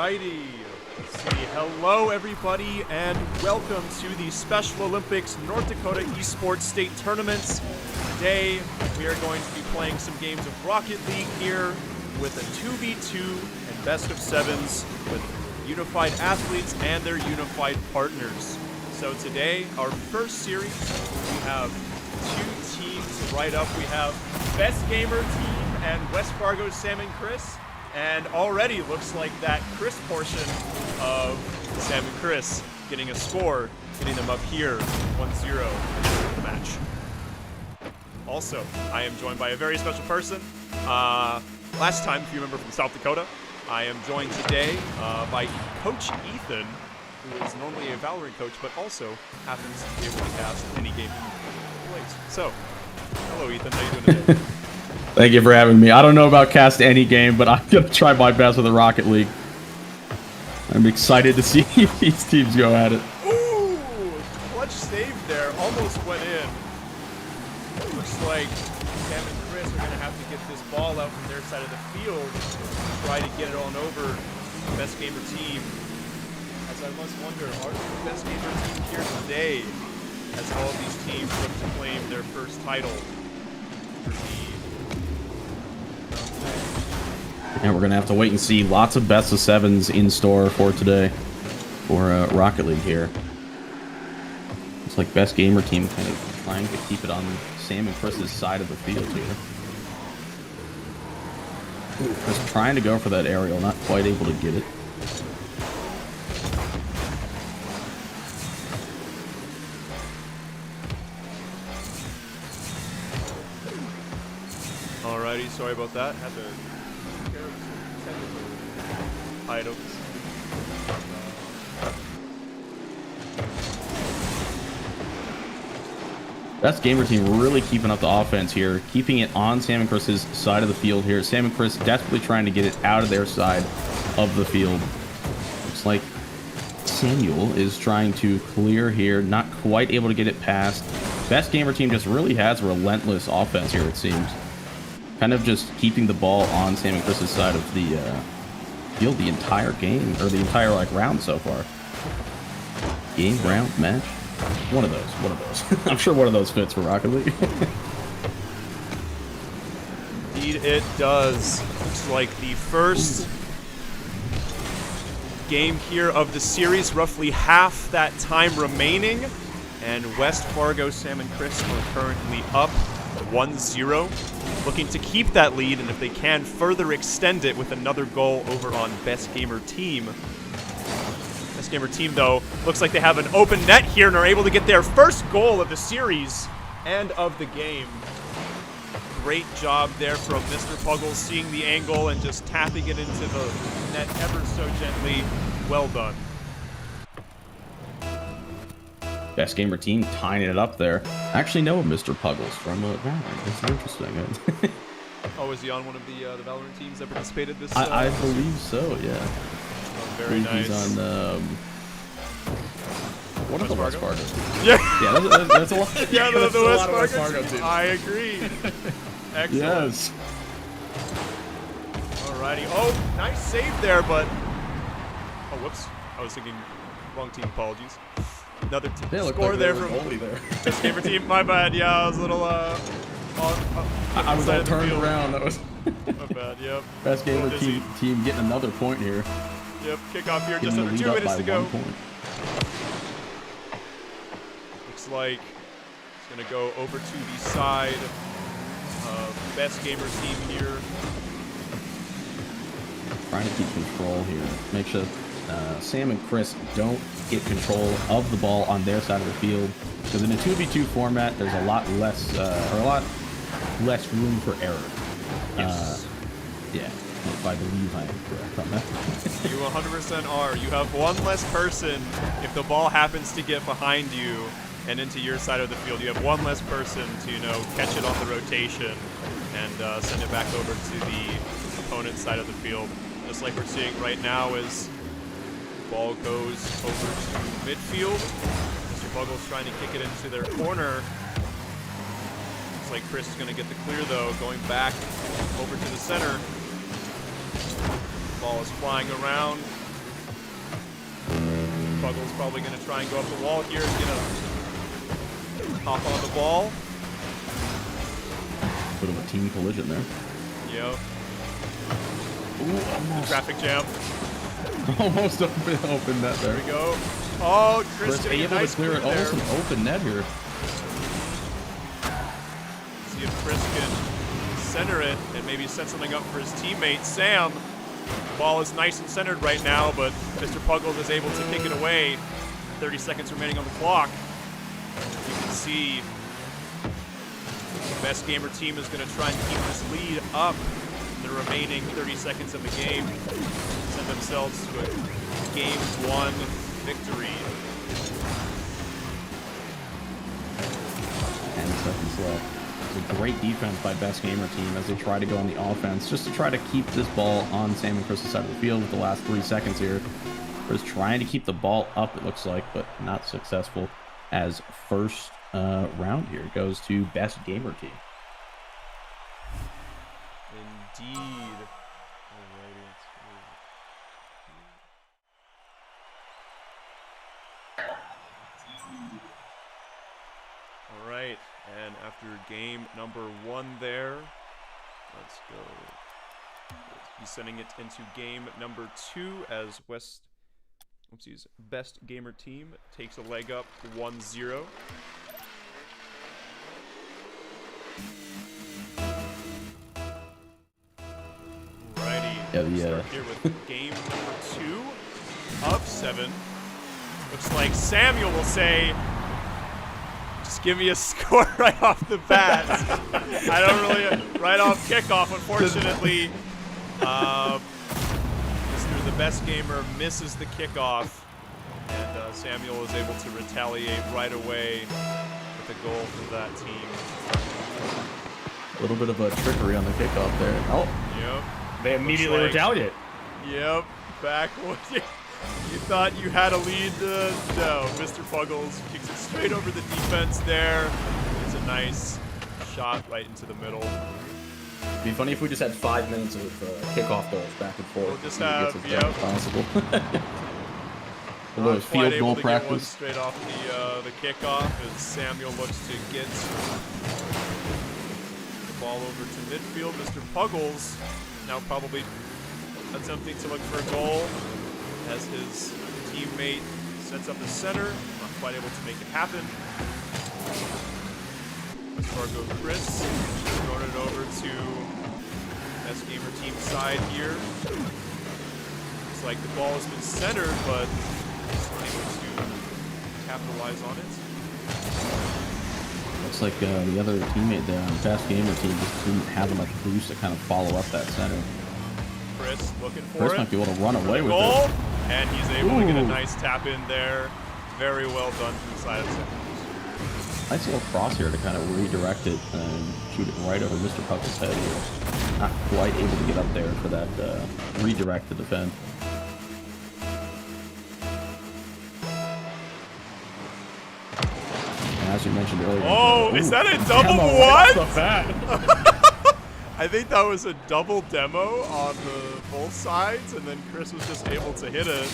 Alrighty, let's see. Hello everybody and welcome to the Special Olympics North Dakota Esports State Tournaments. Today we are going to be playing some games of Rocket League here with a 2v2 and best of sevens with unified athletes and their unified partners. So today, our first series, we have two teams right up. We have Best Gamer Team and West Fargo Sam and Chris. And already looks like that Chris portion of Sam and Chris getting a score, getting them up here, 1-0 the match. Also, I am joined by a very special person. Last time, if you remember, from South Dakota, I am joined today by Coach Ethan, who is normally a Valorant coach, but also happens to be able to cast any game he plays. So, hello Ethan, how you doing today? Thank you for having me. I don't know about cast any game, but I'm going to try my best with the Rocket League. I'm excited to see these teams go at it. Ooh! Clutch save there. Almost went in. Looks like Sam and Chris are going to have to get this ball out from their side of the field. Try to get it on over the Best Gamer Team. As I must wonder, are the Best Gamer Team here today as all of these teams look to claim their first title for the... And we're going to have to wait and see. Lots of best of sevens in store for today for Rocket League here. It's like Best Gamer Team kind of trying to keep it on Sam and Chris's side of the field here. Just trying to go for that aerial, not quite able to get it. Alrighty, sorry about that. Had to items. Best Gamer Team really keeping up the offense here, keeping it on Sam and Chris's side of the field here. Sam and Chris desperately trying to get it out of their side of the field. Looks like Samuel is trying to clear here, not quite able to get it past. Best Gamer Team just really has relentless offense here, it seems. Kind of just keeping the ball on Sam and Chris's side of the field the entire game, or the entire round so far. Game, round, match. One of those. I'm sure one of those fits for Rocket League. Indeed it does. Looks like the first game here of the series, roughly half that time remaining. And West Fargo Sam and Chris are currently up 1-0. Looking to keep that lead, and if they can, further extend it with another goal over on Best Gamer Team. Best Gamer Team, though, looks like they have an open net here and are able to get their first goal of the series and of the game. Great job there from Mr. Puggles, seeing the angle and just tapping it into the net ever so gently. Well done. Best Gamer Team tying it up there. I actually know Mr. Puggles from Valorant. It's interesting. Oh, is he on one of the Valorant teams that participated this? I believe so. Yeah. Oh, very nice. He's on one of the West Fargo. Yeah. Yeah, that's a lot. Yeah, the West Fargo teams. I agree. Excellent. Yes. Alrighty. Oh, nice save there, but oh, whoops. I was thinking wrong team. Apologies. Another score there from Best Gamer Team. My bad. Yeah, I was a little I was all turned around. That was my bad. Yep. Best Gamer team getting another point here. Yep. Kickoff here. Just under 2 minutes to go. Looks like it's gonna go over to the side of Best Gamer Team here. Trying to keep control here. Make sure Sam and Chris don't get control of the ball on their side of the field, because in a 2v2 format, there's a lot less room for error. Yes. Yeah, if I believe I am correct on that. You 100% are. You have one less person. If the ball happens to get behind you and into your side of the field, you have one less person to, catch it on the rotation and send it back over to the opponent's side of the field. Just like we're seeing right now as the ball goes over to midfield. Mr. Buggles trying to kick it into their corner. Looks like Chris is going to get the clear, though, going back over to the center. Ball is flying around. Puggles probably going to try and go up the wall here. He's going to hop on the ball. Bit of a team collision there. Yep. Ooh, almost. Traffic jam. Almost open net there. There we go. Oh, Chris getting able a nice to clear it. Almost an open net here. See if Chris can center it and maybe set something up for his teammate, Sam. Ball is nice and centered right now, but Mr. Puggles is able to kick it away. 30 seconds remaining on the clock. You can see the best gamer team is going to try and keep this lead up in the remaining 30 seconds of the game. Send themselves to a game 1 victory. 10 seconds left. It's a great defense by best gamer team as they try to go on the offense just to try to keep this ball on Sam and Chris's side of the field with the last 3 seconds here. Chris trying to keep the ball up, it looks like, but not successful, as first round here goes to best gamer team. Indeed. Alrighty, let's move. All right, and after game number 1 there, let's go. He's sending it into game number 2 as best gamer team takes a leg up 1-0. Alrighty, start here with game number 2 of 7. Looks like Samuel will say, just give me a score right off the bat. I don't really, right off kickoff, unfortunately. The best gamer misses the kickoff, and Samuel is able to retaliate right away with a goal for that team. A little bit of a trickery on the kickoff there. Oh, yep. They immediately retaliate. Yep, back when you thought you had a lead. No, Mr. Puggles kicks it straight over the defense there. It's a nice shot right into the middle. It'd be funny if we just had 5 minutes of kickoff goals back and forth. We'll just have, yep. Possible. A little field goal practice. Get one straight off the kickoff as Samuel looks to get the ball over to midfield. Mr. Puggles now probably attempting to look for a goal as his teammate sets up the center. Not quite able to make it happen. As far goes Chris, throwing it over to best gamer team side here. Looks like the ball has been centered, but unable to capitalize on it. Looks like the other teammate there on the best gamer team just didn't have enough boost to kind of follow up that center. Chris looking for Chris it. might be able to run away with goal, it. And he's able to get a nice tap in there. Very well done from the side of the center. Nice little cross here to kind of redirect it and shoot it right over Mr. Puckle's head here. Not quite able to get up there for that redirect to defend. And as you mentioned earlier. Oh, is that a double what? I think that was a double demo on both sides, and then Chris was just able to hit it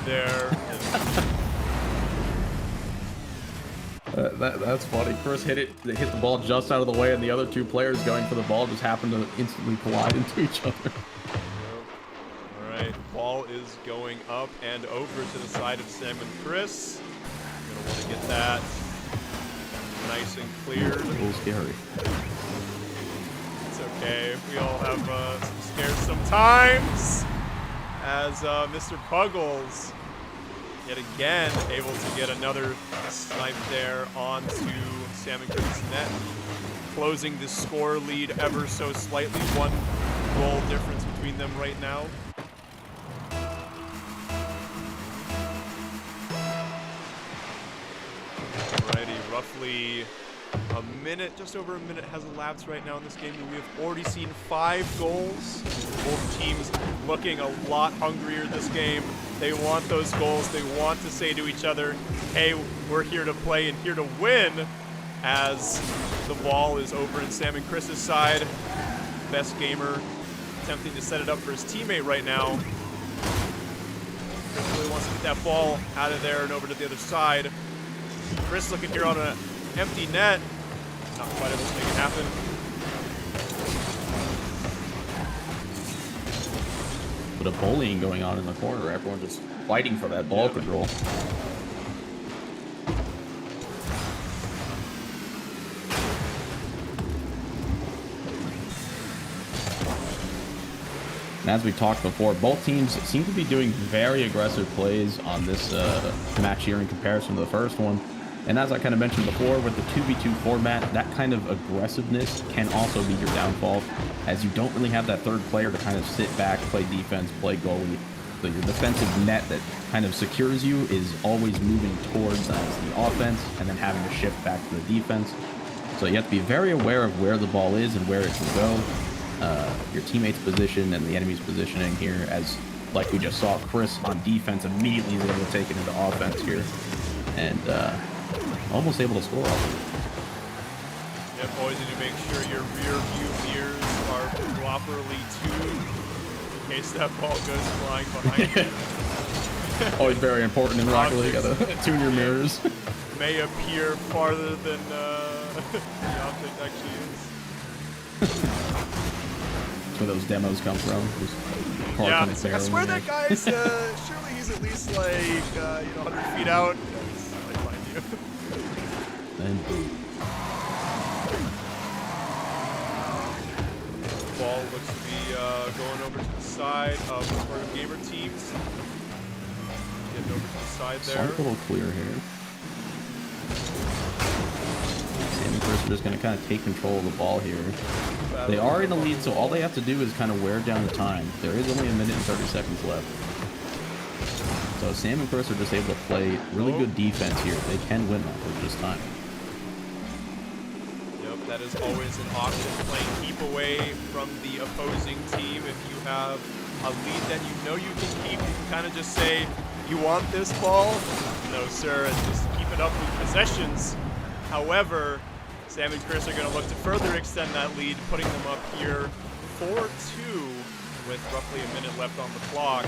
there. That's funny. Chris hit the ball just out of the way, and the other 2 players going for the ball just happened to instantly collide into each other. All right, ball is going up and over to the side of Sam and Chris. Gonna want to get that nice and cleared. A little scary. It's okay. We all have some scares sometimes. As Mr. Puggles yet again able to get another snipe there onto Sam and Chris's net, closing the score lead ever so slightly. 1 goal difference between them right now. Alrighty, roughly a minute, just over a minute has elapsed right now in this game. We have already seen 5 goals. Both teams looking a lot hungrier this game. They want those goals. They want to say to each other, hey, we're here to play and here to win, as the ball is over in Sam and Chris's side. Best gamer attempting to set it up for his teammate right now. Chris really wants to get that ball out of there and over to the other side. Chris looking here on an empty net. Not quite able to make it happen. But a bullying going on in the corner. Everyone just fighting for that ball control. And as we talked before, both teams seem to be doing very aggressive plays on this match here in comparison to the first one. And as I kind of mentioned before, with the 2v2 format, that kind of aggressiveness can also be your downfall, as you don't really have that third player to kind of sit back, play defense, play goalie. So your defensive net that kind of secures you is always moving towards the offense and then having to shift back to the defense. So you have to be very aware of where the ball is and where it can go. Your teammate's position and the enemy's positioning here, as like we just saw, Chris on defense immediately is able to take it into offense here, and almost able to score off it. Yep, always need to make sure your rear view mirrors are properly tuned in case that ball goes flying behind you. Always very important in Rocket League. You gotta tune your mirrors. May appear farther than the object actually is. Where those demos come from. Yeah, I swear that guy's, surely he's at least like, 100 feet out. I find you. And ball looks to be going over to the side of the part of gamer teams. Getting over to the side there. It's a little clear here. Sam and Chris are just going to kind of take control of the ball here. They are in the lead, so all they have to do is kind of wear down the time. There is only 1 minute and 30 seconds left. So Sam and Chris are just able to play really good defense here. They can win off of this time. Yep, that is always an option, playing keep away from the opposing team. If you have a lead that you know you can keep, you can kind of just say, you want this ball? No, sir, and just keep it up with possessions. However, Sam and Chris are going to look to further extend that lead, putting them up here 4-2 with roughly 1 minute left on the clock,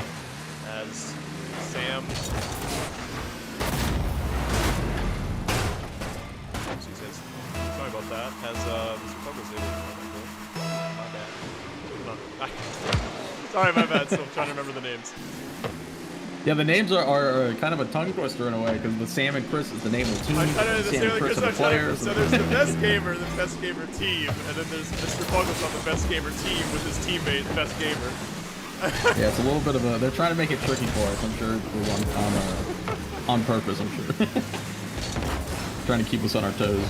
as Sam sorry about that, has Mr. Puggles my bad. Sorry, my bad, still trying to remember the names. Yeah, the names are kind of a tongue twister in a way, because the Sam and Chris is the name of the team. Sam and Chris are the players. So there's the best gamer team, and then there's Mr. Puggles on the best gamer team with his teammate, best gamer. Yeah, it's a little bit of a. They're trying to make it tricky for us. I'm sure it was on purpose. I'm sure. Trying to keep us on our toes.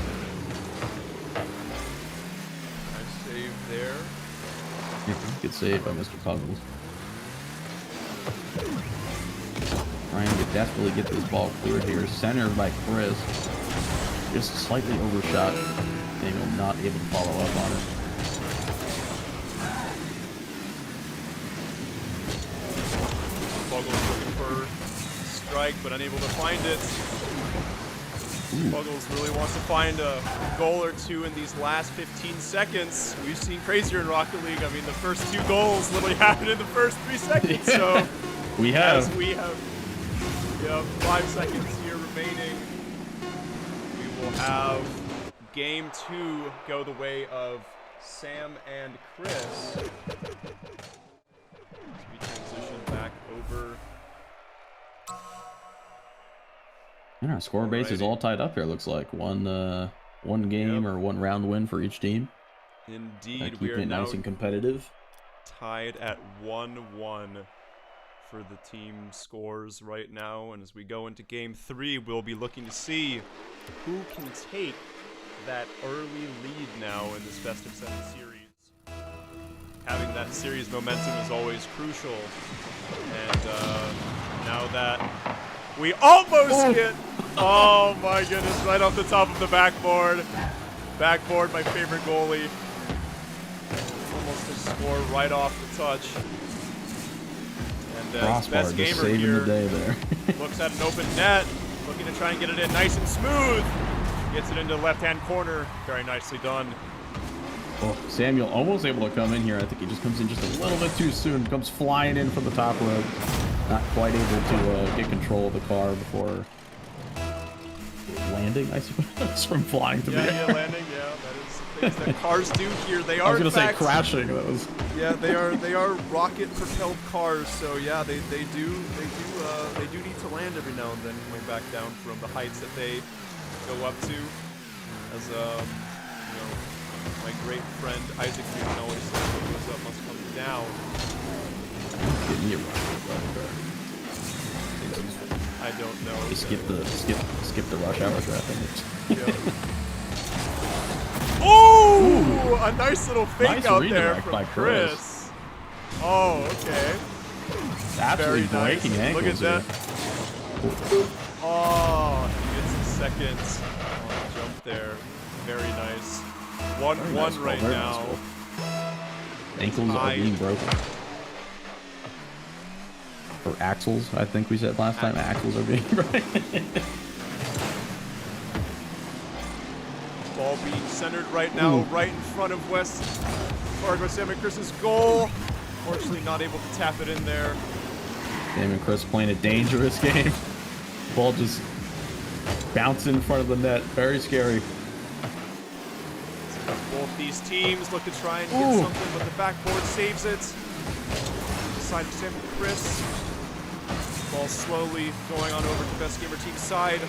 Nice save there. Good save by Mr. Puggles. Trying to desperately get this ball cleared here. Centered by Chris. Just slightly overshot. And will not able to follow up on it. Puggles looking for strike, but unable to find it. Puggles really wants to find a goal or two in these last 15 seconds. We've seen crazier in Rocket League. I mean, the first 2 goals literally happened in the first 3 seconds. So we have 5 seconds here remaining. We will have game 2 go the way of Sam and Chris. As we transition back over. And our score base is all tied up here. Looks like one game or 1 round win for each team. Indeed, we are it nice and competitive. Tied at 1-1 for the team scores right now, and as we go into game 3, we'll be looking to see who can take that early lead now in this best of 7 series. Having that series momentum is always crucial, and now that we almost get, oh my goodness, right off the top of the backboard. Backboard, my favorite goalie. Almost a score right off the touch. And best gamer here the day there. looks at an open net, looking to try and get it in nice and smooth. Gets it into the left-hand corner. Very nicely done. Oh, Samuel almost able to come in here. I think he just comes in just a little bit too soon. Comes flying in from the top rope. Not quite able to get control of the car before landing, I suppose, from flying to the air. Yeah, landing. Yeah, that is the things that cars do here. They are. I was gonna say crashing. That was. Yeah, they are rocket-propelled cars. So yeah, they do need to land every now and then, coming back down from the heights that they go up to. As you know, my great friend Isaac Newton always says, "What goes up must come down." Give me a rocket. I don't know. Skip the rush hour traffic. Yeah. Oh, a nice little fake Nice out there redirect from by Chris. Oh, okay. Absolutely Very nice. breaking ankles. Look at that. Oh, he gets the second jump there. Very nice. 1-1 nice right very now. Nice ankles are being broken. Or axles, I think we said last time. Axles are being broken. Ball being centered right now, right in front of West Fargo. Sam and Chris's goal. Fortunately, not able to tap it in there. Sam and Chris playing a dangerous game. Ball just bouncing in front of the net. Very scary. Both these teams look to try and get something, but the backboard saves it. Side of Sam and Chris. Ball slowly going on over to Best Gamer Team's side.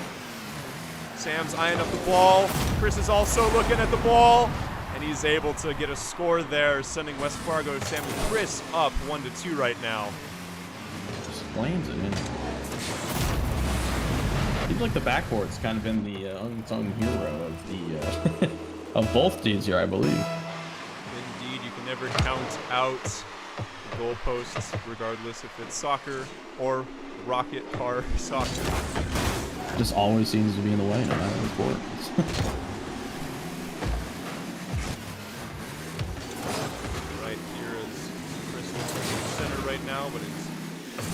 Sam's eyeing up the ball. Chris is also looking at the ball, and he's able to get a score there, sending West Fargo, Sam and Chris up 1-2 right now. Just flams it in. Seems like the backboard's kind of been the unsung hero of the of both teams here, I believe. Indeed, you can never count out the goalposts, regardless if it's soccer or rocket car soccer. Just always seems to be in the way no matter the sport. Right here is Chris looking in the center right now, but it's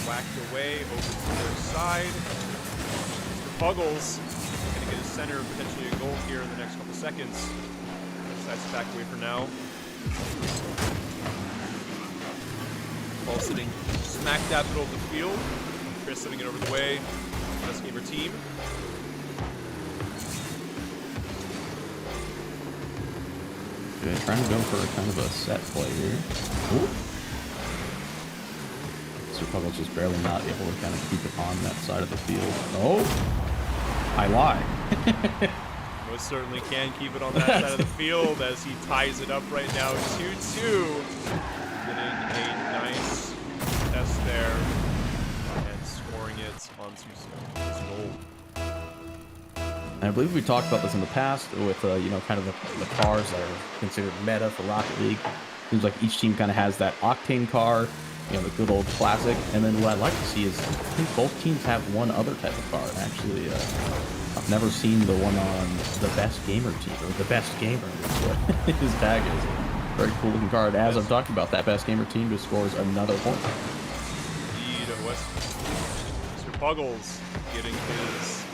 whacked away over to their side. Mr. Puggles going to get his center, potentially a goal here in the next couple seconds. That's back away for now. Ball sitting smack dab middle of the field. Chris sending it over the way. Best Gamer Team. Okay, trying to go for kind of a set play here. Ooh. So Puggle's just barely not able to kind of keep it on that side of the field. Oh! I lie. Most certainly can keep it on that side of the field as he ties it up right now. 2-2. Getting a nice test there and scoring it onto his goal. And I believe we talked about this in the past with, you know, kind of the cars that are considered meta for Rocket League. Seems like each team kind of has that Octane car, you know, the good old classic. And then what I'd like to see is, I think both teams have one other type of car. Actually, I've never seen the one on the Best Gamer Team, or the Best Gamer is what his tag is. Very cool looking card. As I've talked about, that Best Gamer Team just scores another point. Indeed, Mr. Puggles getting his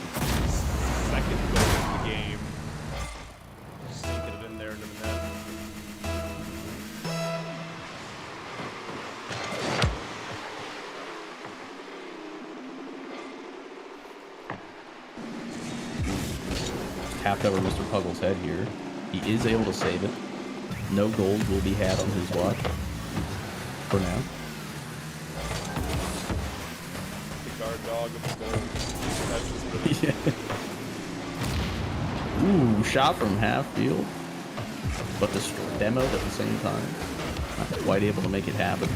second goal of the game. Just sinking it in there into the net. Tapped over Mr. Puggles' head here. He is able to save it. No gold will be had on his watch. For now. The guard dog of the goal. That's just really Ooh, shot from half field. But demoed at the same time. Not quite able to make it happen.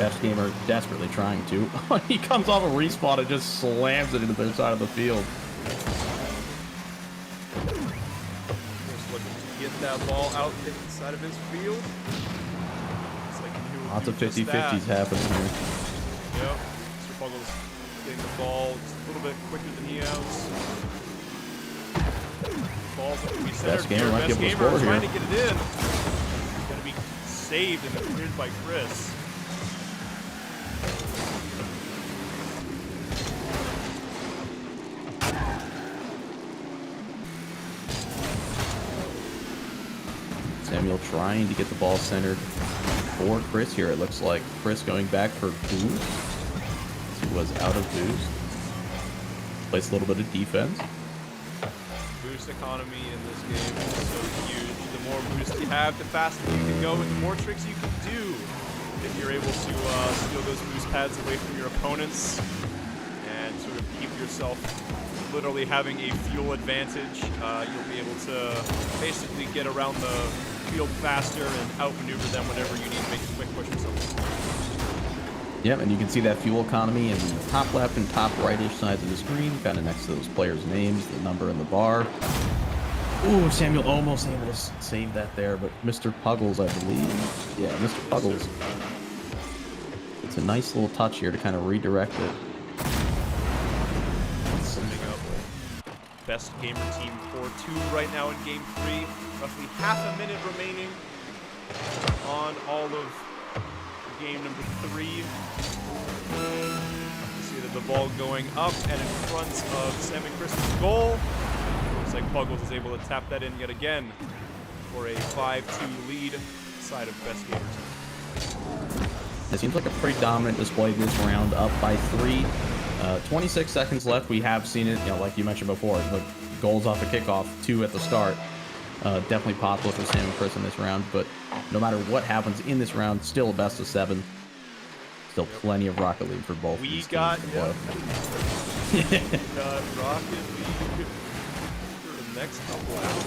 Best Gamer desperately trying to. He comes off a respawn and just slams it into their side of the field. just looking to get that ball out inside of his field. It's like he knew Lots of just 50-50s that. happening here. Yep. Mr. Puggles getting the ball just a little bit quicker than he has. Ball's up to be centered. Best Gamer might be able to Best score Gamer trying here. to get it in. It's going to be saved and cleared by Chris. Samuel trying to get the ball centered for Chris here. It looks like Chris going back for boost. He was out of boost. Plays a little bit of defense. Boost economy in this game is so huge. The more boost you have, the faster you can go, and the more tricks you can do. If you're able to steal those boost pads away from your opponents and sort of keep yourself literally having a fuel advantage, you'll be able to basically get around the field faster and outmaneuver them whenever you need to make a quick push or something. Yep, and you can see that fuel economy in the top left and top right-ish sides of the screen, kind of next to those players' names, the number in the bar. Ooh, Samuel almost able to save that there, but Mr. Puggles, I believe. Yeah, Mr. Puggles. It's a nice little touch here to kind of redirect it. Summing up best gamer team 4-2 right now in game 3. Roughly half a minute remaining on all of game number 3. You see that the ball going up and in front of Sam and Chris's goal. Looks like Puggles is able to tap that in yet again for a 5-2 lead side of best gamer team. It seems like a pretty dominant display this round, up by 3. 26 seconds left. We have seen it, like you mentioned before, the goals off the kickoff, 2 at the start. Definitely popular for Sam and Chris in this round, but no matter what happens in this round, still a best of 7. Still plenty of Rocket League for both. We got Rocket League for the next couple hours.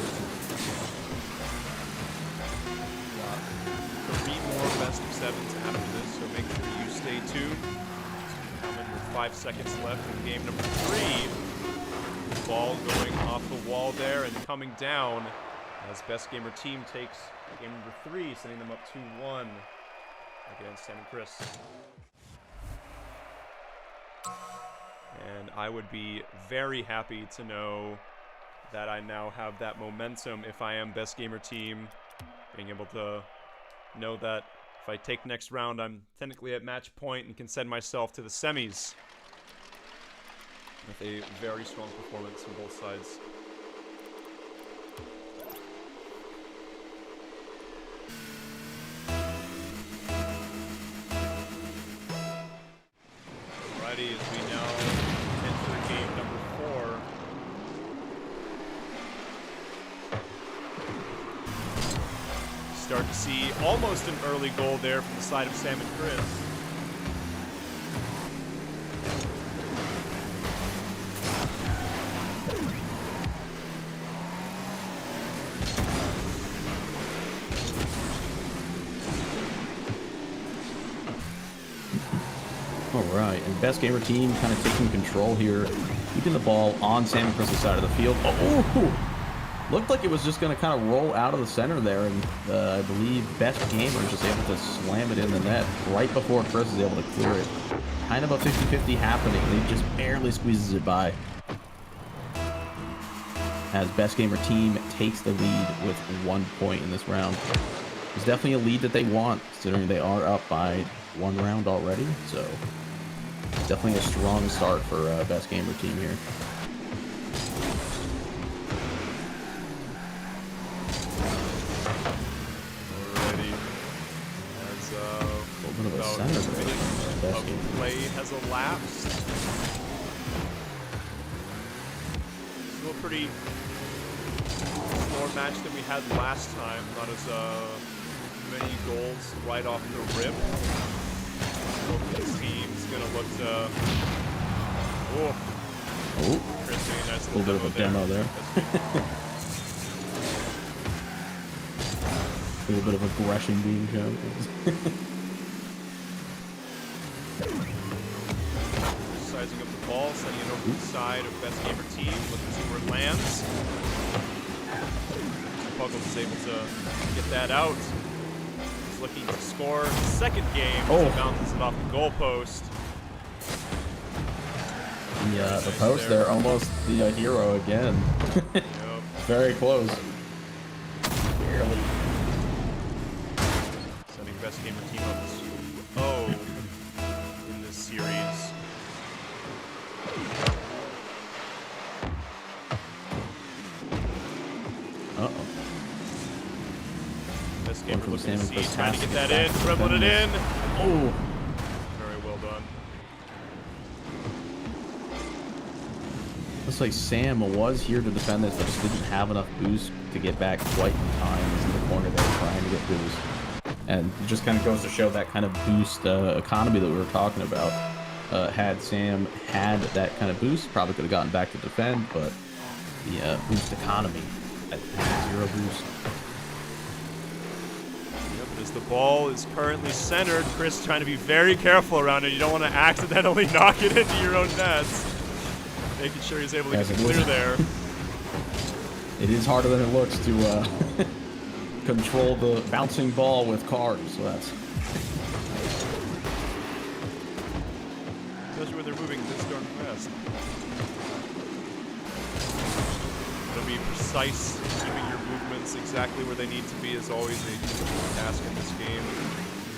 Got 3 more best of 7s after this, so make sure you stay tuned. Coming with 5 seconds left in game number 3. Ball going off the wall there and coming down as best gamer team takes game number 3, sending them up 2-1 against Sam and Chris. And I would be very happy to know that I now have that momentum if I am best gamer team, being able to know that if I take next round, I'm technically at match point and can send myself to the semis with a very strong performance from both sides. Alrighty, as we now enter game number 4. Start to see almost an early goal there from the side of Sam and Chris. Alright, and best gamer team kind of taking control here, keeping the ball on Sam and Chris's side of the field. Oh! Looked like it was just going to kind of roll out of the center there, and I believe best gamer just able to slam it in the net right before Chris is able to clear it. Kind of a 50-50 happening. He just barely squeezes it by. As best gamer team takes the lead with 1 point in this round. It's definitely a lead that they want, considering they are up by 1 round already, so definitely a strong start for best gamer team here. Alrighty, as a little bit of a center there. Of play has elapsed. Still a pretty slower match than we had last time. Not as many goals right off the rip. Both these teams gonna look to. Chris doing a nice little bit of a demo there. A little bit of aggression being shown. Sizing up the ball, sending it over to the side of best gamer team, looking to see where it lands. Puggles is able to get that out. He's looking to score the second game as he bounces it off the goalpost. Yeah, the post there, almost the hero again. Yep. Very close. Barely. Sending best gamer team up to 2-0 in this series. Gamer from looking to Sam see, Chris trying to has get that back in, to dribbling it defend in. this. Oh, Very well done. looks like Sam was here to defend this, but just didn't have enough boost to get back quite in time. He's in the corner there trying to get boost. And it just kind of goes to show that kind of boost economy that we were talking about. Had Sam had that kind of boost, probably could have gotten back to defend, but the boost economy at 0 boost. Yep, as the ball is currently centered, Chris trying to be very careful around it. You don't want to accidentally knock it into your own nets. Making sure he's able to get the clear there. It is harder than it looks to control the bouncing ball with cars, so that's... Especially when they're moving this darn fast. It'll be precise, keeping your movements exactly where they need to be is always a task in this game.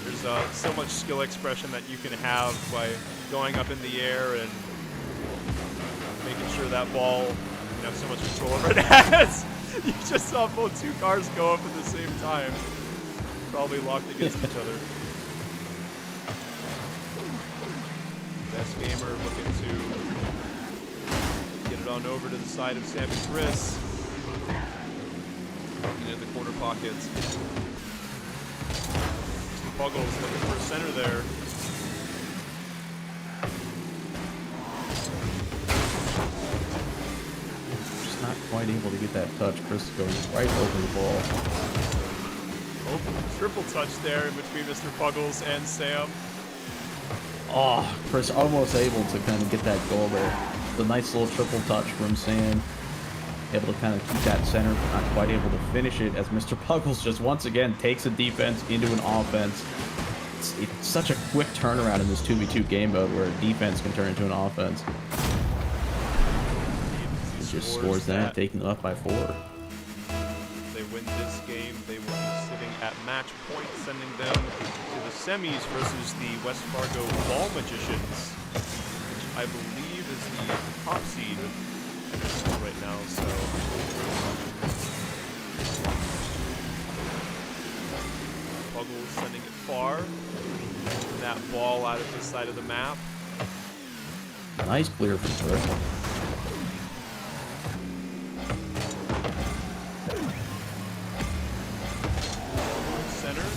There's so much skill expression that you can have by going up in the air and making sure that ball, you have so much control over it as you just saw both two cars go up at the same time. Probably locked against each other. Best Gamer looking to get it on over to the side of Sam and Chris. Looking at the corner pockets. Puggles looking for a center there. Just not quite able to get that touch. Chris goes right over the ball. Oh, triple touch there in between Mr. Puggles and Sam. Oh, Chris almost able to kind of get that goal there. The nice little triple touch from Sam. Able to kind of keep that center, but not quite able to finish it as Mr. Puggles just once again takes a defense into an offense. It's such a quick turnaround in this 2v2 game mode where a defense can turn into an offense. He just scores that, taking it up by 4. If they win this game, they will be sitting at match point, sending them to the semis versus the West Fargo Ball Magicians, which I believe is the top seed right now, so... Puggles sending it far. That ball out of this side of the map. Nice clear from Chris. Center.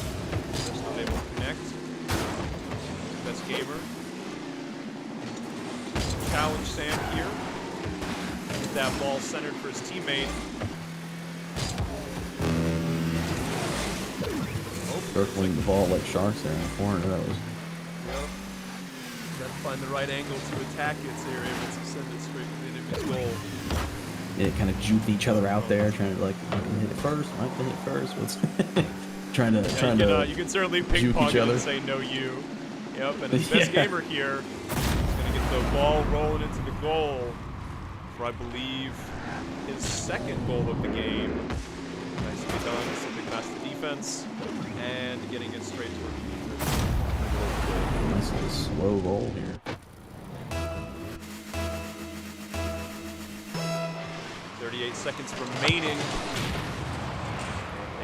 Just not able to connect. Best Gamer. Challenge Sam here. Get that ball centered for his teammate. Circling the ball like sharks there in the corner. That was... Yep. Got to find the right angle to attack it so you're able to send it straight to the enemy's goal. Yeah, kind of juke each other out there, trying to like, might hit it first, might hit it first. What's trying to you can certainly ping pong it and say no you. Yep, and his best gamer here is gonna get the ball rolling into the goal for I believe his second goal of the game. Nicely done, slipping past the defense and getting it straight to him. Nice little slow roll here. 38 seconds remaining.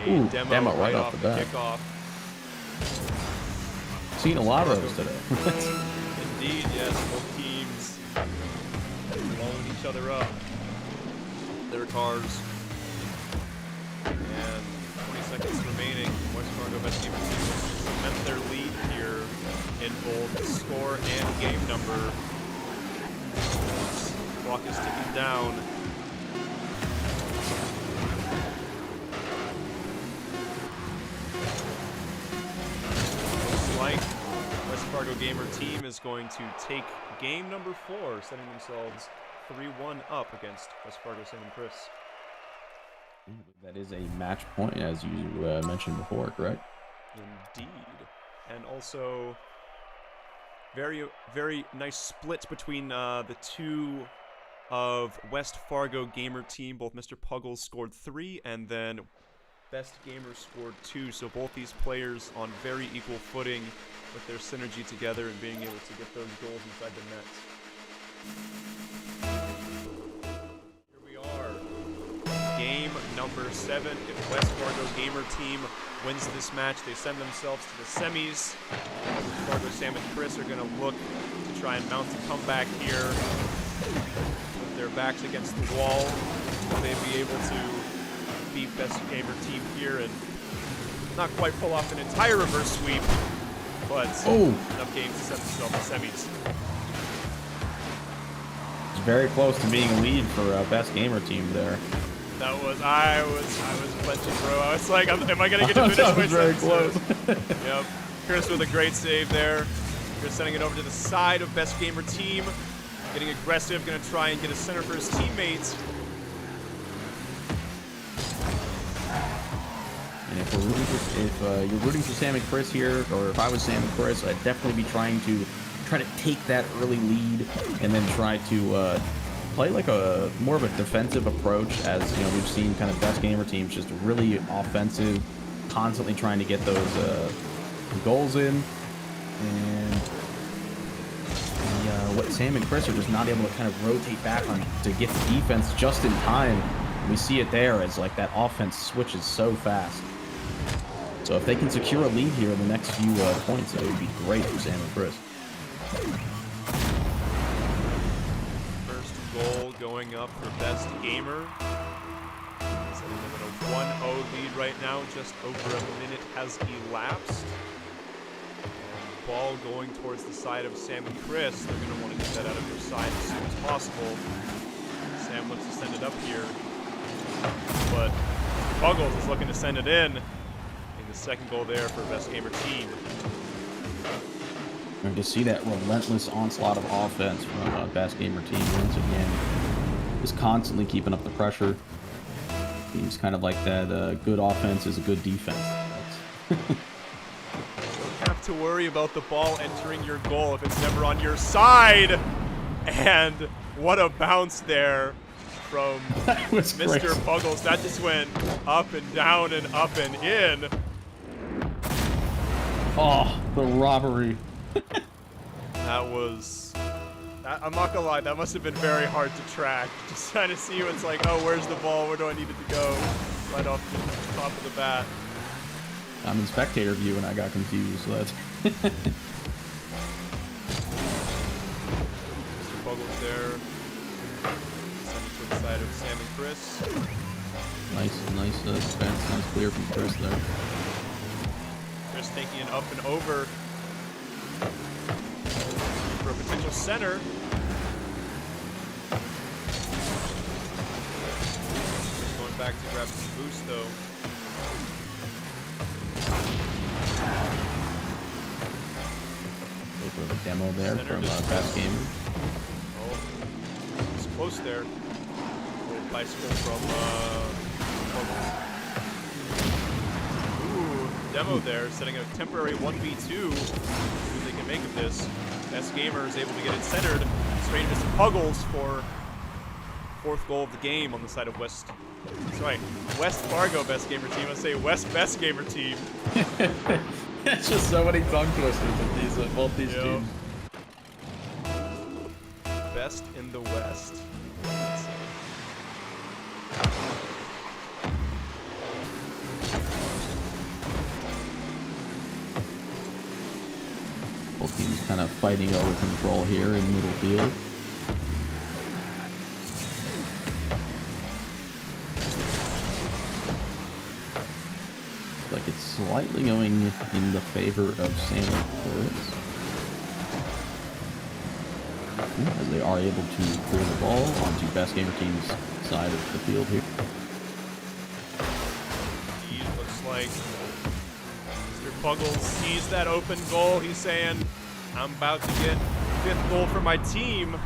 A Ooh, demo right off the bat. kickoff. Seen a lot of those today. Indeed, yes. Both teams blowing each other up. Their cars. And 20 seconds remaining. West Fargo Best Gamer team will cement their lead here in both score and game number. Clock is ticking down. Looks like West Fargo Gamer team is going to take game number 4, setting themselves 3-1 up against West Fargo Sam and Chris. That is a match point, as you mentioned before, correct? Indeed. And also, very, very nice splits between the two of West Fargo Gamer team. Both Mr. Puggles scored 3, and then Best Gamer scored 2. So both these players on very equal footing with their synergy together and being able to get those goals inside the nets. Here we are. Game number 7. If West Fargo Gamer team wins this match, they send themselves to the semis. Fargo, Sam, and Chris are going to look to try and mount a comeback here with their backs against the wall. Will they be able to beat Best Gamer Team here and not quite pull off an entire reverse sweep, but enough games to set themselves in semis. It's very close to being a lead for Best Gamer Team there. That was, I was clenching, bro. I was like, am I gonna get to finish that my was very sentence? close. Yep. Chris with a great save there. Chris sending it over to the side of Best Gamer Team. Getting aggressive, gonna try and get a center for his teammates. And if you're rooting for Sam and Chris here, or if I was Sam and Chris, I'd definitely be trying to take that early lead and then try to play like a more of a defensive approach. As you know, we've seen kind of Best Gamer Teams just really offensive, constantly trying to get those goals in. And what Sam and Chris are just not able to kind of rotate back on to get the defense just in time. We see it there as like that offense switches so fast. So if they can secure a lead here in the next few points, it would be great for Sam and Chris. First goal going up for Best Gamer. Setting them in a 1-0 lead right now. Just over a minute has elapsed. And ball going towards the side of Sam and Chris. They're going to want to get that out of their side as soon as possible. Sam looks to send it up here, but Buggles is looking to send it in. The second goal there for Best Gamer Team. And to see that relentless onslaught of offense from Best Gamer Team once again, just constantly keeping up the pressure. Seems kind of like that good offense is a good defense. Don't have to worry about the ball entering your goal if it's never on your side. And what a bounce there from Mr. Buggles. That just went up and down and up and in. Oh, the robbery. That was... I'm not gonna lie, that must have been very hard to track. Just trying to see what's like, oh, where's the ball? Where do I need it to go? Right off the top of the bat. I'm in spectator view and I got confused. So that's Mr. Buggles there. Send it to the side of Sam and Chris. nice defense. Nice clear from Chris there. Chris taking it up and over for a potential center. Going back to grab some boost though. A little bit of a demo there Center from Best Gamer. Oh, it's close there. Little bicycle from Demo there, setting a temporary 1v2. See what they can make of this. Best Gamer is able to get it centered straight into some Puggles for fourth goal of the game on the side of West. Sorry, West Fargo Best Gamer Team. Let's say West Best Gamer Team. It's just so many tongue twisters with these both these teams. Best in the West. Let's see. Both teams kind of fighting over control here in middle field. Like it's slightly going in the favor of Sam and Chris, as they are able to pull the ball onto Best Gamer Team's side of the field here. He looks like Mr. Puggles sees that open goal. He's saying, I'm about to get fifth goal for my team.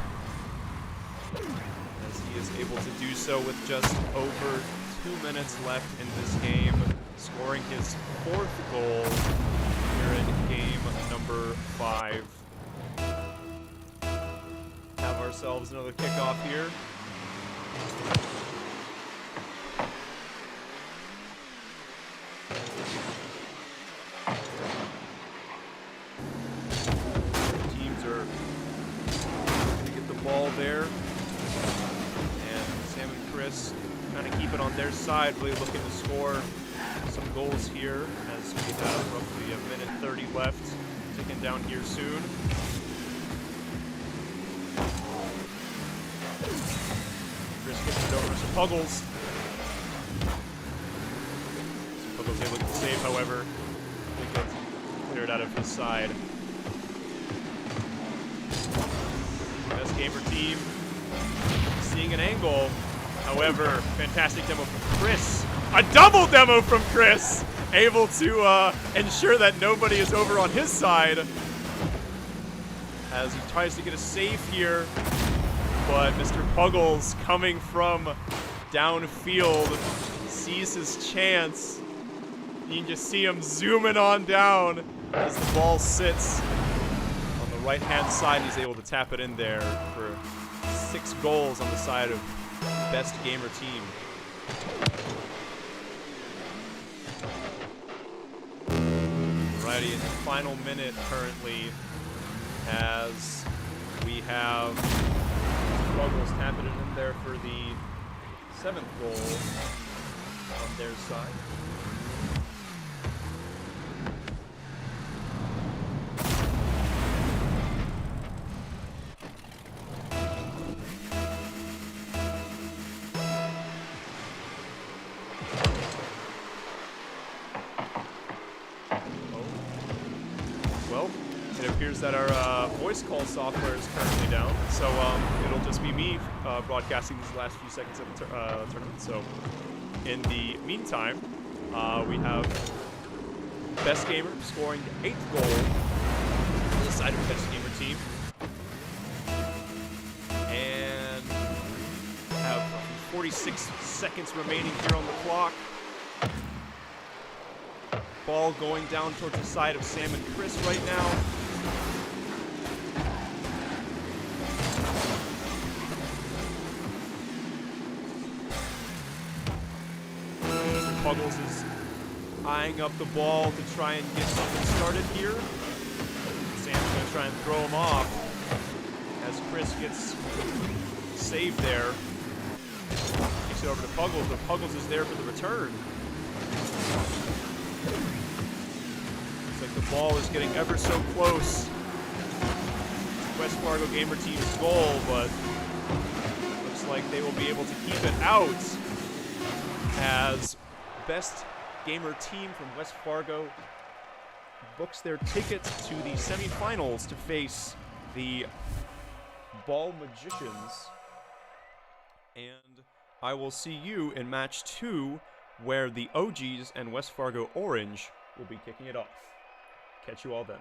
As he is able to do so with just over 2 minutes left in this game, scoring his fourth goal here in game number 5. Have ourselves another kickoff here. Teams are going to get the ball there. And Sam and Chris kind of keep it on their side, really looking to score some goals here So we have roughly 1:30 left, ticking down here soon. Chris gets it over to Puggles. Puggles able to save, however. I think that's cleared out of his side. Best gamer team seeing an angle. However, fantastic demo from Chris. A double demo from Chris! Able to ensure that nobody is over on his side. As he tries to get a save here. But Mr. Puggles, coming from downfield, sees his chance. You can just see him zooming on down as the ball sits on the right-hand side. He's able to tap it in there for 6 goals on the side of best gamer team. Alrighty, in the final minute currently, as we have Puggles tapping it in there for the 7th goal on their side. It appears that our voice call software is currently down, so it'll just be me broadcasting these last few seconds of the tournament. So, in the meantime, we have Best Gamer scoring the 8th goal on the side of Best Gamer team, and have 46 seconds remaining here on the clock. Ball going down towards the side of Sam and Chris right now. Mr. Puggles is eyeing up the ball to try and get something started here. Sam's going to try and throw him off as Chris gets saved there. Takes it over to Puggles, but Puggles is there for the return. Looks like the ball is getting ever so close to West Fargo Gamer Team's goal, but looks like they will be able to keep it out as Best Gamer Team from West Fargo books their ticket to the semifinals to face the Ball Magicians. And I will see you in match 2, where the OGs and West Fargo Orange will be kicking it off. Catch you all then.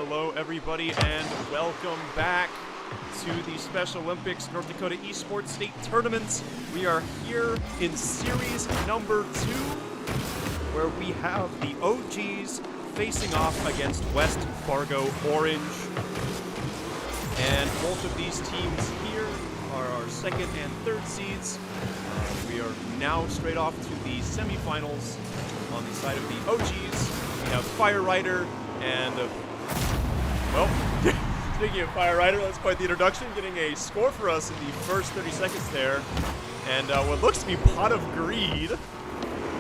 hello everybody, and welcome back to the Special Olympics North Dakota Esports State Tournaments. We are here in series number 2, where we have the OGs facing off against West Fargo Orange. And both of these teams here are our second and third seeds. We are now straight off to the semifinals. On the side of the OGs, we have Fire Rider and, well, speaking of Fire Rider, that's quite the introduction, getting a score for us in the first 30 seconds there. And what looks to be Pot of Greed,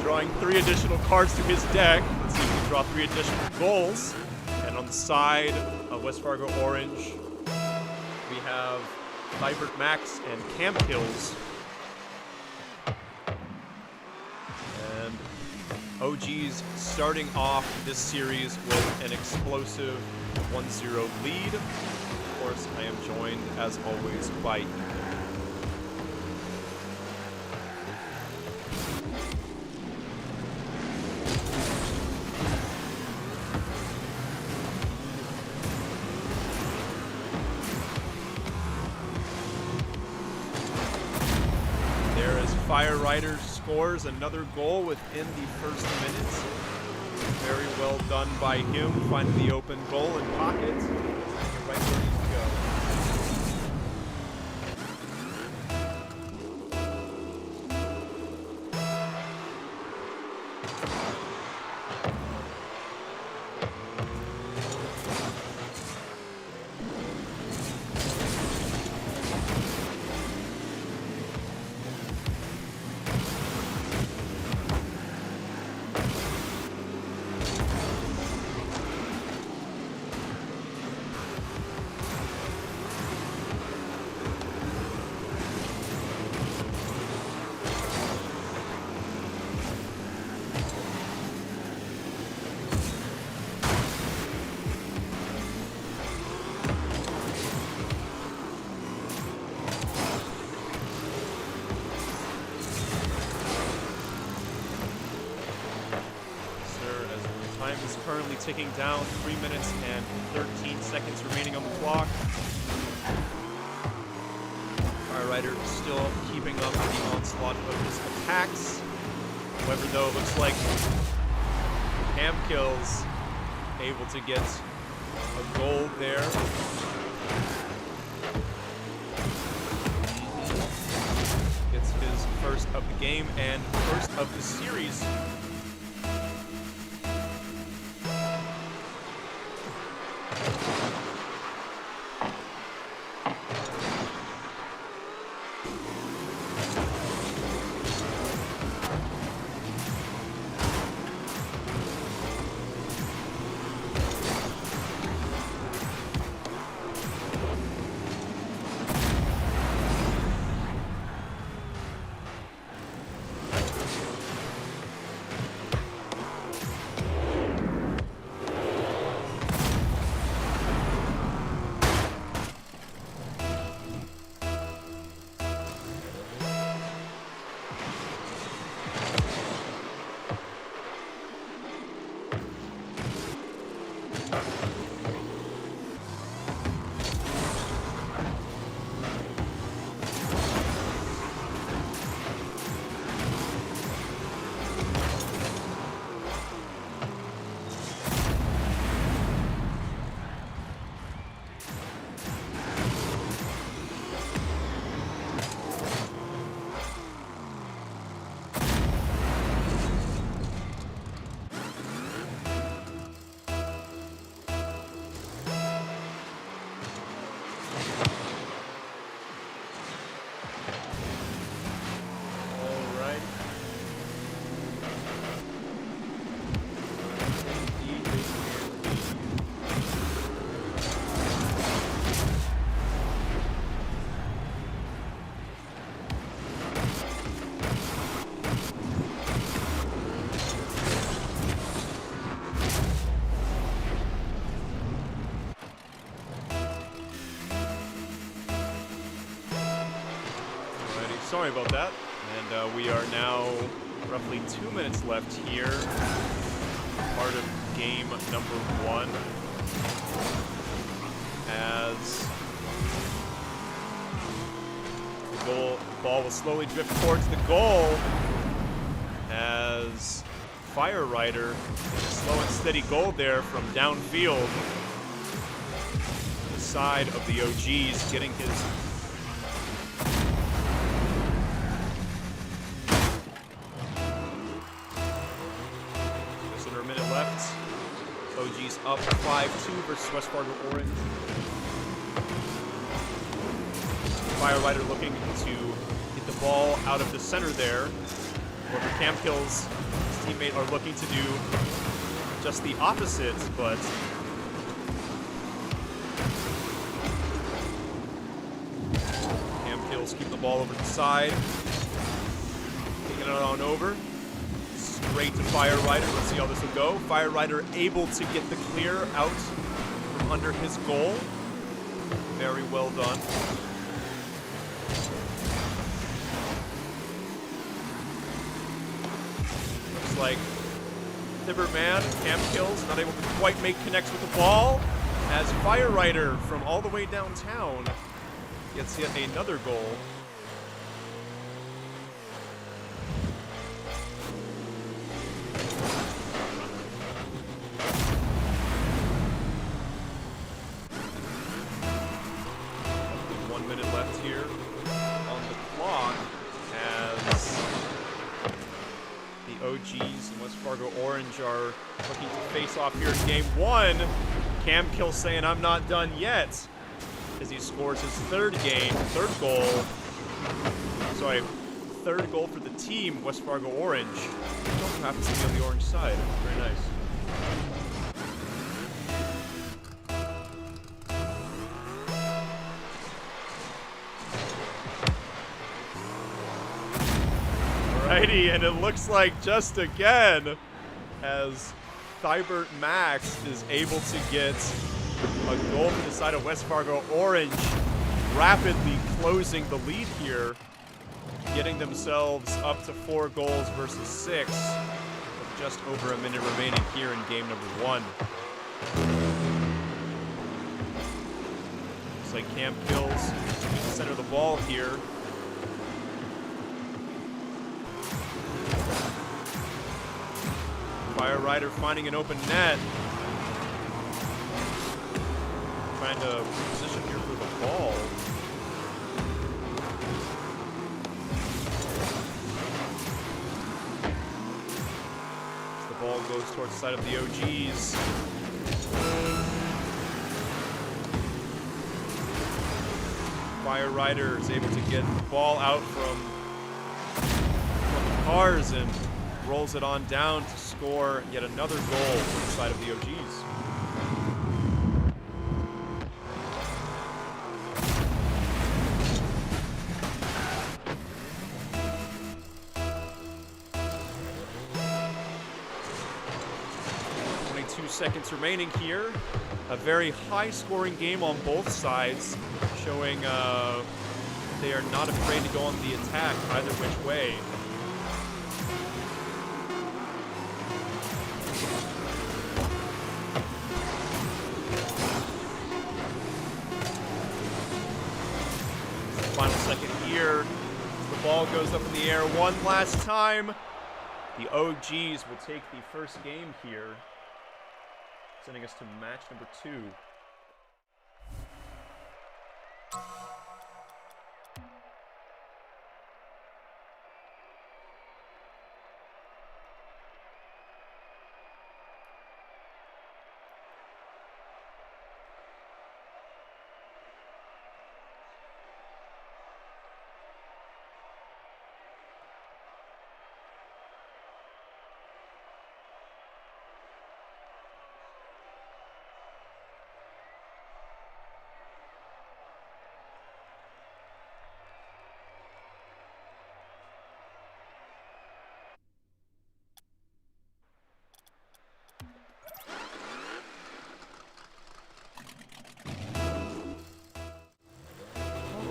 drawing 3 additional cards to his deck. Let's see if we can draw 3 additional goals. And on the side of West Fargo Orange, we have Vibert Max and Camp Kills. And OGs starting off this series with an explosive 1-0 lead. Of course, I am joined, as always, by Ethan. There is Fire Rider scores another goal within the first minute. Very well done by him, finding the open goal and pocket. Right where he needs to go. Time is currently ticking down, 3 minutes and 13 seconds remaining on the clock. Fire Rider still keeping up the onslaught of his attacks. However, though, it looks like Cam Kills able to get a goal there. Gets his first of the game and first of the series. Sorry about that. And we are now roughly 2 minutes left here. Part of game number 1. As the ball will slowly drift towards the goal. As Fire Rider, slow and steady goal there from downfield. The side of the OGs getting his just under a minute left. OGs up 5-2 versus West Fargo Orange. Fire Rider looking to get the ball out of the center there. However, Cam Kills, his teammate, are looking to do just the opposite, but Cam Kills keep the ball over the side, taking it on over. Straight to Fire Rider. Let's see how this will go. Fire Rider able to get the clear out from under his goal. Very well done. Looks like Thibberman, Cam Kills, not able to quite make connects with the ball. As Fire Rider from all the way downtown gets yet another goal. OGs and West Fargo Orange are looking to face off here in game one. Cam Kill saying, "I'm not done yet," as he scores his third goal for the team, West Fargo Orange. Don't happen to be on the orange side. Very nice. Alrighty, and it looks like just again, as Thibert Max is able to get a goal from the side of West Fargo Orange, rapidly closing the lead here, getting themselves up to 4 goals versus 6, with just over a minute remaining here in game number 1. Looks like Cam Kills to the center of the ball here. Fire Rider finding an open net. Trying to position here for the ball. As the ball goes towards the side of the OGs. Fire Rider is able to get the ball out from the cars and rolls it on down to score yet another goal for the side of the OGs. Seconds remaining here. A very high-scoring game on both sides, showing they are not afraid to go on the attack either which way. Final second here. The ball goes up in the air one last time. The OGs will take the first game here, sending us to match number 2.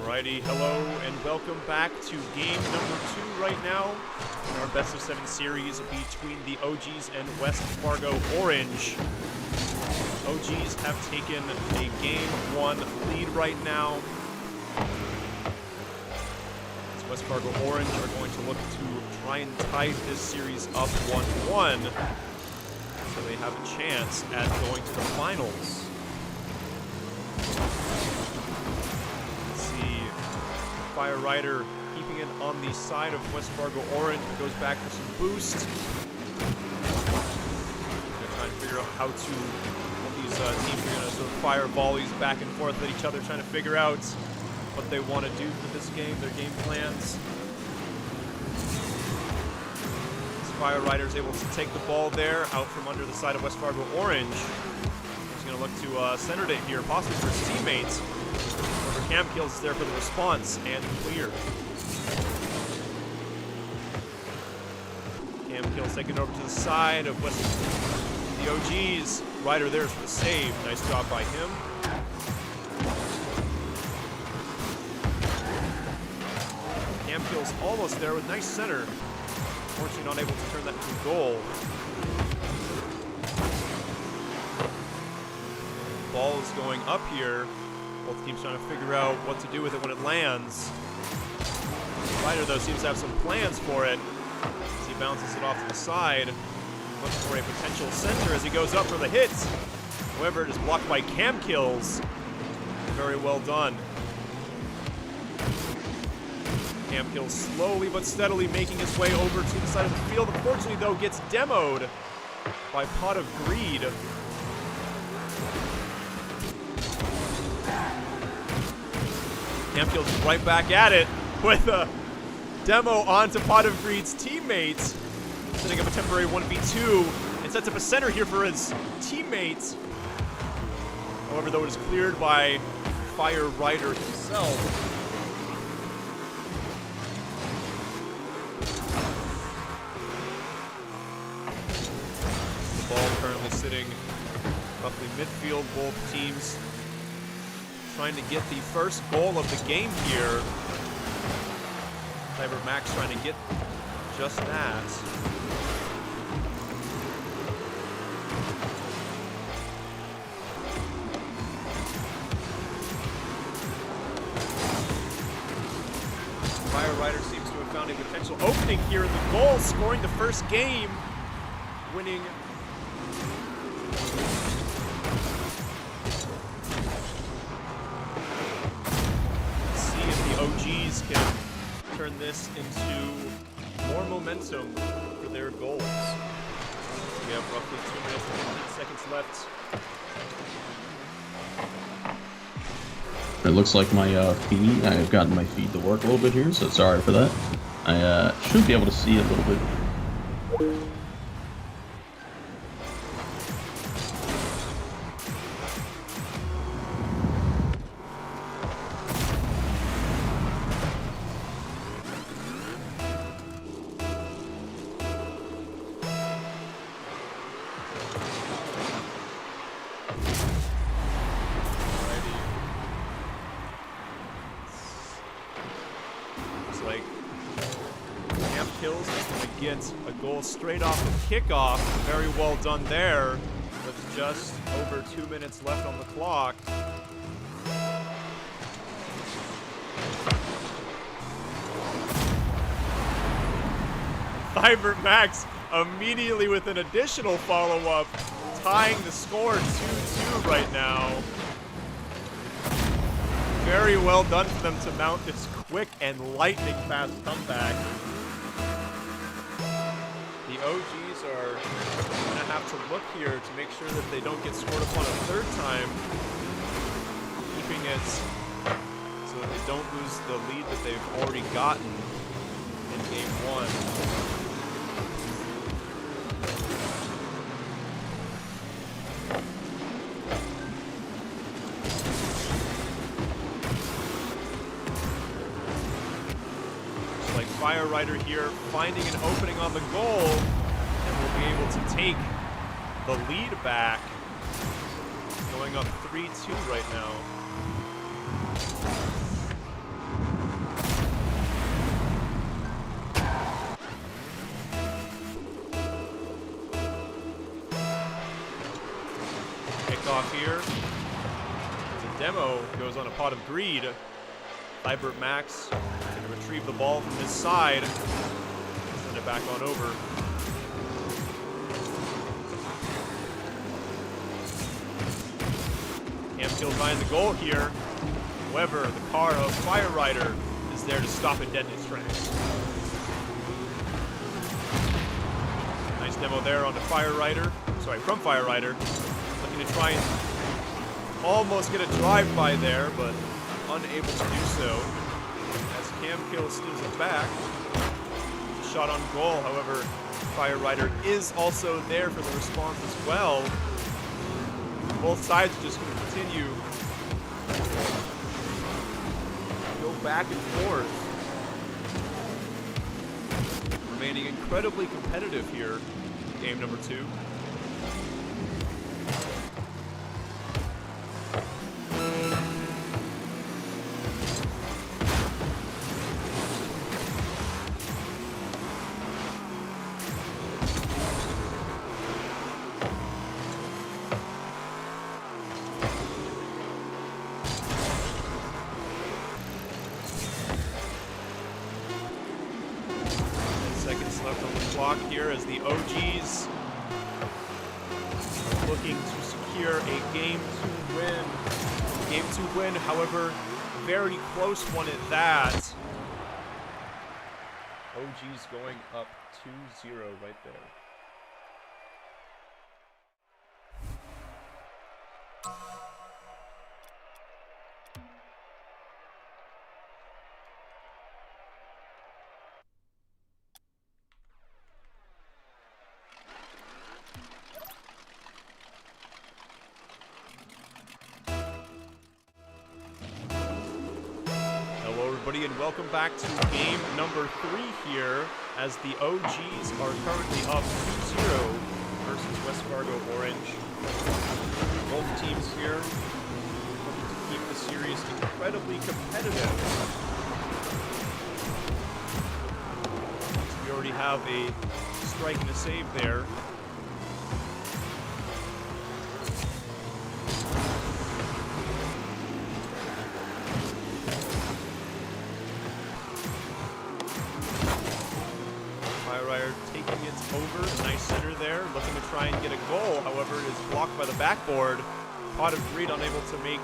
Alrighty, hello and welcome back to game number 2 right now in our best of 7 series between the OGs and West Fargo Orange. OGs have taken a Game 1 lead right now. As West Fargo Orange are going to look to try and tie this series up 1-1, so they have a chance at going to the finals. Let's see, Fire Rider keeping it on the side of West Fargo Orange, but goes back for some boost. They're trying to figure out how to, these teams are going to sort of fire volleys back and forth at each other, trying to figure out what they want to do for this game, their game plans. Fire Rider's able to take the ball there, out from under the side of West Fargo Orange. He's going to look to center it here, possibly for his teammates. However, Cam Kills is there for the response, and clear. Cam Kills taken over to the side of West, the OGs. Rider there's for the save. Nice job by him. Cam Kills almost there with nice center. Unfortunately not able to turn that into a goal. Ball is going up here. Both teams trying to figure out what to do with it when it lands. Ryder, though, seems to have some plans for it as he bounces it off to the side. Looking for a potential center as he goes up for the hit. However, it is blocked by Cam Kills. Very well done. Cam Kills slowly but steadily making his way over to the side of the field. Unfortunately, though, gets demoed by Pot of Greed. Cam Kills right back at it with a demo onto Pot of Greed's teammates, setting up a temporary 1v2 and sets up a center here for his teammates. However, though, it is cleared by Fire Rider himself. Ball currently sitting roughly midfield. Both teams trying to get the first goal of the game here. Cyber Max trying to get just that. Fire Rider seems to have found a potential opening here in the goal, scoring the first game, winning. OGs can turn this into more momentum for their goals. We have roughly 2 minutes and 15 seconds left. It looks like my feed, I've gotten my feed to work a little bit here, so sorry for that. I should be able to see a little bit. Like Cam Kills is going to get a goal straight off of kickoff. Very well done there. With just over 2 minutes left on the clock. Vibert Max immediately with an additional follow-up, tying the score 2-2 right now. Very well done for them to mount this quick and lightning fast comeback. The OGs are going to have to look here to make sure that they don't get scored upon a third time, keeping it so that they don't lose the lead that they've already gotten in game 1. Fire Rider here finding an opening on the goal and will be able to take the lead back. Going up 3-2 right now. picked off here. The demo goes on a pot of greed. Libert Max going to retrieve the ball from his side. Send it back on over. Camkill finds the goal here. However, the car of Fire Rider is there to stop it dead in its tracks. Nice demo there onto Fire Rider. Sorry, from Fire Rider. Looking to try and almost get a drive-by there, but unable to do so. As Camkill steals it back. Shot on goal, however, Fire Rider is also there for the response as well. Both sides are just going to continue to go back and forth. Remaining incredibly competitive here in game number 2. Left on the clock here as the OGs are looking to secure a game to win. Game to win, however, very close one at that. OGs going up 2-0 right there. And welcome back to game number 3 here as the OGs are currently up 2-0 versus West Fargo Orange. Both teams here looking to keep the series incredibly competitive. We already have a strike and a save there. Taking it over, nice center there, looking to try and get a goal, however it is blocked by the backboard. Pot of Greed unable to make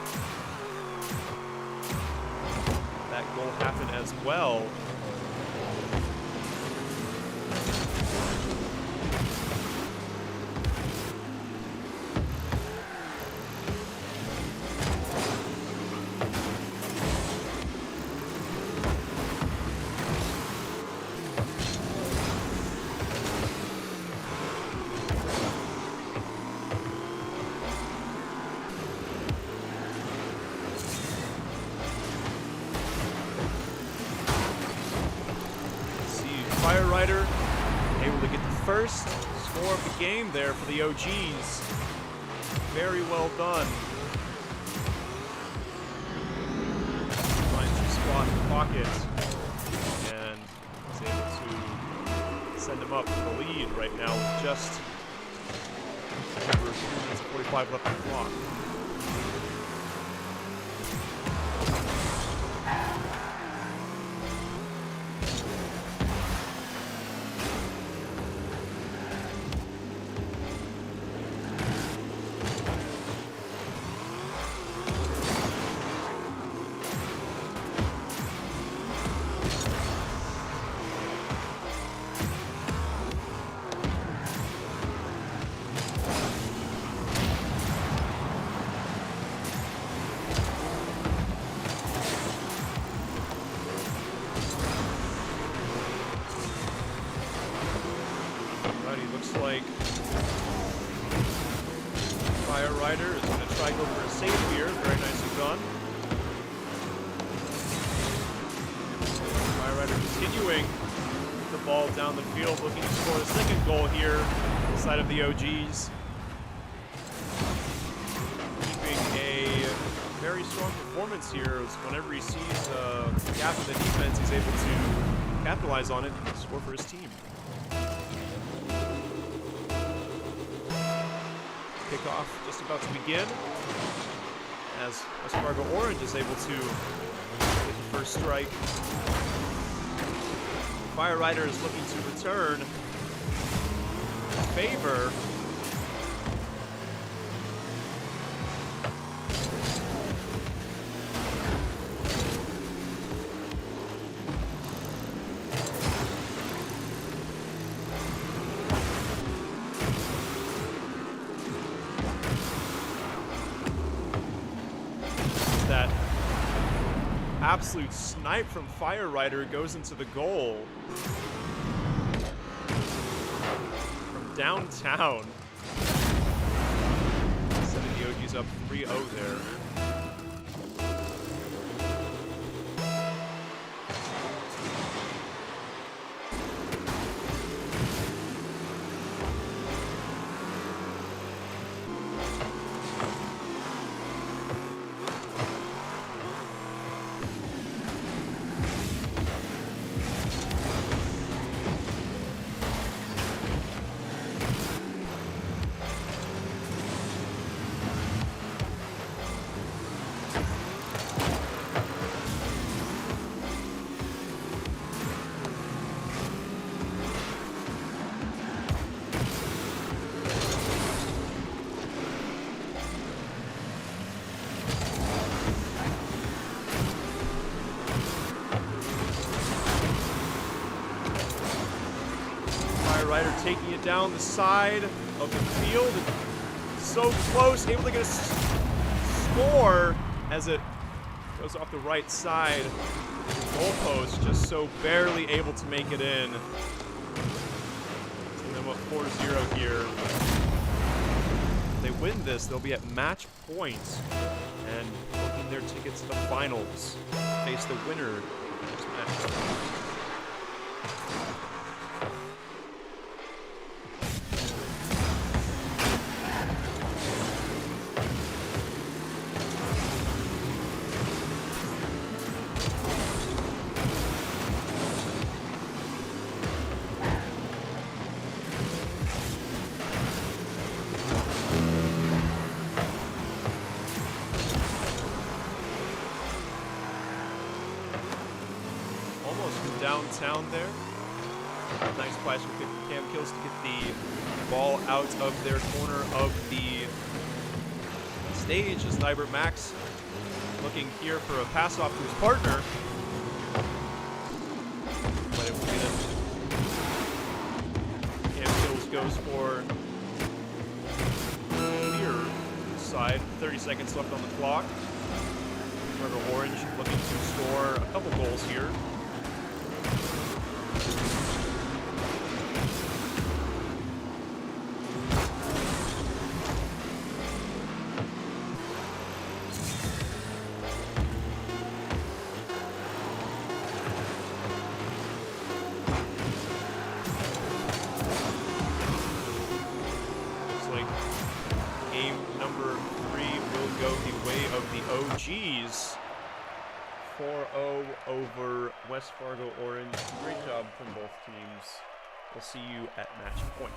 that goal happen as well. Fire Rider able to get the first score of the game there for the OGs. Very well done. Finds a spot in the pocket and is able to send him up to the lead right now with just over 2 minutes and 45 left on the clock. Looks like Fire Rider is going to try to go for a save here. Very nicely done. Fire Rider continuing the ball down the field, looking to score the second goal here on the side of the OGs. Keeping a very strong performance here. Whenever he sees a gap in the defense, he's able to capitalize on it and score for his team. Kickoff just about to begin as West Fargo Orange is able to get the first strike. Fire Rider is looking to return favor. That absolute snipe from Fire Rider goes into the goal from downtown, setting the OGs up 3-0 there. Rider taking it down the side of the field. So close, able to get a score as it goes off the right side. Goalpost just so barely able to make it in. So them up 4-0 here. If they win this, they'll be at match point and booking their tickets to the finals. Face the winner of this match. Downtown there. Nice plays for Cam Kills to get the ball out of their corner of the stage as Nybert Max looking here for a pass off to his partner. But it will be it. Cam Kills goes for clear side. 30 seconds left on the clock. Fargo Orange looking to score a couple goals here. Game number 3 will go the way of the OGs. 4-0 over West Fargo Orange. Great job from both teams. We'll see you at match point.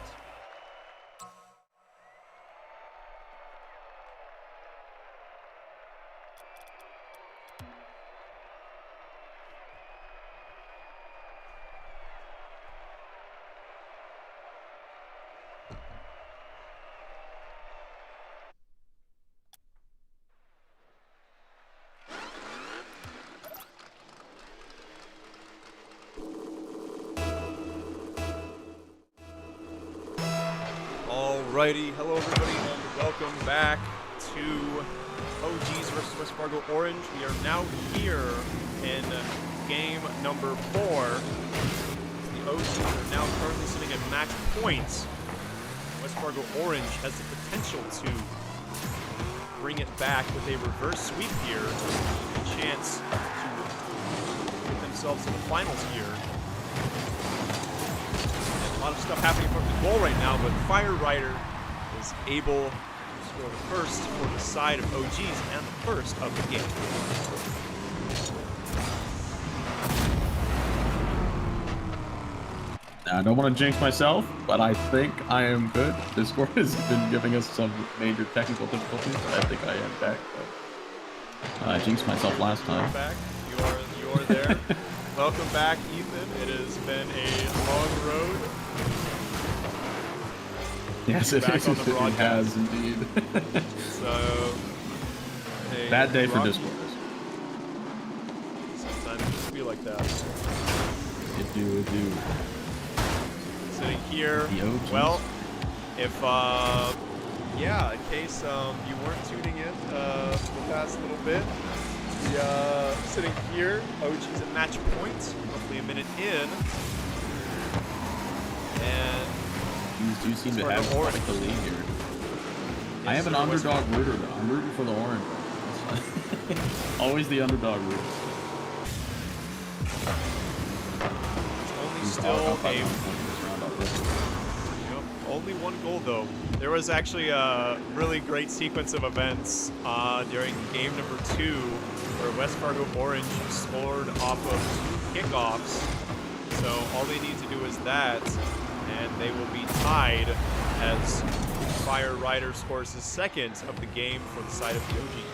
Alrighty, hello everybody and welcome back to OGs versus West Fargo Orange. We are now here in game number 4. The OGs are now currently sitting at match points. West Fargo Orange has the potential to bring it back with a reverse sweep here. A chance to get themselves to the finals here. A lot of stuff happening from the goal right now, but Fire Rider is able to score the first for the side of OGs and the first of the game. Now, I don't want to jinx myself, but I think I am good. Discord has been giving us some major technical difficulties, but I think I am back. But I jinxed myself last time. Back. You are there. Welcome back, Ethan. It has been a long road. Yes, it has indeed. So, bad day for Discord. Sometimes it just be like that. It do. Sitting here. Well, if yeah, in case you weren't tuning in the past little bit, sitting here, OG's at match point, roughly a minute in, and you do seem to have the lead here. Yes, I have an underdog rooter though. I'm rooting for the orange. Always the underdog rooter. It's only only one goal though. There was actually a really great sequence of events during game number 2 where West Fargo Orange scored off of 2 kickoffs. So all they need to do is that, and they will be tied as Fire Rider scores his second of the game for the side of the OGs.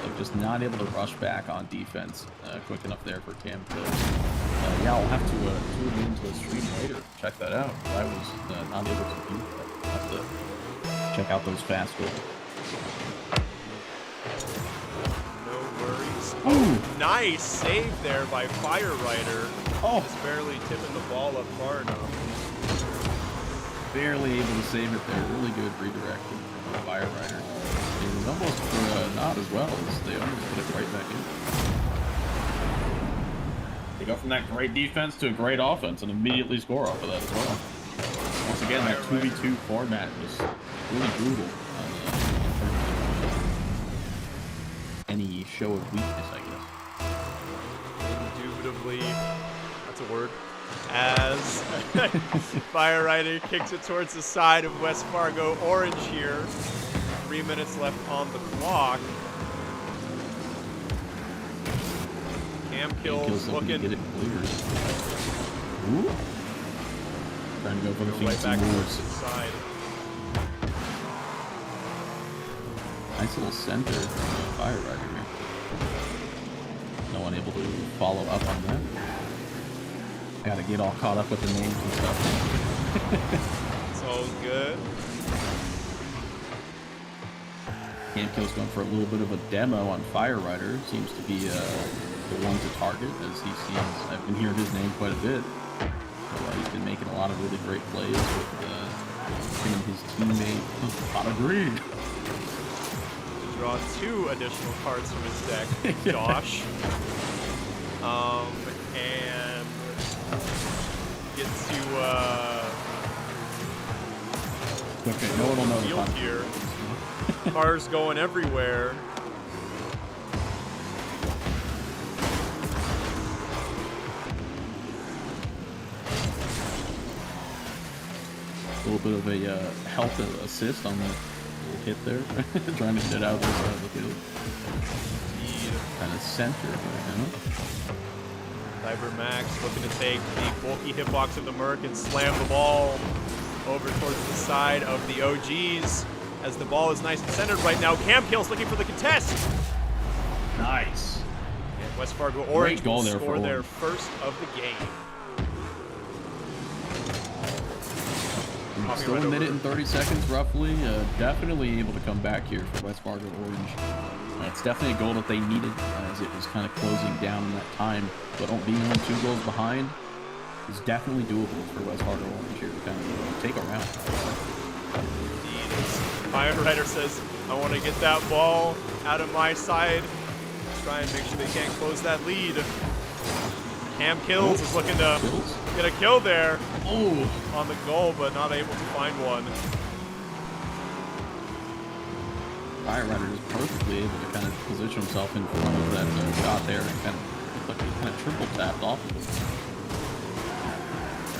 They're just not able to rush back on defense quick enough there for Cam Kills. Yeah, I'll have to tune into the stream later. Check that out. I was not able to do that. I'll have to check out those fast goals. No worries. Oh, nice save there by Fire Rider. Oh, just barely tipping the ball up far enough. Barely able to save it there. Really good redirection from Fire Rider. It was almost for not as well as they almost put it right back in. They go from that great defense to a great offense and immediately score off of that as well. Once again, that 2v2 format was really brutal on any show of weakness, I guess. Indubitably, that's a word. As Fire Rider kicks it towards the side of West Fargo Orange here. 3 minutes left on the clock. Cam Kills looking to get it cleared. Ooh. Trying to go for the fancy moves. Nice little center from Fire Rider here. No one able to follow up on that. I gotta get all caught up with the names and stuff. It's all good. Cam Kills going for a little bit of a demo on Fire Rider. Seems to be the one to target, as he seems. I've been hearing his name quite a bit. So, he's been making a lot of really great plays with him and his teammate Potter Green. Draw 2 additional cards from his deck, Josh. And get to okay, no one will know the field here. Cars going everywhere. A little bit of a health assist on that little hit there. Trying to get it out of the side of the field. Kind of center right now. Cyber Max looking to take the bulky hitbox of the Merc and slam the ball over towards the side of the OGs as the ball is nice and centered right now. Cam Kills looking for the contest. Nice. And West Fargo Orange will there score their first of the game. Still a minute and 30 seconds roughly. Definitely able to come back here for West Fargo Orange. It's definitely a goal that they needed as it was kind of closing down in that time. But being only 2 goals behind is definitely doable for West Fargo Orange here to kind of take a round. Fire Rider says, I want to get that ball out of my side. Try and make sure they can't close that lead. Cam Kills is looking to get a kill there on the goal, but not able to find one. Fire Rider is perfectly able to kind of position himself in front of that shot there and kind of like he kind of triple tapped off of it.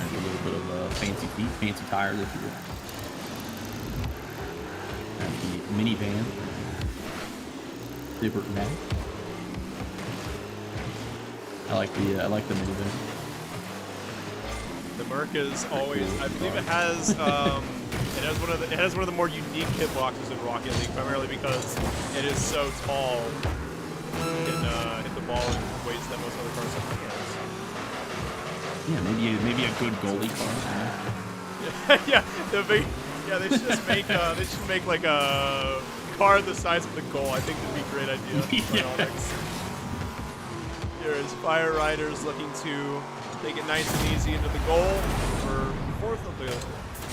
And a little bit of fancy feet, fancy tires, if you will. And the minivan, Dibert Mag. I like the minivan. Merca's always. I believe it has. It has one of the more unique hitboxes in Rocket League, primarily because it is so tall. It can hit the ball in ways that most other cars can't. Yeah, maybe a good goalie car. They should just make like a car the size of the goal. I think that'd be a great idea. Yeah. Here is Fire Riders looking to take it nice and easy into the goal for fourth of the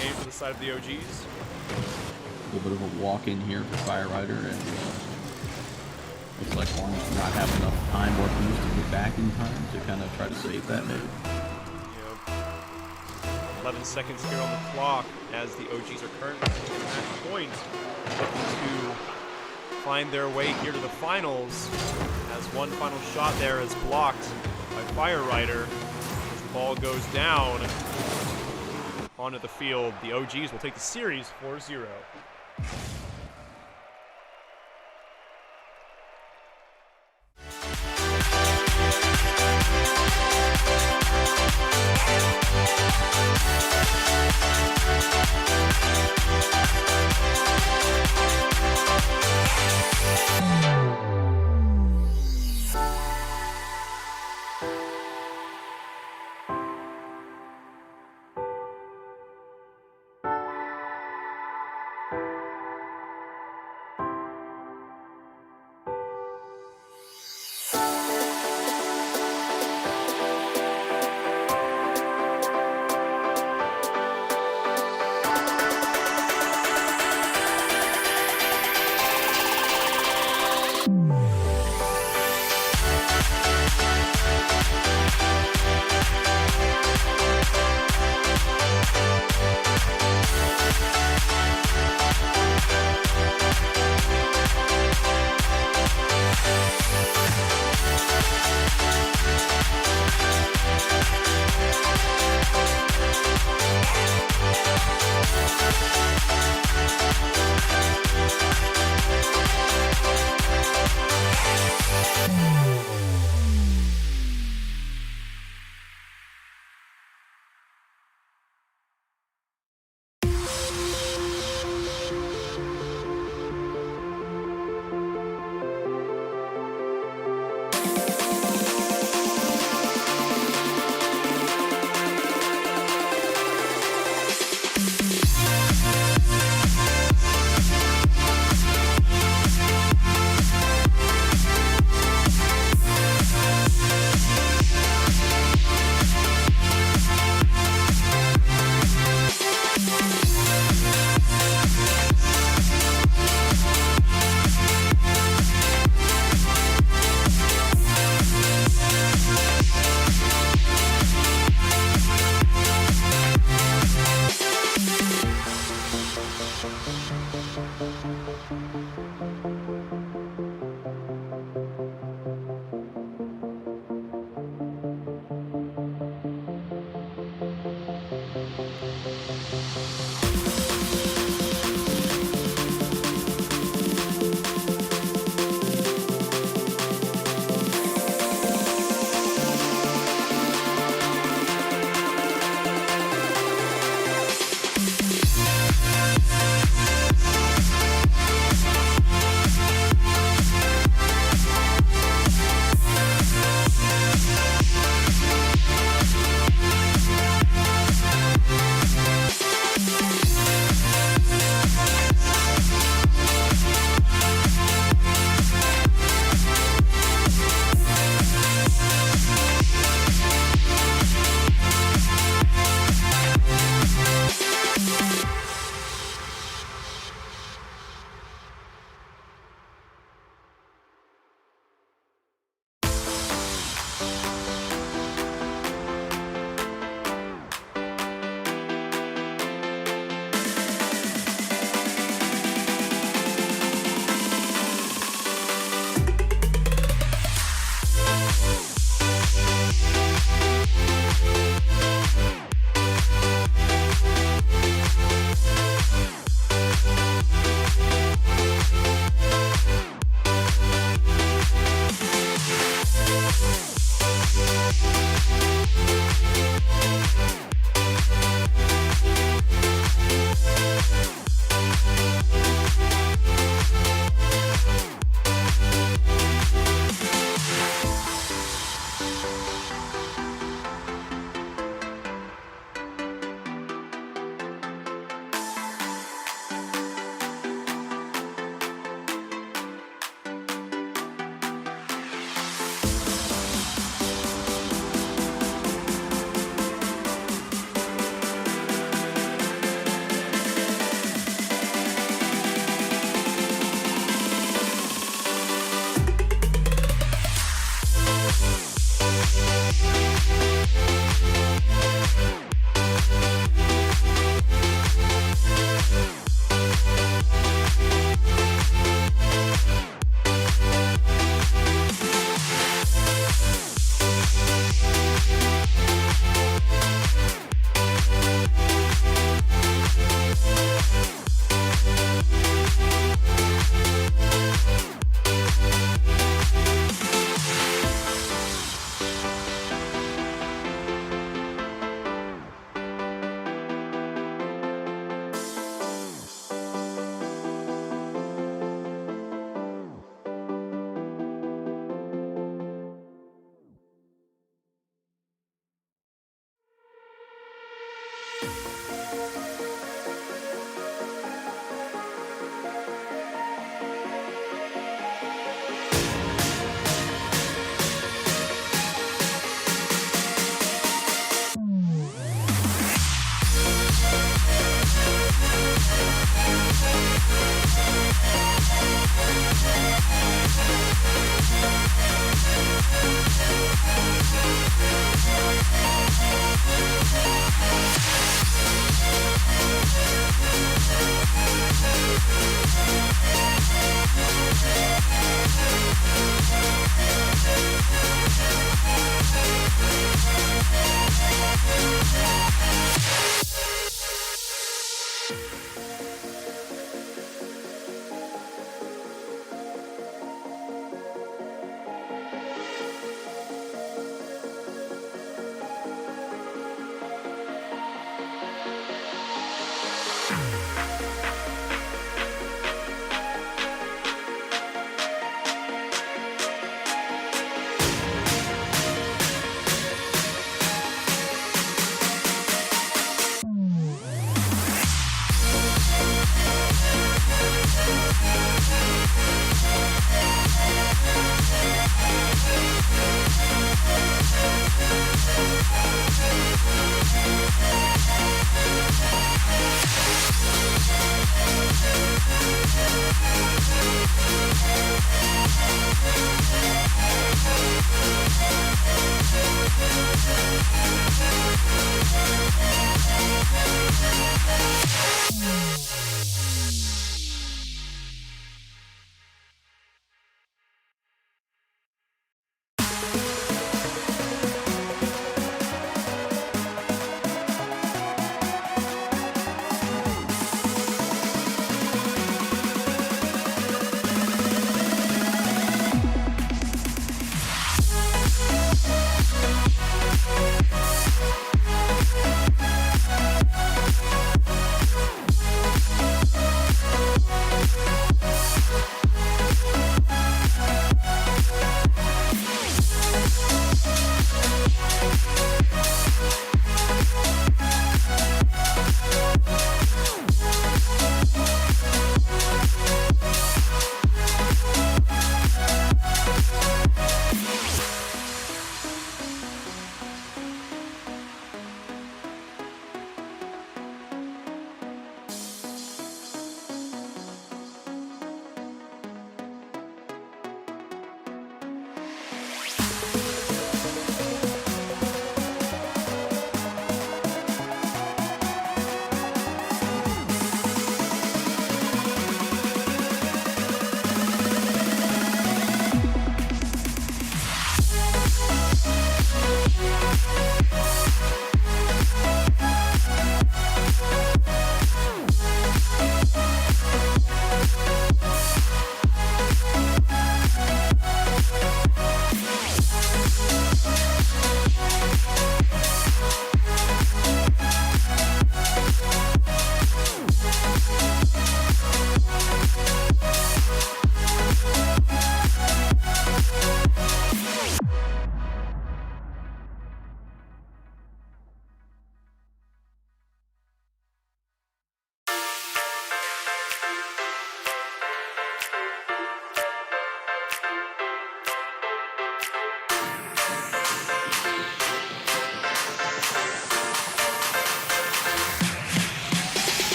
game for the side of the OGs. A little bit of a walk-in here for Fire Rider, and looks like Orange does not have enough time or boost to get back in time to kind of try to save that maybe. 11 seconds here on the clock as the OGs are currently at match point, looking to find their way here to the finals, as one final shot there is blocked by Fire Rider. As the ball goes down onto the field, the OGs will take the series 4-0.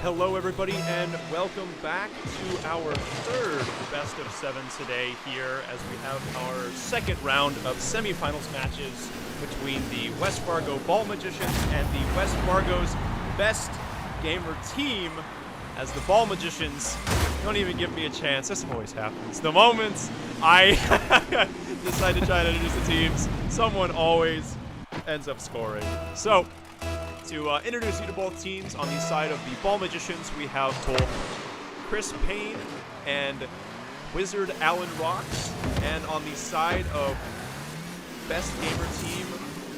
Hello everybody and welcome back to our third best of 7 today here as we have our second round of semifinals matches between the West Fargo Ball Magicians and the West Fargo's best gamer team, as the Ball Magicians don't even give me a chance. This always happens. The moment I decide to try to introduce the teams, someone always ends up scoring. So, to introduce you to both teams, on the side of the Ball Magicians, we have both Chris Payne and Wizard Alan Rocks. And on the side of Best Gamer Team,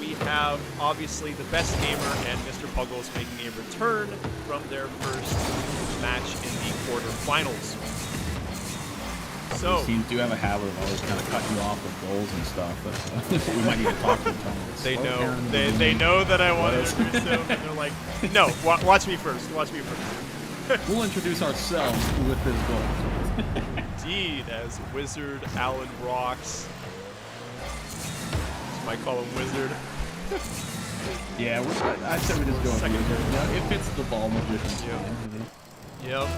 we have obviously the Best Gamer and Mr. Puggles making a return from their first match in the quarterfinals. So, these teams do have a habit of always kind of cutting you off with goals and stuff, but we might need to talk to them. They know that I want to introduce them, and they're like, no, watch me first. We'll introduce ourselves with this goal. Indeed, as Wizard Alan Rocks. Might call him Wizard. Yeah, I'd say we just go with Wizard. Yeah, it fits the Ball Magicians. Yep.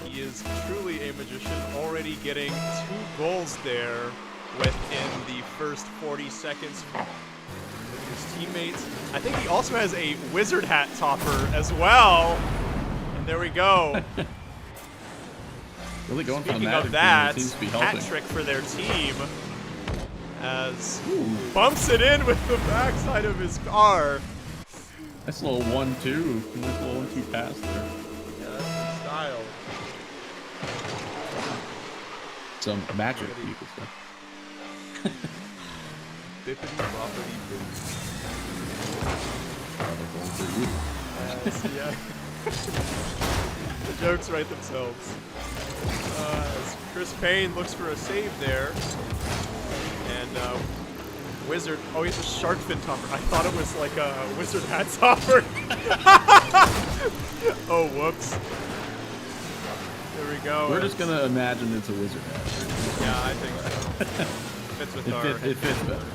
He is truly a magician, already getting 2 goals there within the first 40 seconds with his teammates. I think he also has a wizard hat topper as well. And there we go. Really going Speaking for the of that, seems to be hat helping. trick for their team as bumps it in with the backside of his car. Nice little 1-2. Nice little 1-2 pass there. Yeah, that's his style. Some magic, you could say. Bippity boppity boo. Another goal for you. Yeah. The jokes write themselves. As Chris Payne looks for a save there. And Wizard, oh, he's a shark fin topper. I thought it was like a wizard hat topper. Oh, whoops. There we go. We're just gonna imagine it's a wizard hat. Yeah, I think so. Fits with It fits better.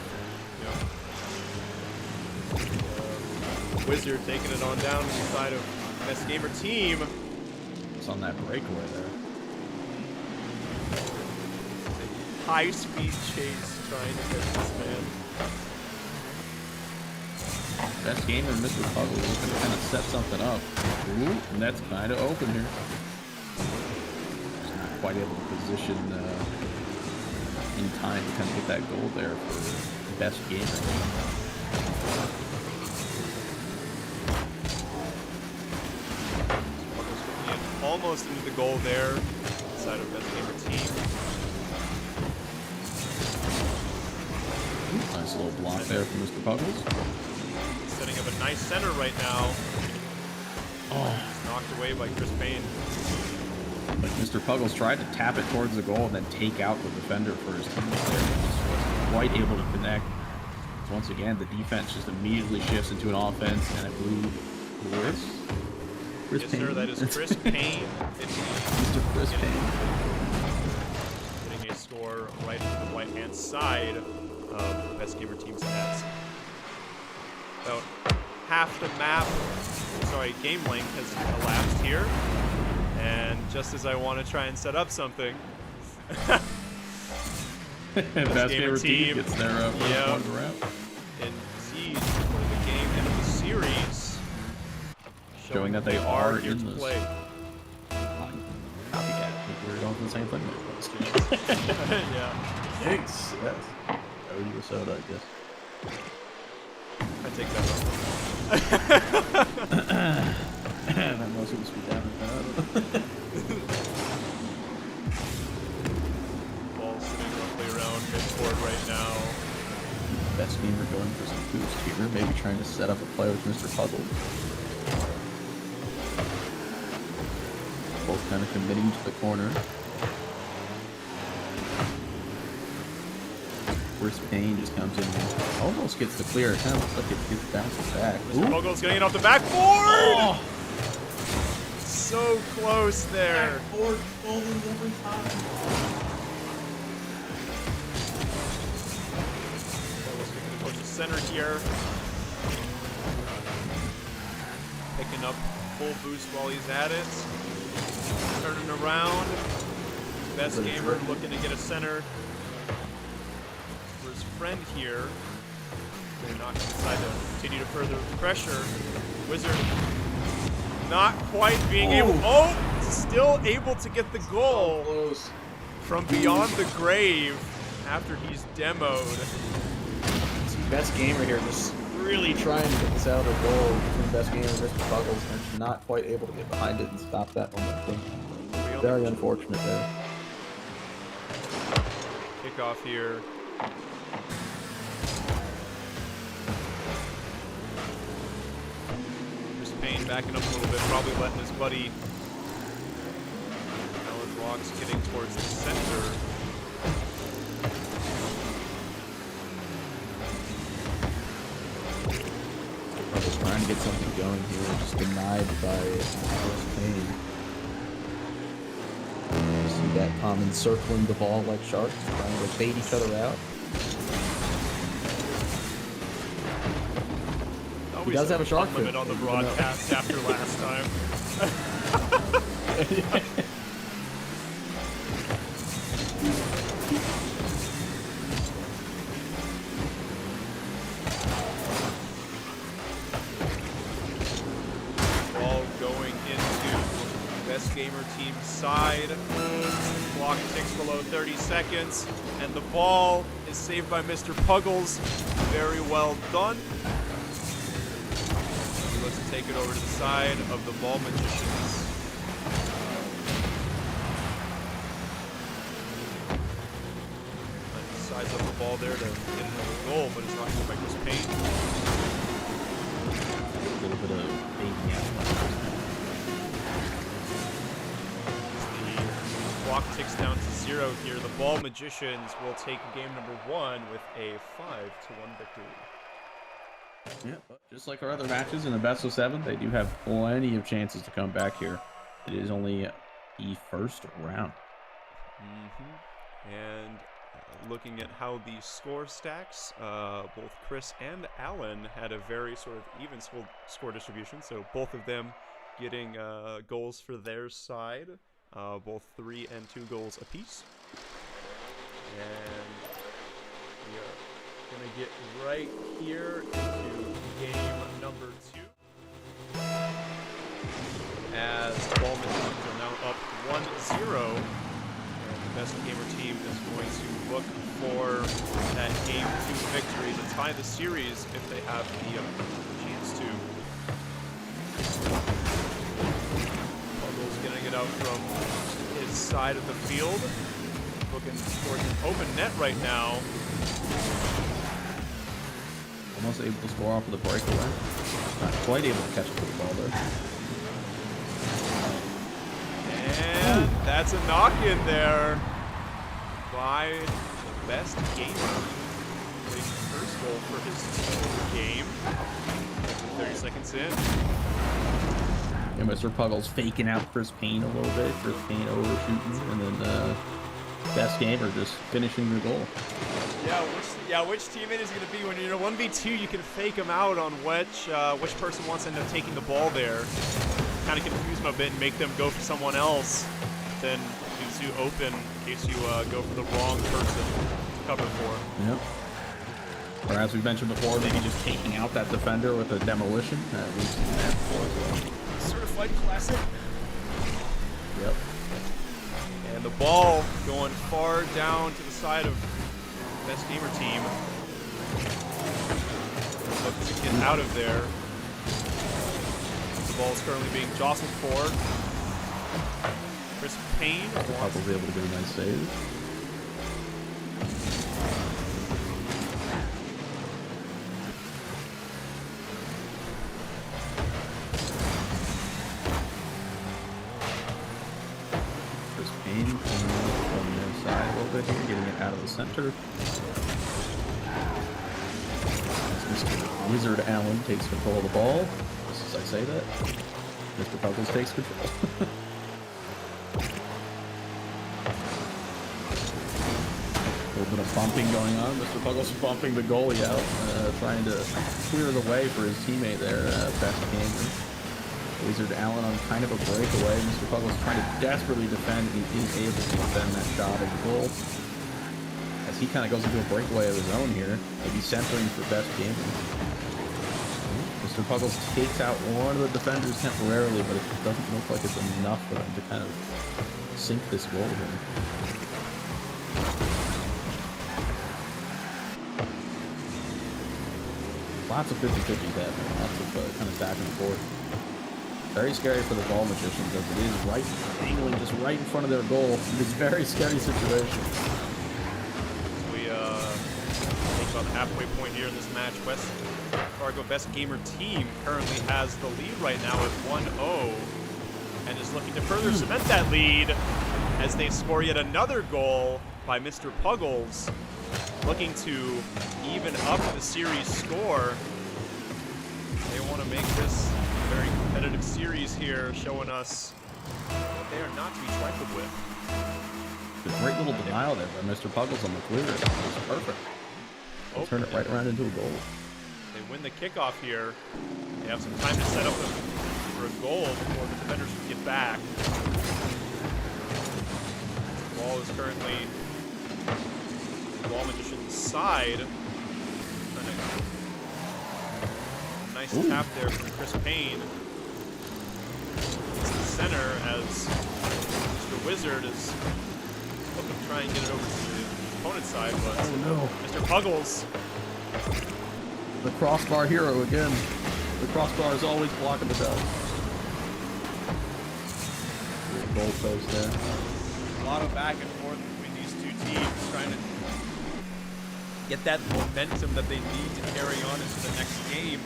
Yep. Wizard taking it on down to the side of Best Gamer Team. It's on that breakaway there. High-speed chase trying to catch this man. Best Gamer and Mr. Puggles looking to kind of set something up. Ooh, and that's kind of open here. Just not quite able to position in time to kind of get that goal there for Best Gamer. Almost into the goal there, side of Best Gamer Team. Nice little block there from Mr. Puggles. Setting up a nice center right now. Oh, It's knocked away by Chris Payne. but Mr. Puggles tried to tap it towards the goal and then take out the defender for his team there. Just wasn't quite able to connect. So once again, the defense just immediately shifts into an offense, and I believe Chris Yes, Payne. sir, that is Chris Payne. Mr. Chris Payne. Getting a score right on the right-hand side of the Best Gamer Team's nets. About half the map, game length has elapsed here. And just as I want to try and set up something, Best Gamer Team gets their first one to wrap. Indeed, for the game and the series, Showing that they are here in to this. play. Copycat. We're going for the same thing. Yeah, Thanks. Yes. Owe you a soda, I guess. I take that off. That must be down and Ball sitting roughly around midcourt right now. Best Gamer going for some boost here, maybe trying to set up a play with Mr. Puzzle. Both kind of committing to the corner. Chris Payne just comes in and almost gets the clear. It kind of looks like it gets bounced back. Mr. Puggles getting it off the backboard! Oh. So close there. Backboard goals every time. Puggles looking to push the center here. Picking up full boost while he's at it. Turning around. Best gamer looking to get a center for his friend here. They're not going to decide to continue to further pressure. Wizard not quite being able. Oh, still able to get the goal from beyond the grave after he's demoed. Best gamer here just really trying to get this out of goal between best gamer and Mr. Buggles, and just not quite able to get behind it and stop that momentum. Very unfortunate there. Kickoff here. Chris Payne backing up a little bit, probably letting his buddy Alan Rocks getting towards the center. Trying to get something going here, just denied by Chris Payne. See that common circling the ball like sharks, trying to bait each other out. He does have a shark limit on the broadcast after last time. Ball going into best gamer team's side. Clock ticks below 30 seconds, and the ball is saved by Mr. Puggles. Very well done. Let's take it over to the side of the Ball Magicians. Size up the ball there to get another goal, but it's not going by Chris Payne. A little bit of baking out. The clock ticks down to 0 here. The Ball Magicians will take game number 1 with a 5-1 victory. Yeah, but just like our other matches in the best of 7, they do have plenty of chances to come back here. It is only the first round. And looking at how the score stacks, both Chris and Alan had a very sort of even score distribution, so both of them getting goals for their side, both 3 and 2 goals apiece. And we are going to get right here into game number 2. As the Ball Magicians are now up 1-0. The best gamer team is going to look for that game 2 victory to tie the series if they have the chance to. Puggles getting it out from his side of the field. Looking towards an open net right now. Almost able to score off of the breakaway. Not quite able to catch the ball there. And that's a knock-in there by the best gamer. Getting the first goal for his game. 30 seconds in. Yeah, Mr. Puggles faking out Chris Payne a little bit. Chris Payne overshooting, and then best gamer just finishing the goal. Which teammate is going to be when you're 1v2? You can fake them out on which person wants to end up taking the ball there. Kind of confuse them a bit and make them go for someone else. Then leaves you open in case you go for the wrong person to cover for. Yep. Or as we mentioned before, maybe just taking out that defender with a demolition. We've seen that before as well. Certified classic. Yep. And the ball going far down to the side of best gamer team. Looking to get out of there. The ball is currently being jostled for. Chris Payne. Puggles able to get a nice save. Chris Payne from the side a little bit here, getting it out of the center. Mr. Wizard Allen takes control of the ball. Just as I say that, Mr. Puggles takes control. A little bit of bumping going on. Mr. Puggles bumping the goalie out, trying to clear the way for his teammate there, best gamer. Wizard Allen on kind of a breakaway. Mr. Puggles trying to desperately defend, and he is able to defend that shot of the goal. As he kind of goes into a breakaway of his own here, maybe centering for best game. Mr. Puggles takes out one of the defenders temporarily, but it doesn't look like it's enough for them to kind of sink this goal here. Lots of 50-50s happening, lots of kind of back and forth. Very scary for the ball magicians, as it is right, angling just right in front of their goal. It's a very scary situation. We think about the halfway point here in this match. West Fargo Best Gamer team currently has the lead right now at 1-0, and is looking to further cement that lead as they score yet another goal by Mr. Puggles, looking to even up the series score. They want to make this a very competitive series here, showing us that they are not to be trifled with. A great little denial there by Mr. Puggles on the clear. It was perfect. They'll turn it right around into a goal. They win the kickoff here. They have some time to set up for a goal before the defenders can get back. The ball is currently the Ball Magician's side. Nice tap there from Chris Payne. It's the center as Mr. Wizard is looking to try and get it over to the opponent's side, but Mr. Puggles. The crossbar hero again. The crossbar is always blocking the bell. Goal post there. A lot of back and forth between these two teams, trying to get that momentum that they need to carry on into the next game.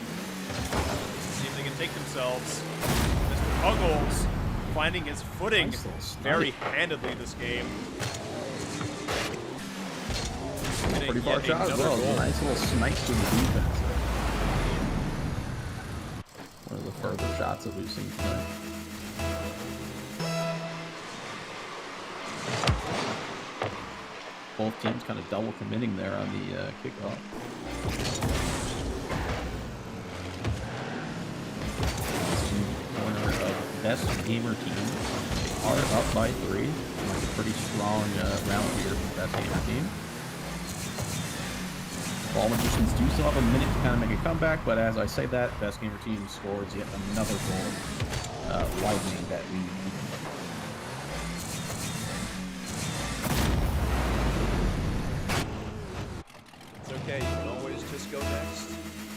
See if they can take themselves. Mr. Puggles finding his footing very handedly this game. Pretty far shot as well. Nice little snipe to the defense. One of the further shots that we've seen tonight. Both teams kind of double committing there on the kickoff. Corner of Best Gamer team. They are up by 3. Like a pretty strong round here from Best Gamer team. Ball Magicians do still have a minute to kind of make a comeback, but as I say that, Best Gamer team scores yet another goal, widening that lead. It's okay, you can always just go next.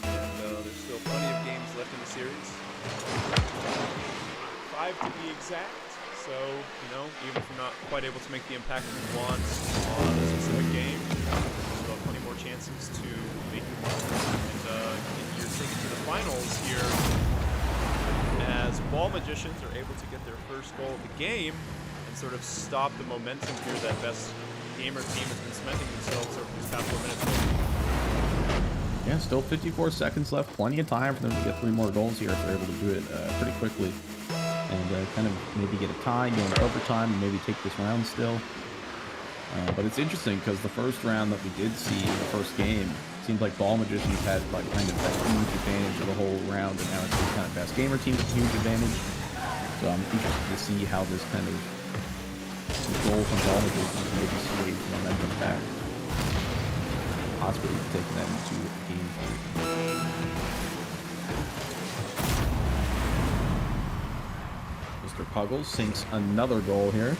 And there's still plenty of games left in the series. 5 to be exact. So, you know, even if you're not quite able to make the impact you want on a specific game, there's still plenty more chances to make your mark and get your ticket to the finals here, as Ball Magicians are able to get their first goal of the game and sort of stop the momentum here that Best Gamer team has been cementing themselves over these past 4 minutes. Yeah, still 54 seconds left. Plenty of time for them to get 3 more goals here if they're able to do it pretty quickly. And kind of maybe get a tie, go into overtime, and maybe take this round still. But it's interesting because the first round that we did see in the first game, it seemed like Ball Magicians had like kind of that huge advantage of the whole round, and now it's just kind of Best Gamer team with a huge advantage. So I'm interested to see how this kind of goal from Ball Magicians maybe sways momentum back. Possibly taking that into game 3. Mr. Puggles sinks another goal here,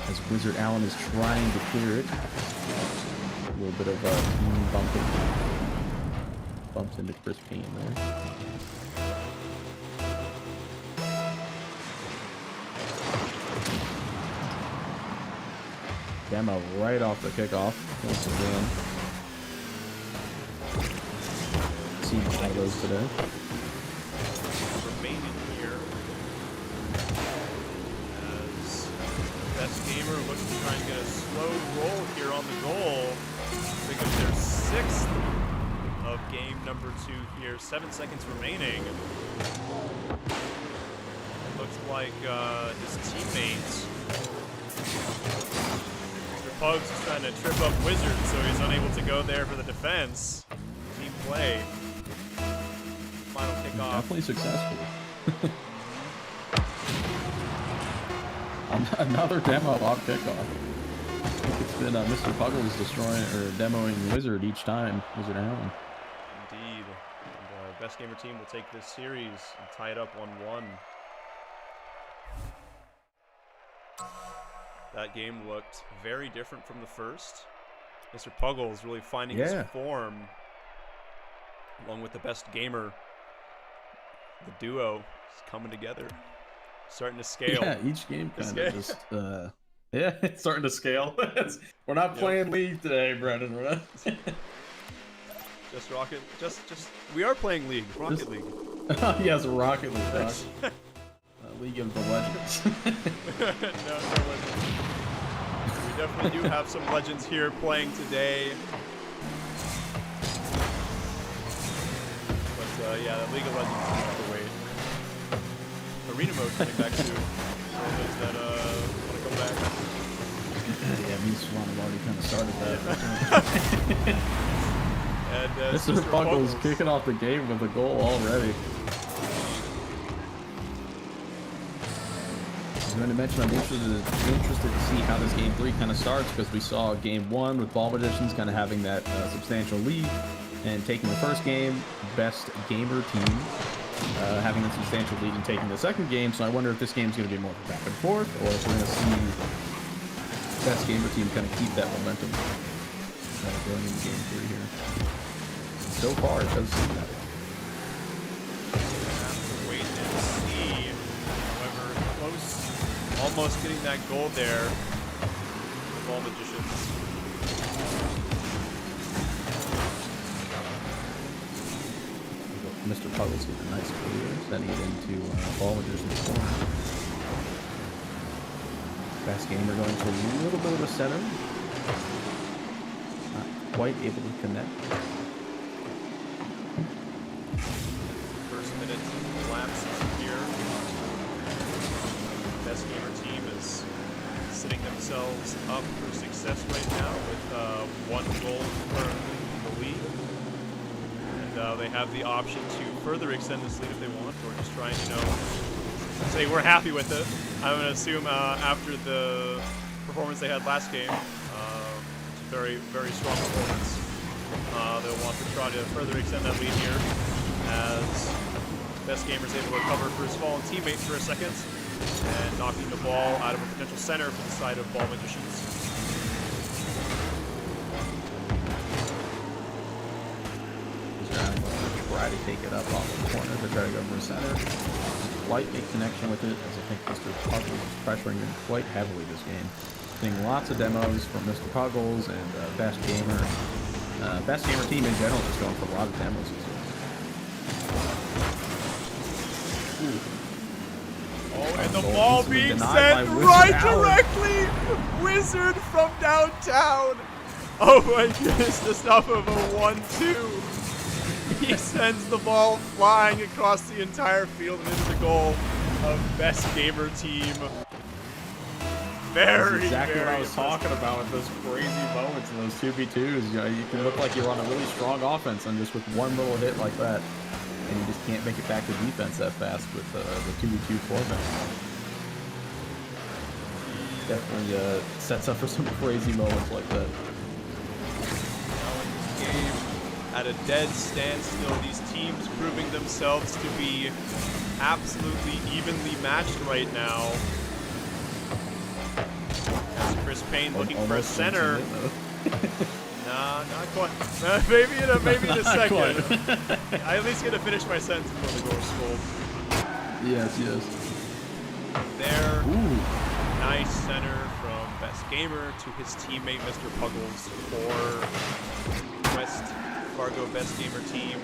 as Wizard Allen is trying to clear it. A little bit of a team bumped into Chris Payne there. Demo right off the kickoff. Once again. See a lot of those today. Remaining here as Best Gamer looks to try and get a slow roll here on the goal. I think of their 6th of game number 2 here. 7 seconds remaining. It looks like his teammates, Mr. Pugs, is trying to trip up Wizard, so he's unable to go there for the defense. Team play. Final kickoff. Definitely successful. Another demo off kickoff. I think it's been Mr. Puggles destroying or demoing Wizard each time. Wizard Allen. Indeed. And Best Gamer team will take this series and tie it up 1-1. That game looked very different from the first. Mr. Puggles really finding his form, along with the Best Gamer. The duo is coming together, starting to scale. Yeah, each game kind of just, yeah, it's starting to scale. We're not playing League today, Brendan. We're not. Just Rocket, just, we are playing League, Rocket League. Yes, Rocket League. League of the Legends. No legends. We definitely do have some legends here playing today. But yeah, the League of Legends is the way. Arena mode coming back soon. For those that want to come back. Yeah, me and Swan have already kind of started that. And Mr. Puggles kicking off the game with a goal already. I was going to mention I'm interested to see how this game 3 kind of starts, because we saw game 1 with Ball Magicians kind of having that substantial lead and taking the first game, Best Gamer team having a substantial lead and taking the second game. So I wonder if this game's going to be more back and forth, or if we're going to see Best Gamer team kind of keep that momentum going into game 3 here. So far, it does seem that way. Wait and see. However, close, almost getting that goal there. The Ball Magicians. Mr. Puggles with a nice clear, sending it into Ball Magician's corner. Best Gamer going to a little bit of a center. Not quite able to connect. First minute lapses here. Best Gamer team is setting themselves up for success right now with 1 goal currently in the lead. And they have the option to further extend this lead if they want, or just try and, say we're happy with it. I'm going to assume after the performance they had last game, very, very strong performance. They'll want to try to further extend that lead here, as Best Gamer's able to cover for his fallen teammate for a second, and knocking the ball out of a potential center for the side of Ball Magicians. Try to take it up off the corner to try to go for center. Quite a connection with it, as I think Mr. Puggles is pressuring him quite heavily this game. Seeing lots of demos from Mr. Puggles and Best Gamer. Best Gamer team in general is going for a lot of demos this year. Oh, and the ball being sent right directly! Wizard from downtown! Oh my goodness, the stuff of a 1-2. He sends the ball flying across the entire field and into the goal of Best Gamer team. That's exactly what I was talking about with those crazy moments in those 2v2s. You can look like you're on a really strong offense, and just with one little hit like that, and you just can't make it back to defense that fast with the 2v2 format. Definitely sets up for some crazy moments like that. Game at a dead standstill, these teams proving themselves to be absolutely evenly matched right now. As Chris Payne looking for a center. Nah, not quite. Maybe in a second. I at least get to finish my sentence before the goal scored. Yes. There. Ooh. Nice center from Best Gamer to his teammate Mr. Puggles for West Fargo Best Gamer team,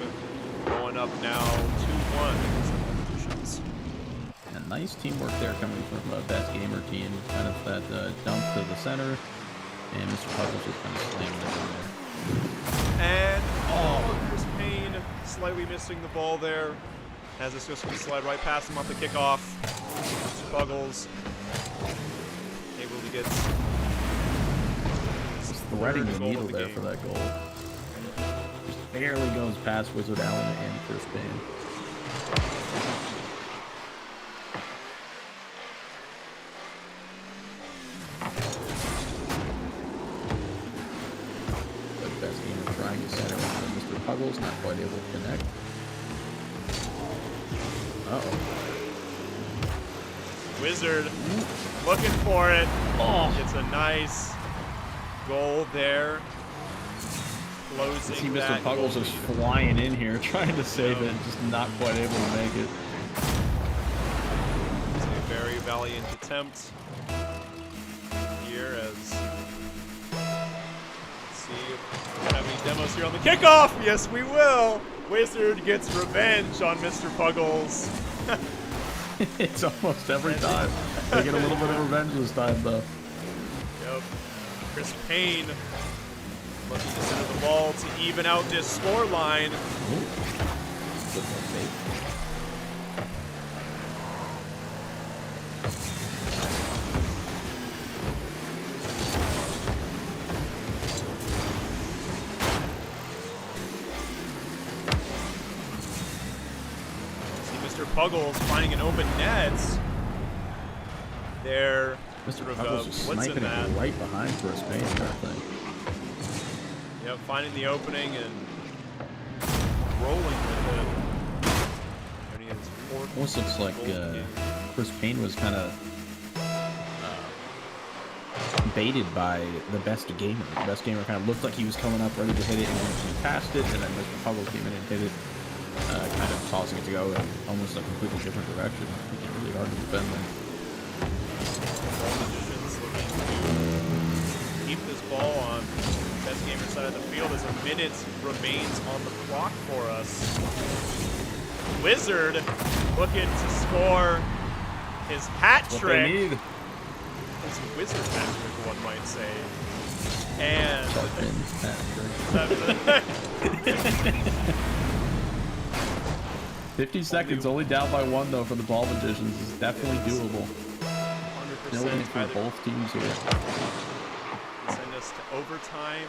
going up now 2-1 against the Magicians. And nice teamwork there coming from Best Gamer team. Kind of that dump to the center, and Mr. Puggles just kind of slamming it in there. And Chris Payne slightly missing the ball there, as it's just going to slide right past him off the kickoff. Mr. Puggles able to get just threading the needle there for that goal. Just barely goes past Wizard Allen and Chris Payne. Puggles not quite able to connect. Uh-oh. Wizard looking for it. Oh, It's a nice goal there. Closing see that Mr. Puggles goal just lead. flying in here, trying to save it, just not quite able to make it. It's a very valiant attempt here as, let's see if we have any demos here on the kickoff. Yes, we will. Wizard gets revenge on Mr. Puggles. It's almost every time. They get a little bit of revenge this time, though. Yep. Chris Payne looking to center the ball to even out this score line. Good one, mate. See Mr. Puggles finding an open net. There. Mr. Sort of, Puggles just what's in sniping that? it right behind Chris Payne, I think. Yep, finding the opening and rolling with it. And he has four Almost looks like goals in the game. Chris Payne was kind of baited by the best gamer. The best gamer kind of looked like he was coming up ready to hit it, and he passed it, and then Mr. Puggles came in and hit it, kind of tossing it to go in almost a completely different direction. It's really hard to defend there. Ball Magicians looking to keep this ball on best gamer side of the field as a minute remains on the clock for us. Wizard looking to score his hat What trick. they need. His wizard hat trick, one might say. And Hat trick. 50 seconds, only down by 1 though for the Ball Magicians. Is definitely doable. 100% No win for either both teams here. send us to overtime.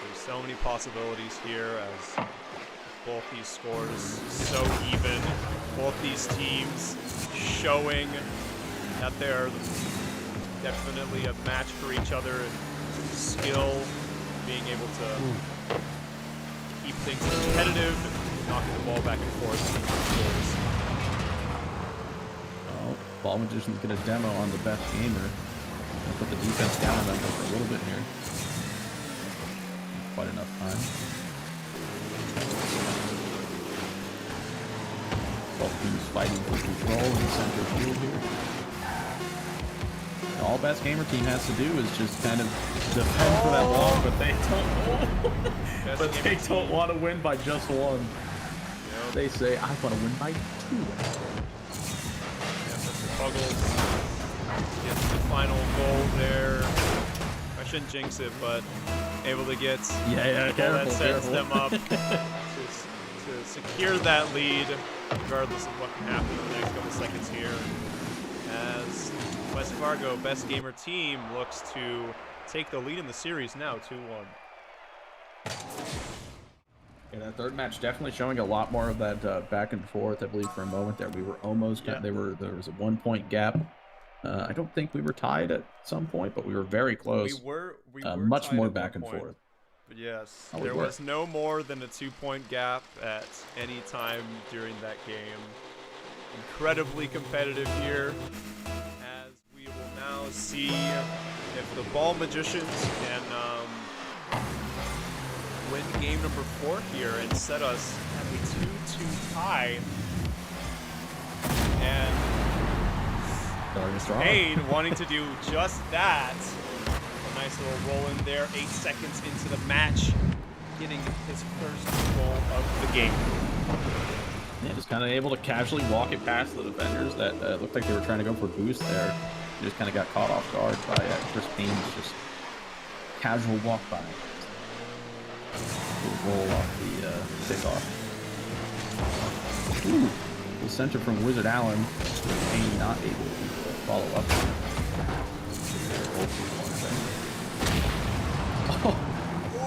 There's so many possibilities here as both these scores so even. Both these teams showing that they're definitely a match for each other in skill, being able to keep things competitive and knocking the ball back and forth. Oh, Ball Magicians get a demo on the best gamer. Gonna put the defense down on them for a little bit here. Quite enough time. Both teams fighting for control in the center field here. And all best gamer team has to do is just kind of defend for that long, but they don't. But they don't want to win by just 1. They say, I want to win by 2. Yeah, Mr. Puggles gets the final goal there. I shouldn't jinx it, but able to get Yeah, the goal that sets careful. them up to secure that lead, regardless of what can happen in the next couple seconds here. As West Fargo, best gamer team, looks to take the lead in the series now, 2-1. Yeah, that third match definitely showing a lot more of that back and forth. I believe for a moment there we were almost there was a 1-point gap. I don't think we were tied at some point, but we were very close. We were much tied more at back one and point. forth. But yes, Oh, we there were. was no more than a 2-point gap at any time during that game. Incredibly competitive here, as we will now see if the Ball Magicians can win game number 4 here and set us at a 2-2 tie. And Starting strong. Payne wanting to do just that. A nice little roll in there, 8 seconds into the match, getting his first goal of the game. Yeah, just kind of able to casually walk it past the defenders that looked like they were trying to go for a boost there. They just kind of got caught off guard by Chris Payne's just casual walk by. Roll off the kickoff. Ooh, the center from Wizard Allen. Payne not able to follow up. Oh,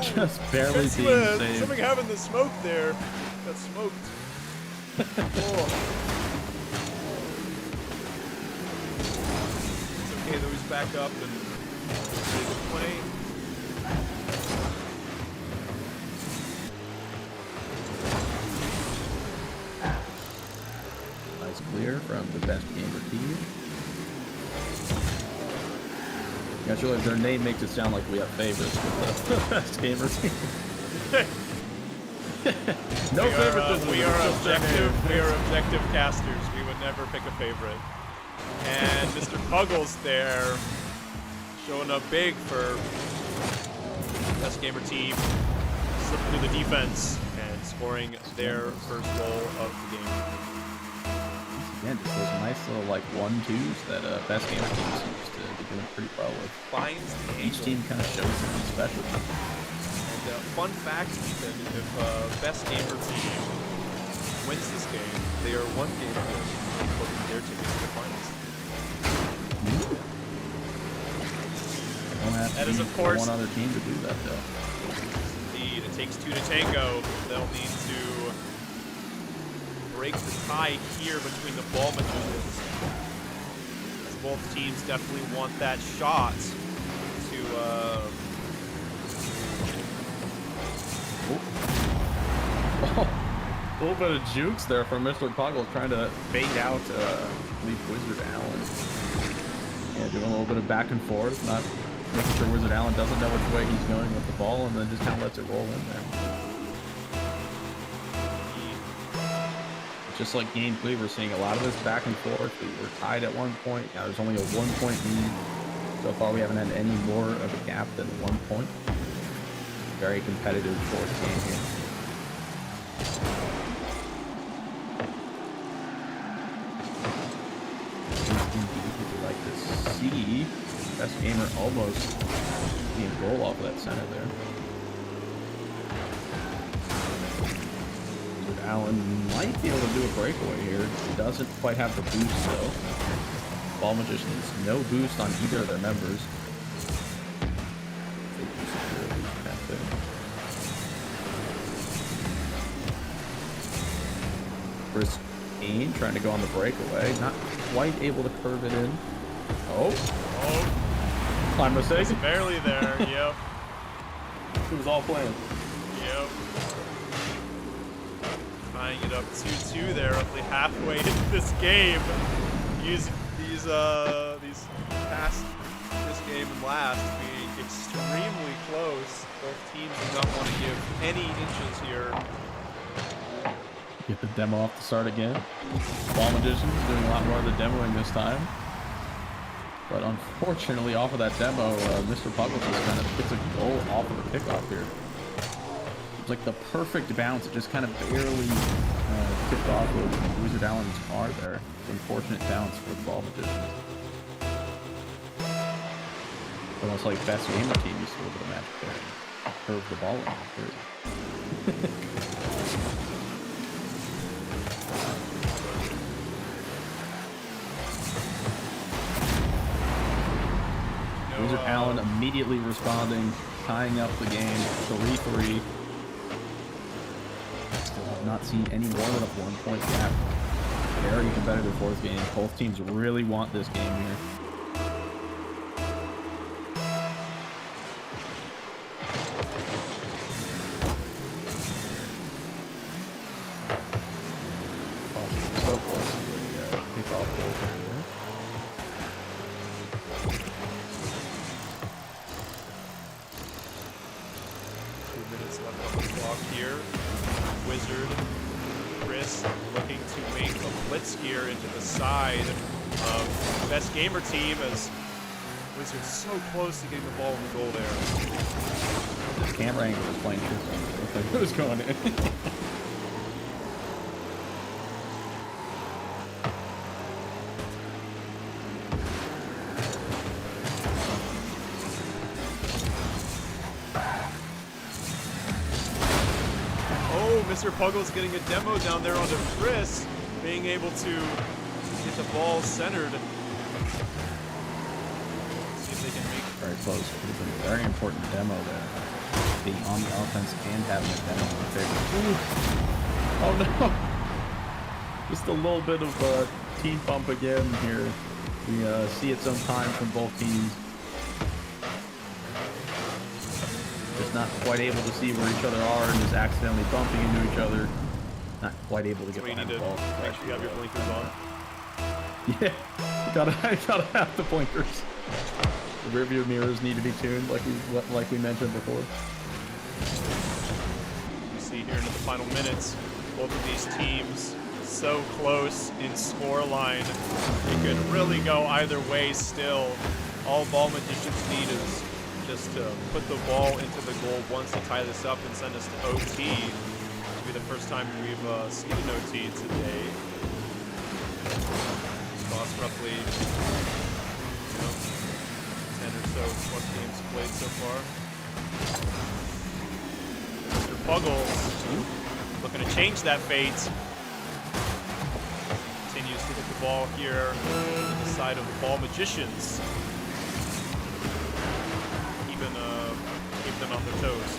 just barely being saved. Something having the smoke there. Got smoked. Oh. It's okay though, he's back up and ready to play. the best gamer team. Yeah, sure, their name makes it sound like we have favorites with the best gamer team. No favoritism. We are objective. We are objective casters. We would never pick a favorite. And Mr. Puggles there, showing up big for best gamer team, slipping through the defense and scoring their first goal of the game. Again, just those nice little like 1-2s that best gamer team seems to be doing pretty well with. Finds the Each team kind of shows something special. And fun fact, Ethan, if best gamer team wins this game, they are one game away from booking their tickets to the finals. That is, of course, one other team to do that, though. Indeed, it takes two to tango. They'll need to break the tie here between the ball magicians, as both teams definitely want that shot to. A little bit of jukes there from Mr. Puggle trying to bait out lead Wizard Allen. Yeah, doing a little bit of back and forth, not making sure Wizard Allen doesn't know which way he's going with the ball, and then just kind of lets it roll in there. Just like Game 3, we're seeing a lot of this back and forth. We were tied at one point. Now there's only a 1-point lead. So far, we haven't had any more of a gap than 1 point. Very competitive fourth game here. Would like to see best gamer almost being goal off of that center there. Allen might be able to do a breakaway here. He doesn't quite have the boost though. Ball Magicians, no boost on either of their members. Chris Kane trying to go on the breakaway, not quite able to curve it in. Oh, my mistake. Just barely there. Yep. It was all planned. Yep. Tying it up 2-2 there, roughly halfway into this game. These past this game and last being extremely close. Both teams do not want to give any inches here. Get the demo off the start again. Ball Magicians doing a lot more of the demoing this time. But unfortunately, off of that demo, Mr. Puggles just kind of gets a goal off of the kickoff here. It's like the perfect bounce. It just kind of barely tipped off of Wizard Allen's car there. Unfortunate bounce for the Ball Magicians. Almost like best gamer team used to be able to match there. Curve the ball in. Wizard Allen immediately responding, tying up the game, 3-3. Still have not seen any more than a 1-point gap. Very competitive fourth game. Both teams really want this game here. So close to the kickoff goal here. 2 minutes left on the clock here. Wizard, Chris looking to make a blitz here into the side of best gamer team as Wizard's so close to getting the ball in the goal there. The camera angle was playing tricks on me. It was going in. Mr. Puggles getting a demo down there onto Chris, being able to get the ball centered. See if they can make Very close. Could have been a very important demo there. Being on the offense and having a demo in favor. Oh no! Just a little bit of team bump again here. We see it sometimes from both teams. Just not quite able to see where each other are and just accidentally bumping into each other. Not quite able to get behind the ball. Make sure you have your blinkers on. Yeah, gotta have the blinkers. The rear view mirrors need to be tuned, like we mentioned before. You see here into the final minutes, both of these teams so close in score line. It could really go either way still. All Ball Magicians need is just to put the ball into the goal once to tie this up and send us to OT. It'll be the first time we've seen an OT today. Lost roughly 10 or so plus games played so far. Mr. Puggles looking to change that fate. Continues to hit the ball here on the side of the Ball Magicians. Keep them on their toes.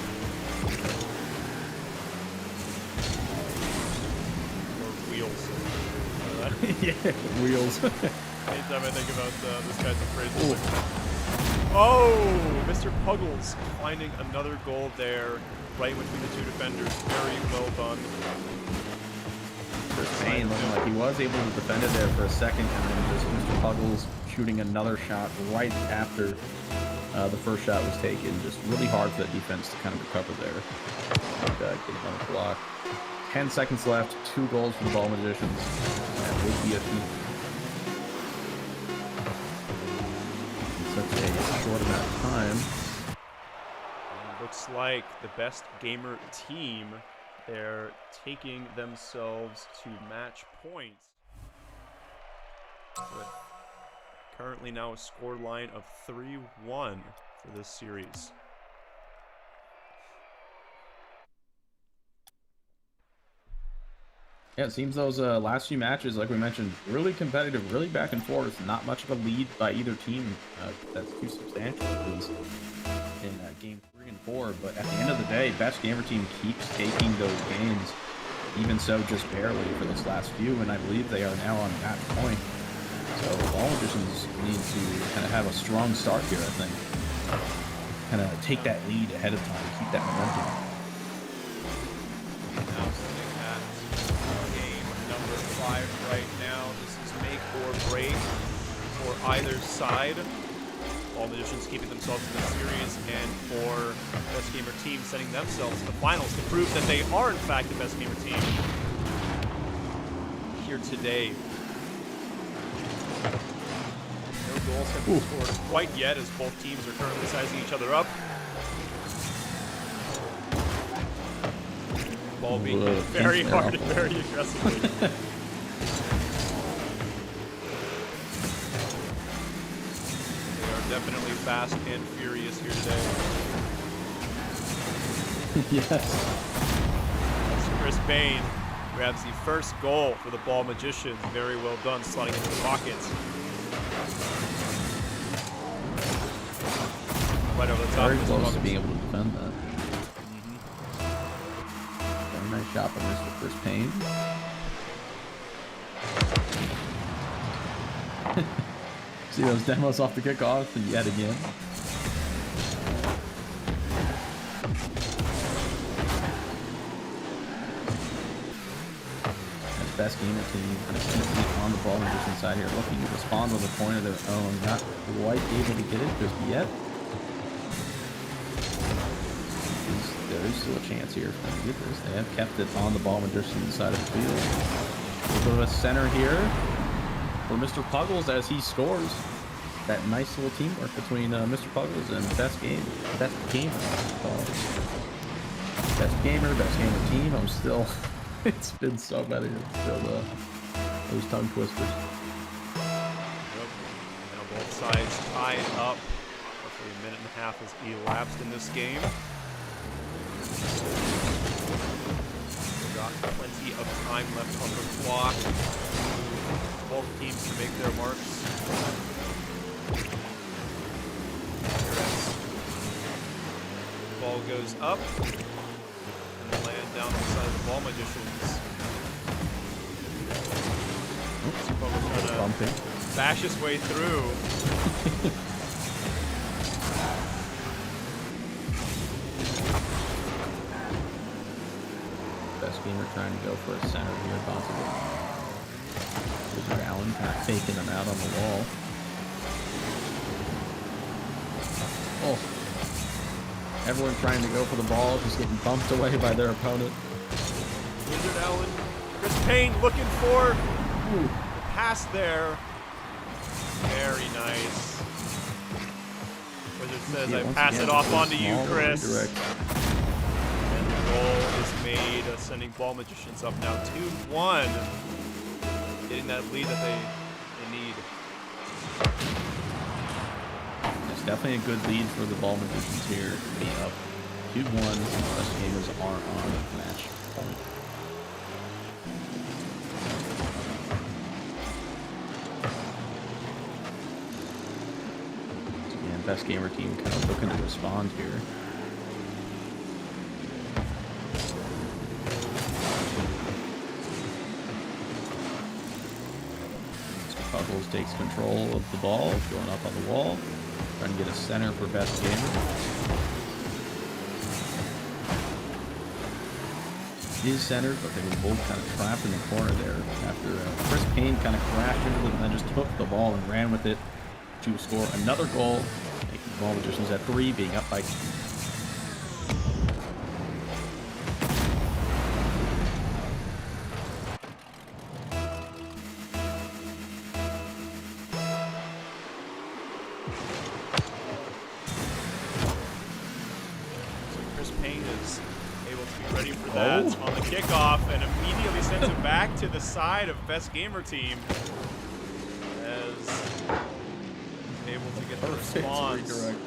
Or wheels. Yeah, wheels. Anytime I think about this guy's appraisal. Oh, Mr. Puggles finding another goal there, right between the two defenders. Very well done. Chris Payne looking like he was able to defend it there for a second, and then just Mr. Puggles shooting another shot right after the first shot was taken. Just really hard for the defense to kind of recover there. And, get another block. 10 seconds left, 2 goals for the Ball Magicians. That would be a feat. In such a short amount of time. And it looks like the best gamer team, they're taking themselves to match point. With currently now a score line of 3-1 for this series. Yeah, it seems those last few matches, like we mentioned, really competitive, really back and forth. Not much of a lead by either team that's too substantial, at least in game 3 and 4. But at the end of the day, best gamer team keeps taking those games, even so just barely for this last few, and I believe they are now on match point. So Ball Magicians need to kind of have a strong start here, I think. Kind of take that lead ahead of time, keep that momentum. Now sitting at game number 5 right now. This is make or break for either side. Ball Magicians keeping themselves in the series, and for best gamer team sending themselves to the finals to prove that they are in fact the best gamer team here today. No goals have been scored quite yet, as both teams are currently sizing each other up. Ball being hit very hard and very aggressively. They are definitely fast and furious here today. Yes. That's Chris Payne grabs the first goal for the Ball Magicians. Very well done, slotting into the pockets. Right over the top. Very close to being able to defend that. Very nice shot by Mr. Chris Payne. See those demos off the kickoff, and yet again. Best gamer team kind of keeping on the Ball Magician side here, looking to respond with a point of their own. Not quite able to get it just yet. There is still a chance here for them to get this. They have kept it on the Ball Magician side of the field. A little bit of a center here for Mr. Puggles as he scores. That nice little teamwork between Mr. Puggles and Best Gamer. Best gamer team. I'm still... It's been so many. Still those tongue twisters. Yep. Now both sides tied up. Roughly a minute and a half has elapsed in this game. We've got plenty of time left on the clock. Both teams to make their marks. Ball goes up. Land down on the side of the Ball Magicians. Oops, trying to bash his way through. Best gamer trying to go for a center here, possibly. Wizard Allen kind of faking him out on the wall. Oh. Everyone trying to go for the ball, just getting bumped away by their opponent. Wizard Allen, Chris Payne looking for the pass there. Very nice. Wizard says, I pass it off onto you, Chris. And the goal is made, sending Ball Magicians up now 2-1. Getting that lead that they need. It's definitely a good lead for the Ball Magicians here to be up 2-1. The best gamers are on match point. Again, best gamer team kind of looking to respond here. Puggles takes control of the ball, going up on the wall, trying to get a center for best gamer. Is centered, but they were both kind of trapped in the corner there after Chris Payne kind of crashed into them and then just took the ball and ran with it to score another goal, making the Ball Magicians at 3, being up by 2. On the kickoff and immediately sends it back to the side of best gamer team as able to get the response. Redirect.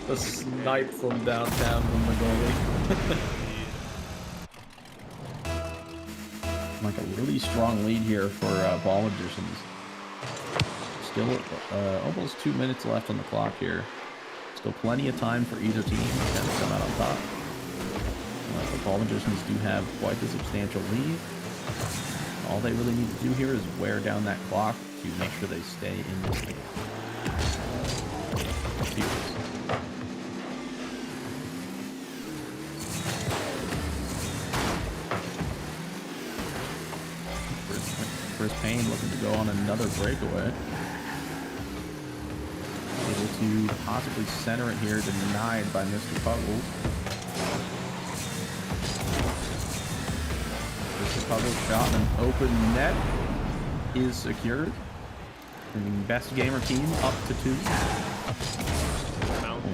The snipe from downtown from the goalie. Like a really strong lead here for Ball Magicians. Still almost 2 minutes left on the clock here. Still plenty of time for either team to come out on top. The Ball Magicians do have quite a substantial lead. All they really need to do here is wear down that clock to make sure they stay in this game. Chris Payne looking to go on another breakaway. Able to possibly center it here, denied by Mr. Puggles. Puggles shot an open net is secured. Bringing best gamer team up to 2.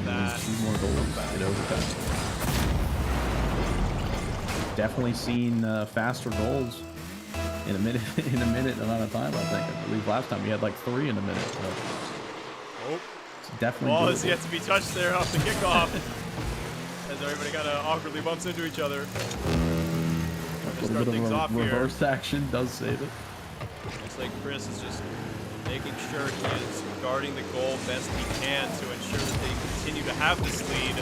That. 2 more goals at overtime. Definitely seen faster goals in a minute amount of time. I think. I believe last time we had like 3 in a minute. So it's definitely. Ball is yet to be touched there off the kickoff, as everybody kind of awkwardly bumps into each other. A little bit of a reverse action does save it. Looks like Chris is just making sure he is guarding the goal best he can to ensure that they continue to have this lead.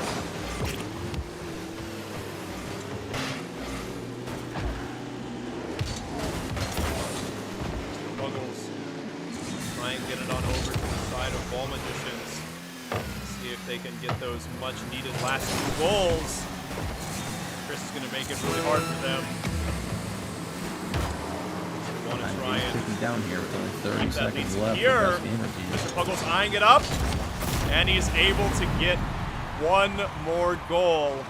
Puggles try and get it on over to the side of Ball Magicians. See if they can get those much needed last 2 goals. Chris is going to make it really hard for them. Want to try and down here with only 30 seconds left. Here, Mr. Puggles eyeing it up, and he's able to get 1 more goal.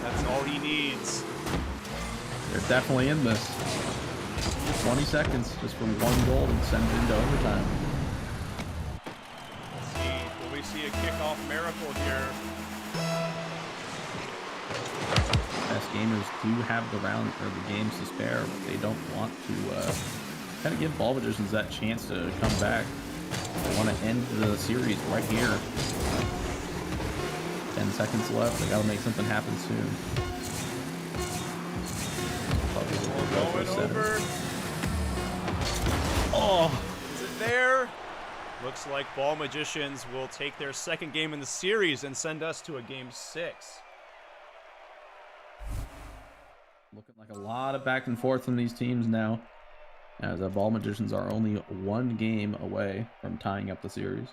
That's all he needs. They're definitely in this. 20 seconds just for 1 goal and send it into overtime. Let's see. Will we see a kickoff miracle here? Best gamers do have the round or the games to spare, but they don't want to kind of give Ball Magicians that chance to come back. They want to end the series right here. 10 seconds left. They got to make something happen soon. Going over. Oh, is it there? Looks like Ball Magicians will take their 2nd game in the series and send us to a game 6. Looking like a lot of back and forth from these teams now, as the Ball Magicians are only 1 game away from tying up the series.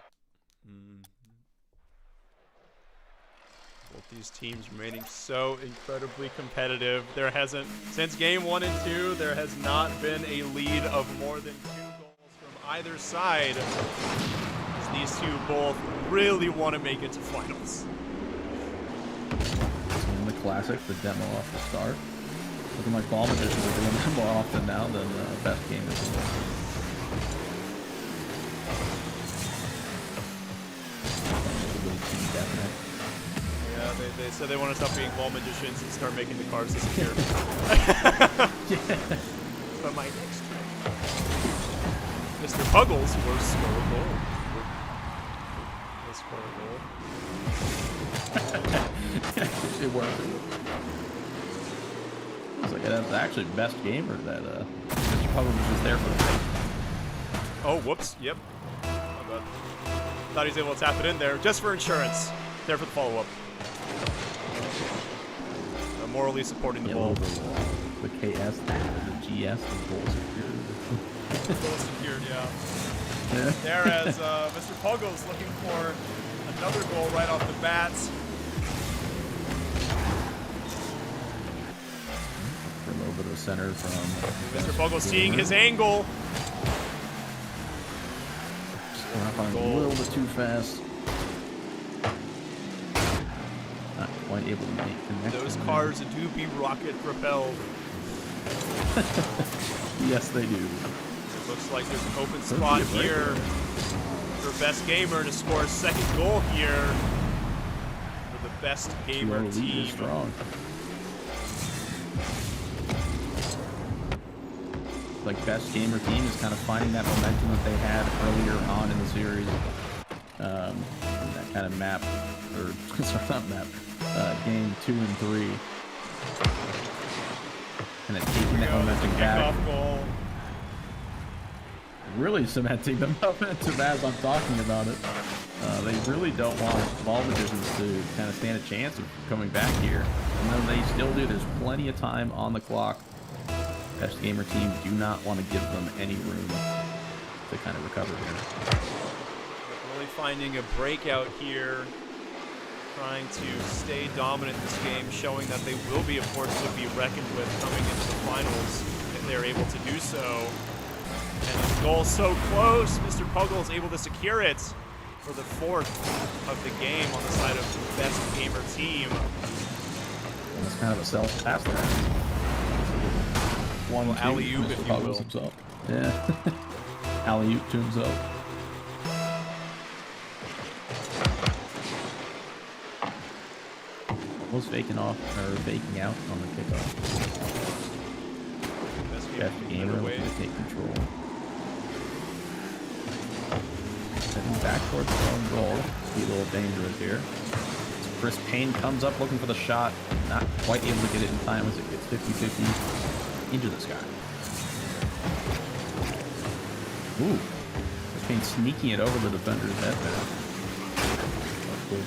We'll These teams remaining so incredibly competitive. There hasn't, since game 1 and 2, there has not been a lead of more than 2 goals from either side. As these two both really want to make it to finals. In the classic, the demo off the start. Looking like Ball Magicians are doing that more often now than best gamers. Yeah, they said they want to stop being Ball Magicians and start making the cards disappear. But my next trick. Mr. Puggles will score a goal. Will score a goal. It worked. It's like that's actually best gamer that Mr. Puggles was just there for the fake. Oh, whoops. Yep. My bad. Thought he was able to tap it in there just for insurance. There for the follow-up. Morally supporting the ball. The KS, the GS, the goal secured. Goal secured, yeah. There as Mr. Puggles looking for another goal right off the bat. For a little bit of center from Mr. Puggles seeing his angle. A little bit too fast. Not quite able to make connection. Those cars do be rocket propelled. Yes, they do. It looks like there's an open spot here for Best Gamer to score a second goal here for the Best Gamer team. Strong. Like Best Gamer team is kind of finding that momentum that they had earlier on in the series. That kind of map, or sorry, not map. Game 2 and 3, and it's taking that momentum back. Goal. Really cementing the momentum as I'm talking about it. They really don't want Ball Magicians to kind of stand a chance of coming back here, and then they still do. There's plenty of time on the clock. Best Gamer team do not want to give them any room to kind of recover here. Really finding a breakout here. Trying to stay dominant in this game, showing that they will be a force to be reckoned with coming into the finals if they're able to do so. And the goal so close, Mr. Puggles able to secure it for the 4th of the game on the side of the Best Gamer team. And it's kind of a self-pass there. One alley-oop, if you will. Himself. Yeah. Alley-oop to himself. Almost faking out on the kickoff. Best Gamer looking to take control. Heading back towards the own goal. Be a little dangerous here. Chris Payne comes up looking for the shot. Not quite able to get it in time as it gets 50-50 into the sky. Ooh. Chris Payne sneaking it over the defender's head there. That's good.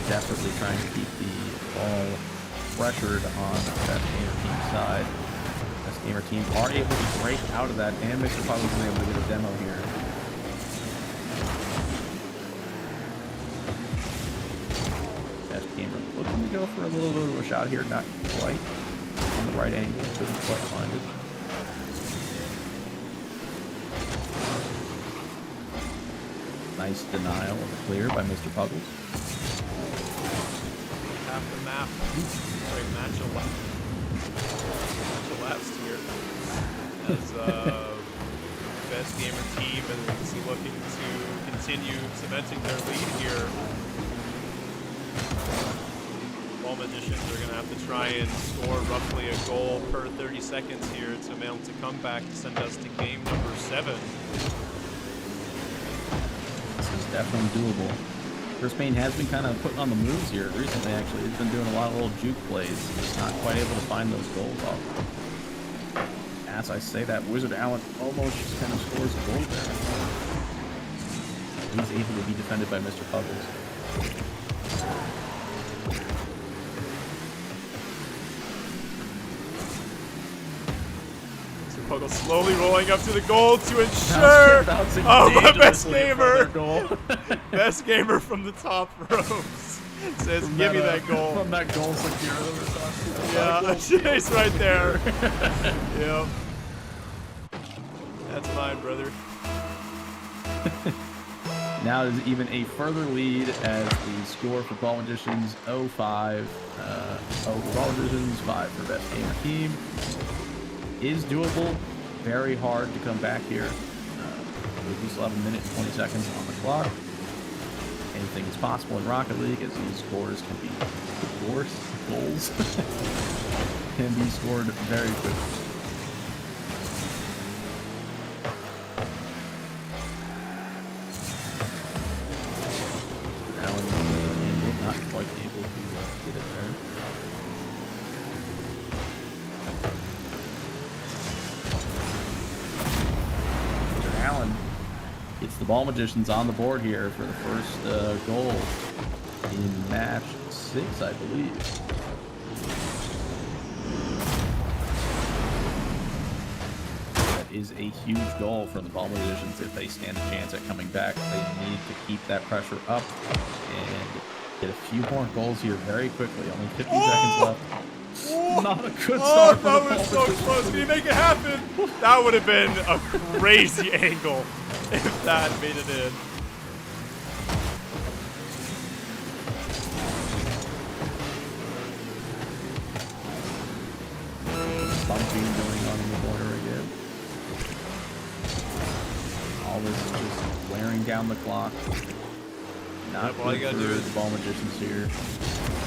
Desperately trying to keep the ball pressured on the Best Gamer team side. Best Gamer team are able to break out of that, and Mr. Puggles is able to get a demo here. Best Gamer looking to go for a little bit of a shot here, not quite on the right angle, couldn't quite find it. Nice denial of the clear by Mr. Puggles. Half the map. Sorry, match elapsed here. As Best Gamer team is looking to continue cementing their lead here. Ball Magicians are going to have to try and score roughly a goal per 30 seconds here to mount to come back to send us to game number 7. This is definitely doable. Chris Payne has been kind of putting on the moves here recently, actually. He's been doing a lot of little juke plays. Just not quite able to find those goals off. As I say that, Wizard Allen almost just kind of scores a goal there. He's able to be defended by Mr. Puggles. Puggle slowly rolling up to the goal to ensure. Oh, my best gamer. Best gamer from the top ropes says, From "Give me that goal." From that goal secure that we're talking about. Yeah, Chase right there. Yep. That's mine, brother. Now there's even a further lead as the score for Ball Magicians 0-5. For Ball Magicians, 5 for best gamer team. Is doable. Very hard to come back here. We still have a minute and 20 seconds on the clock. Anything is possible in Rocket League as these scores can be goals can be scored very quickly. Not quite able to get it there. Allen gets the Ball Magicians on the board here for the first goal in match 6, I believe. That is a huge goal for the Ball Magicians if they stand a chance at coming back. They need to keep that pressure up and get a few more goals here very quickly. Only 50 seconds left. Not a good start for the Ball That was so Magicians. close. Can you make it happen? That would have been a crazy angle if that made it in. Bumping going on in the corner again. All this is just wearing down the clock. Not all you good gotta for do the is Ball Magicians here.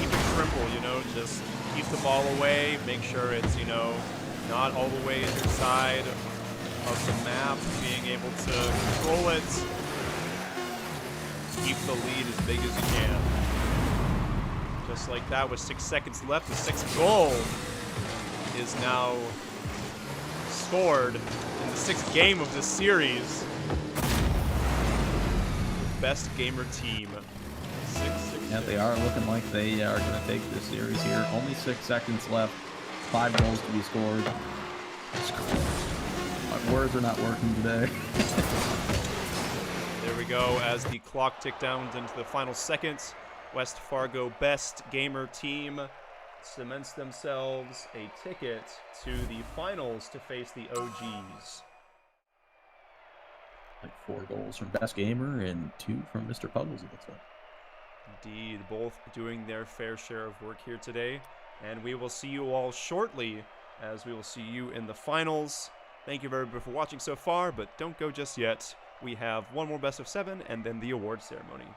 keep it triple, just keep the ball away, make sure it's, not all the way in your side of the map, being able to control it. Keep the lead as big as you can. Just like that, with 6 seconds left, the 6th goal is now scored in the 6th game of this series. Best gamer team. 6. Yeah, they are looking like they are going to take this series here. Only 6 seconds left. 5 goals to be scored. My words are not working today. There we go, as the clock ticked down into the final seconds. West Fargo best gamer team cements themselves a ticket to the finals to face the OGs. Like 4 goals from best gamer and 2 from Mr. Puggles, it looks like. Indeed, both doing their fair share of work here today. And we will see you all shortly, as we will see you in the finals. Thank you very much for watching so far, but don't go just yet. We have one more best of 7 and then the award ceremony.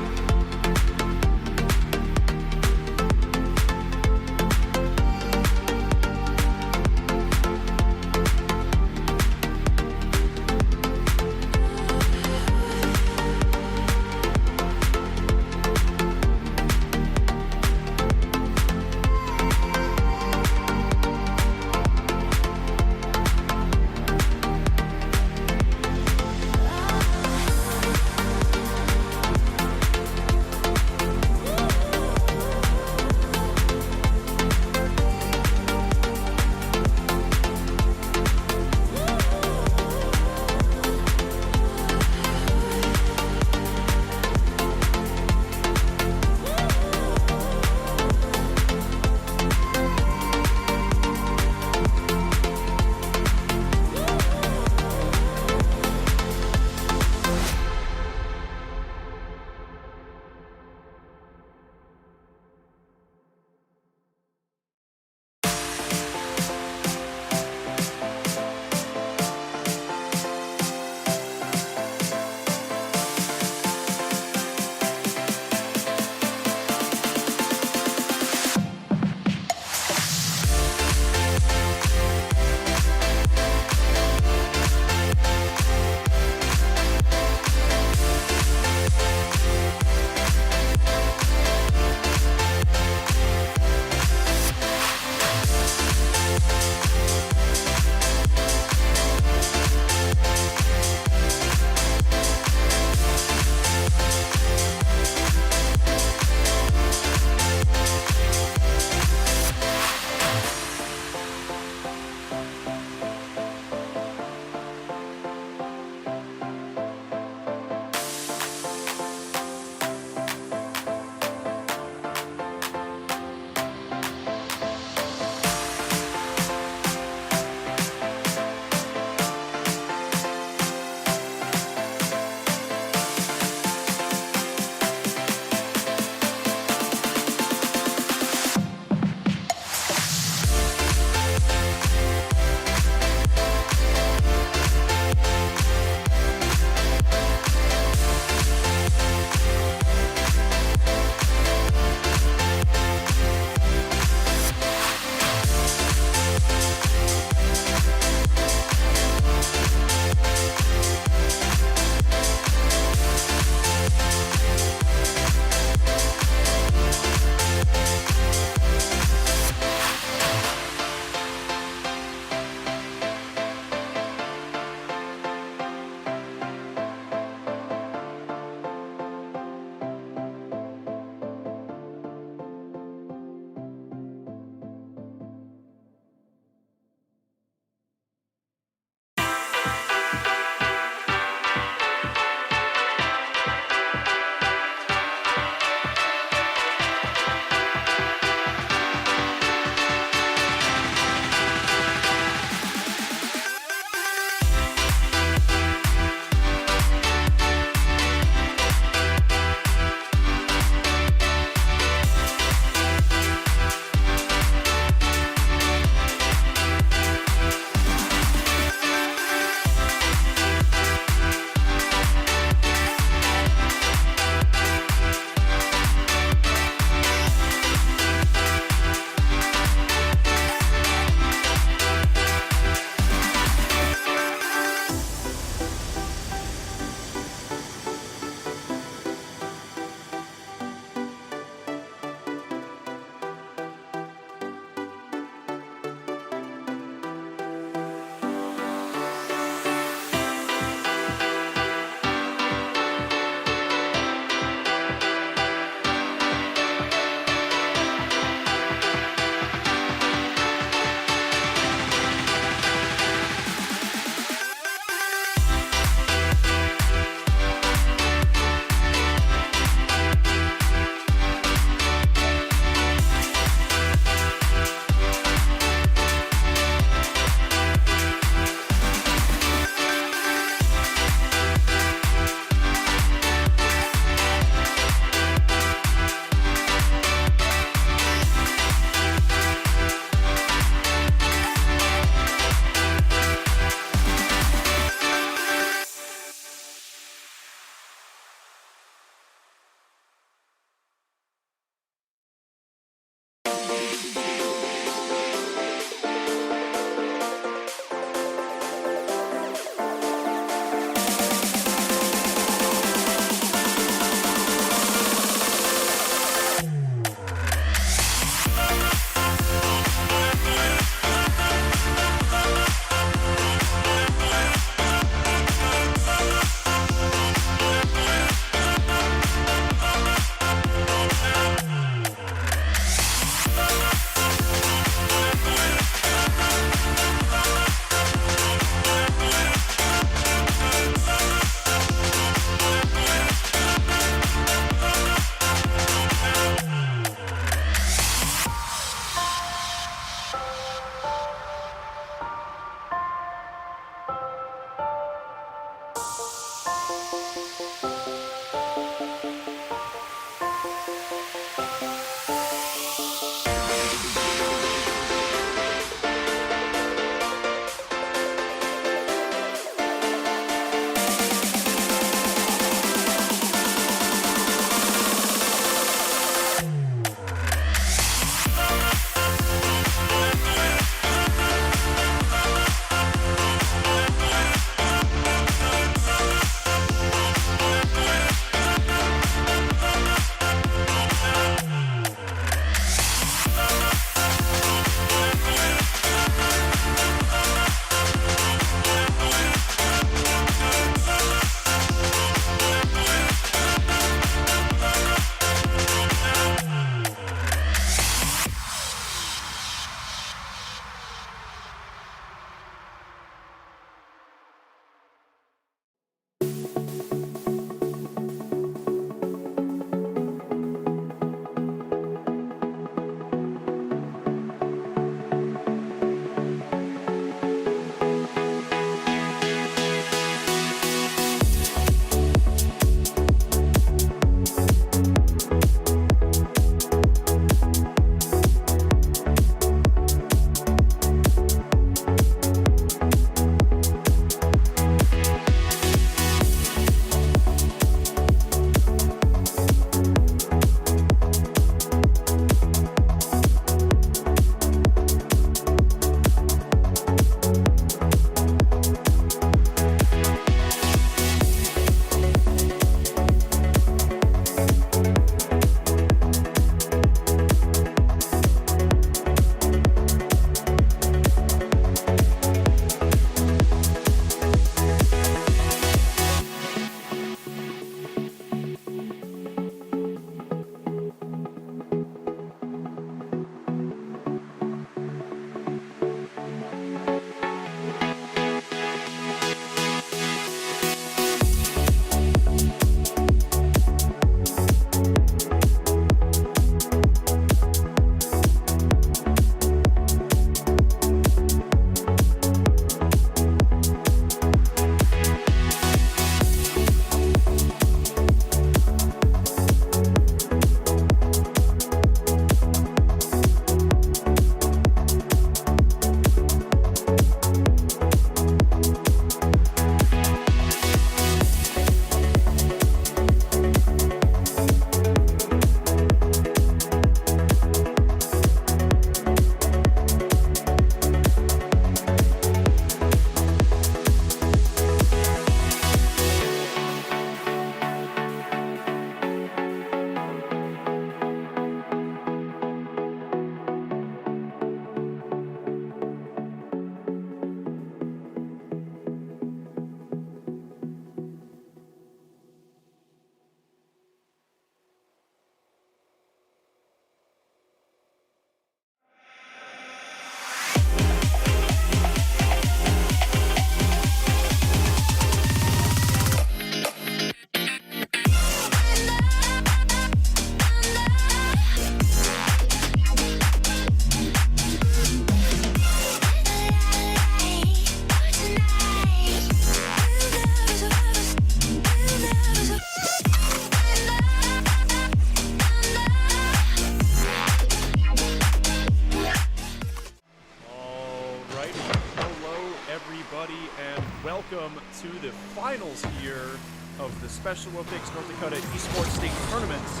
Special Olympics North Dakota Esports State Tournaments.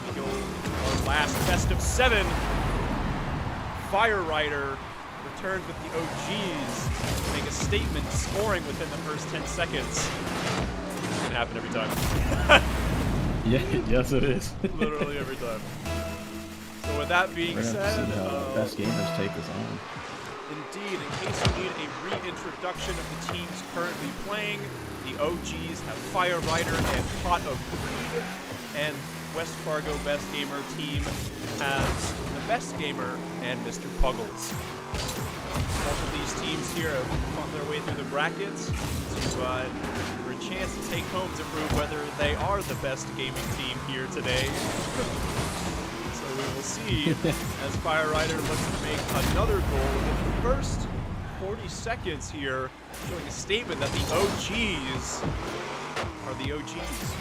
We go our last best of 7. Fire Rider returns with the OGs to make a statement, scoring within the first 10 seconds. It can happen every time. Yeah, yes it is. Literally every time. So with that being We're gonna said, see how best gamers take this on. indeed, in case you need a reintroduction of the teams currently playing, the OGs have Fire Rider and Pot of Greed, and West Fargo Best Gamer team has the Best Gamer and Mr. Puggles. Both of these teams here have fought their way through the brackets for a chance to take home to prove whether they are the best gaming team here today. So we will see as Fire Rider looks to make another goal in the first 40 seconds here, showing a statement that the OGs are the OGs.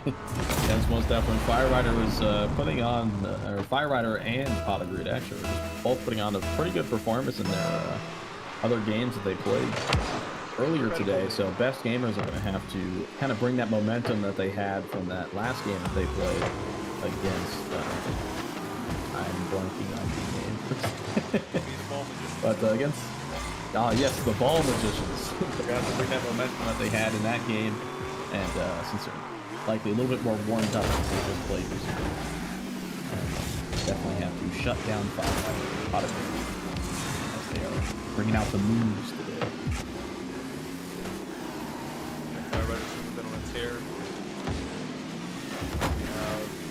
Yes, most definitely. Fire Rider was putting on, or Fire Rider and Pot of Greed actually were just both putting on a pretty good performance in their other games that they played earlier today. So best gamers are going to have to kind of bring that momentum that they had from that last game that they played against. I'm blanking on the name. But against, yes, the Ball Magicians. They're going to have to bring that momentum that they had in that game, and since they're likely a little bit more warmed up since they just played recently. Definitely have to shut down Fire Rider and Pot of Greed as they are bringing out the moves today. Fire Rider's been on a tear.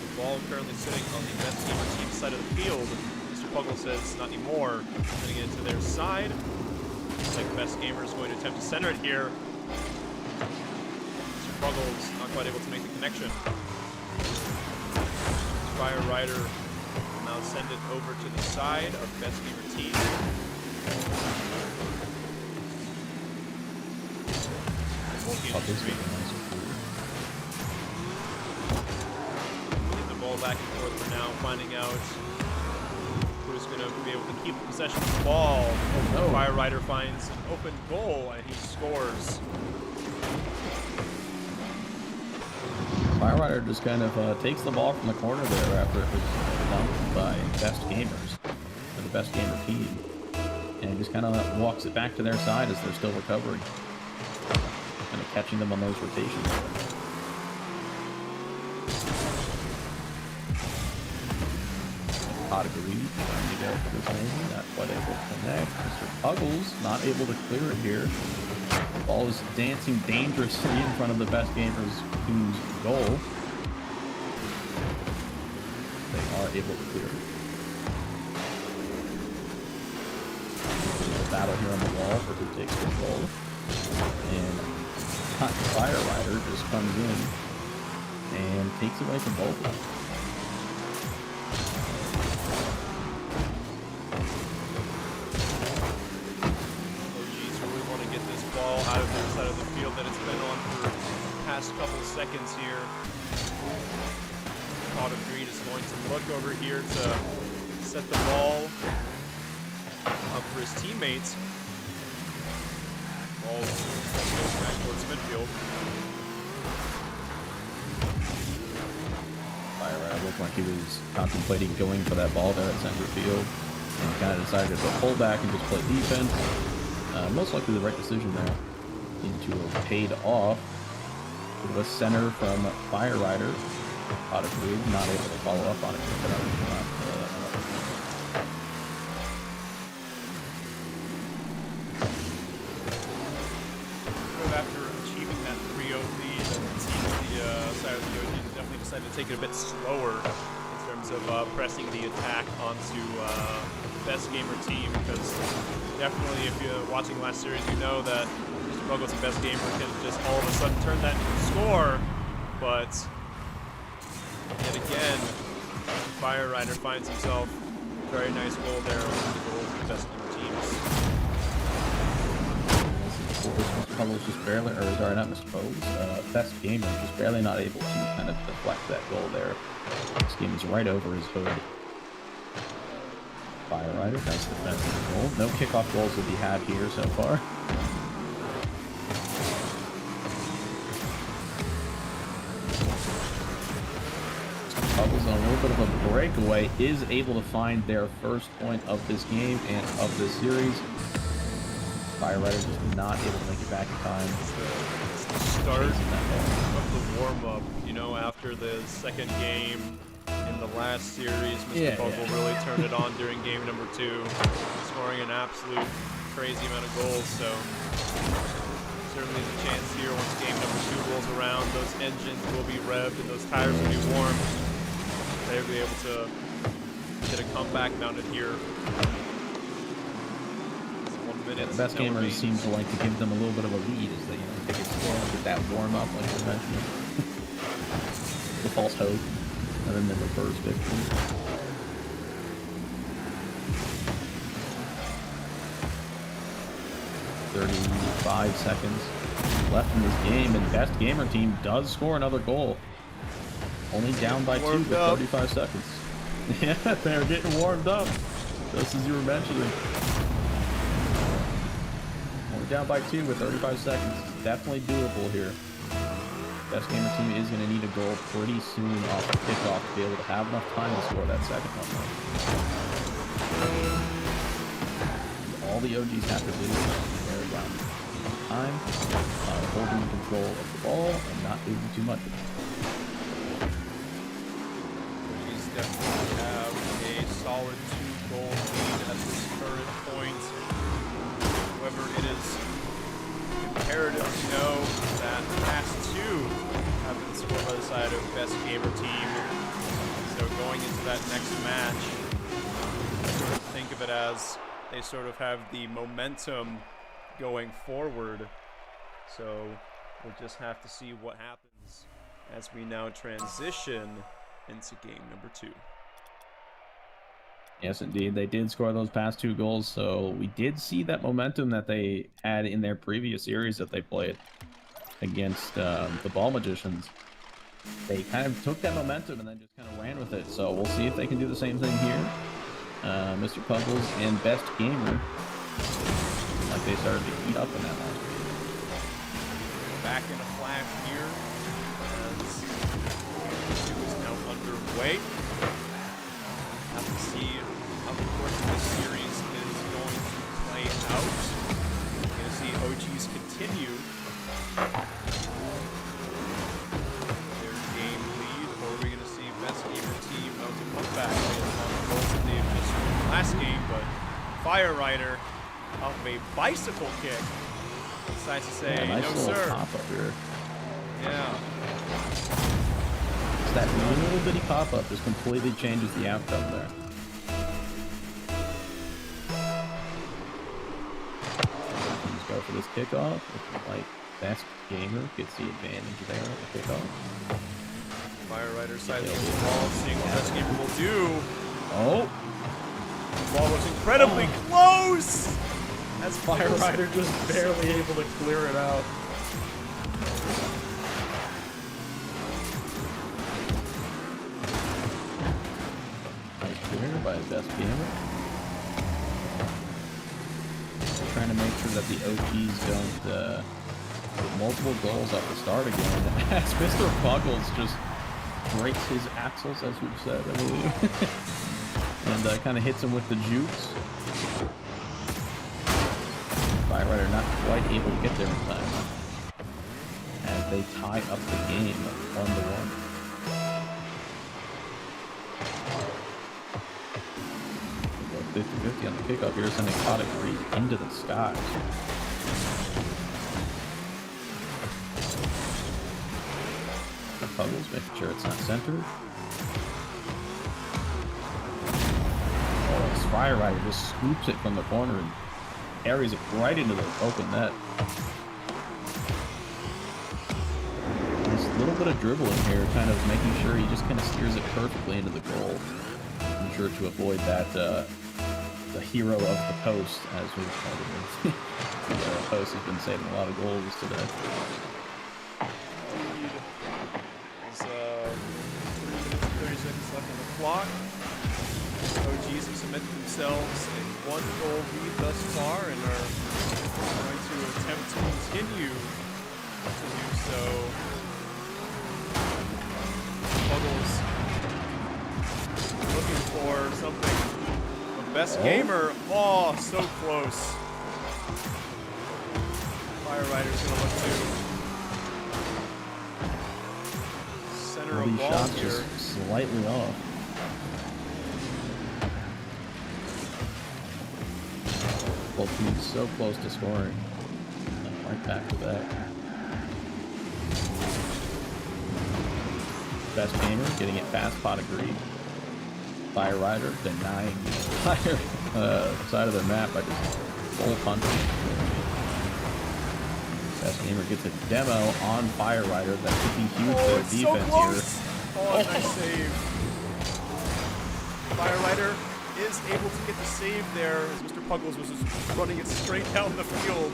The ball currently sitting on the Best Gamer team side of the field. Mr. Puggle says not anymore. Sending it to their side. Looks like Best Gamer is going to attempt to center it here. Puggles not quite able to make the connection. Fire Rider will now send it over to the side of Best Gamer team. Getting the ball back and forth for now, finding out who's going to be able to keep possession of the ball. Oh, no. Fire Rider finds an open goal and he scores. Fire Rider just kind of takes the ball from the corner there after it was dumped by Best Gamers, or the Best Gamer team, and just kind of walks it back to their side as they're still recovering, kind of catching them on those rotations. Pot of Greed trying to go for this lane, not quite able to connect. Mr. Puggles not able to clear it here. Ball is dancing dangerously in front of the Best Gamers team's goal. They are able to clear it. There's a battle here on the wall for who takes control. And Fire Rider just comes in and takes away from both of them. Out of their side of the field that it's been on for the past couple seconds here. Pot of Greed is going to look over here to set the ball up for his teammates. Ball goes back towards midfield. Fire Rider looked like he was contemplating going for that ball there at center field, and kind of decided to pull back and just play defense. Most likely the right decision there. Seemed to have paid off. It was center from Fire Rider. Pot of Greed, not able to follow up on it. After achieving that 3-0 lead, it seems the side of the OG definitely decided to take it a bit slower in terms of pressing the attack onto Best Gamer team, because definitely if you're watching last series, you know that Mr. Puggles and Best Gamer can just all of a sudden turn that into a score, but yet again, Fire Rider finds himself a very nice goal there on the goal of the Best Gamer teams. Mr. Puggles just barely, or sorry, not Mr. Puggles, Best Gamer just barely not able to kind of deflect that goal there. This game is right over his hood. Fire Rider, nice defensive goal. No kickoff goals will be had here so far. bit of a breakaway, is able to find their first point of this game and of this series. Fire Rider just not able to make it back in time. It's the start of the warm-up, you know, after the second game in the last series. Mr. Buckle really turned it on during game number 2, scoring an absolute crazy amount of goals, so certainly there's a chance here once game number 2 rolls around, those engines will be revved and those tires will be warmed. They'll be able to get a comeback mounted here. Yeah, the best gamers seem to like to give them a little bit of a lead as they, take it slow and get that warm up, like you mentioned. The false hope, and then the reverse victory. "35 seconds left in this game, and best gamer team does score another goal. Only down by 2 with 35 seconds. Yeah, they're getting warmed up, just as you were mentioning. Down by 2 with 35 seconds. Definitely doable here. Best gamer team is going to need a goal pretty soon off the kickoff to be able to have enough time to score that second one. All the OGs have to do is wear down time, holding control of the ball and not doing too much of it. OGs definitely have a solid 2-goal lead at this current point. However, it is imperative to know that the past 2 have been scored by the side of best gamer team. So going into that next match, sort of think of it as they sort of have the momentum going forward. So we'll just have to see what happens as we now transition into game number 2. Yes, indeed. They did score those past 2 goals, so we did see that momentum that they had in their previous series that they played against the Ball Magicians. They kind of took that momentum and then just kind of ran with it, so we'll see if they can do the same thing here. Mr. Puggles and Best Gamer, like they started to heat up in that last game. Back in a flash here, as it is now underway. Have to see how the course of this series is going to play out. We're going to see OGs continue their game lead, or are we going to see best gamer team mount a comeback based on the goals that they've just scored last game? But Fire Rider off of a bicycle kick decides to say, nice no little sir. Pop up here. Yeah. That little bitty pop-up just completely changes the outcome there. Let's go for this kickoff. Looking like best gamer gets the advantage there on the kickoff. Fire Rider side of the ball, seeing what best gamer will do. Oh! The ball was incredibly close! As Fire Rider just barely able to clear it out. By best gamer. Trying to make sure that the OGs don't get multiple goals off the start again. As Mr. Buggles just breaks his axles, as we've said, I believe. And kind of hits him with the jukes. Fire Rider not quite able to get there in time. As they tie up the game 1-1. 50-50 on the kickoff here, sending Kotick Creek into the skies. Puggles making sure it's not centered. Oh, this Fire Rider just scoops it from the corner and carries it right into the open net. This little bit of dribbling here, kind of making sure he just kind of steers it perfectly into the goal. I'm sure to avoid that the hero of the post, as we've called him. The post has been saving a lot of goals today. There's 3 minutes and 30 seconds left on the clock. OGs have cemented themselves a 1-goal lead thus far and are going to attempt to continue to do so. Puggles or something. The best gamer. Oh, so close. Fire Rider's gonna look to center a These ball shots here. just slightly off. Both teams so close to scoring. Right back to that. Best gamer getting it past pot of greed. Fire Rider denying the entire side of their map by just full punching. Best gamer gets a demo on Fire Rider. That could be huge for It's the so defense close. here. Oh, nice save. Fire Rider is able to get the save there as Mr. Puggles was just running it straight down the field.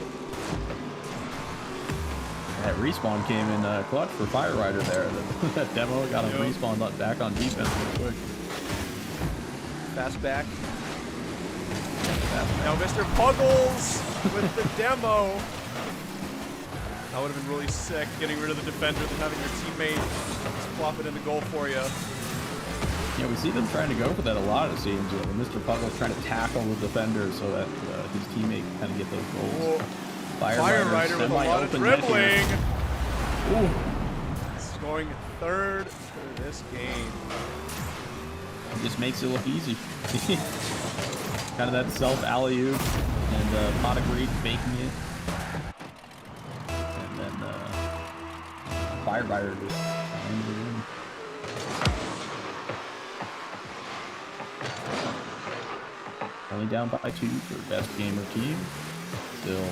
That respawn came in clutch for Fire Rider there. That demo got him respawn back on defense real quick. Fast back. Now Mr. Puggles with the demo. That would have been really sick, getting rid of the defender and having your teammate just plop it in the goal for you. Yeah, we see them trying to go for that a lot, it seems. Mr. Puggles trying to tackle the defender so that his teammate can kind of get those goals. Fire Rider with a lot of dribbling. Ooh. Scoring third for this game. It just makes it look easy. Kind of that self alley-oop and pot of greed faking it. And then Fire Rider just finds it in. Only down by 2 for best gamer team. Still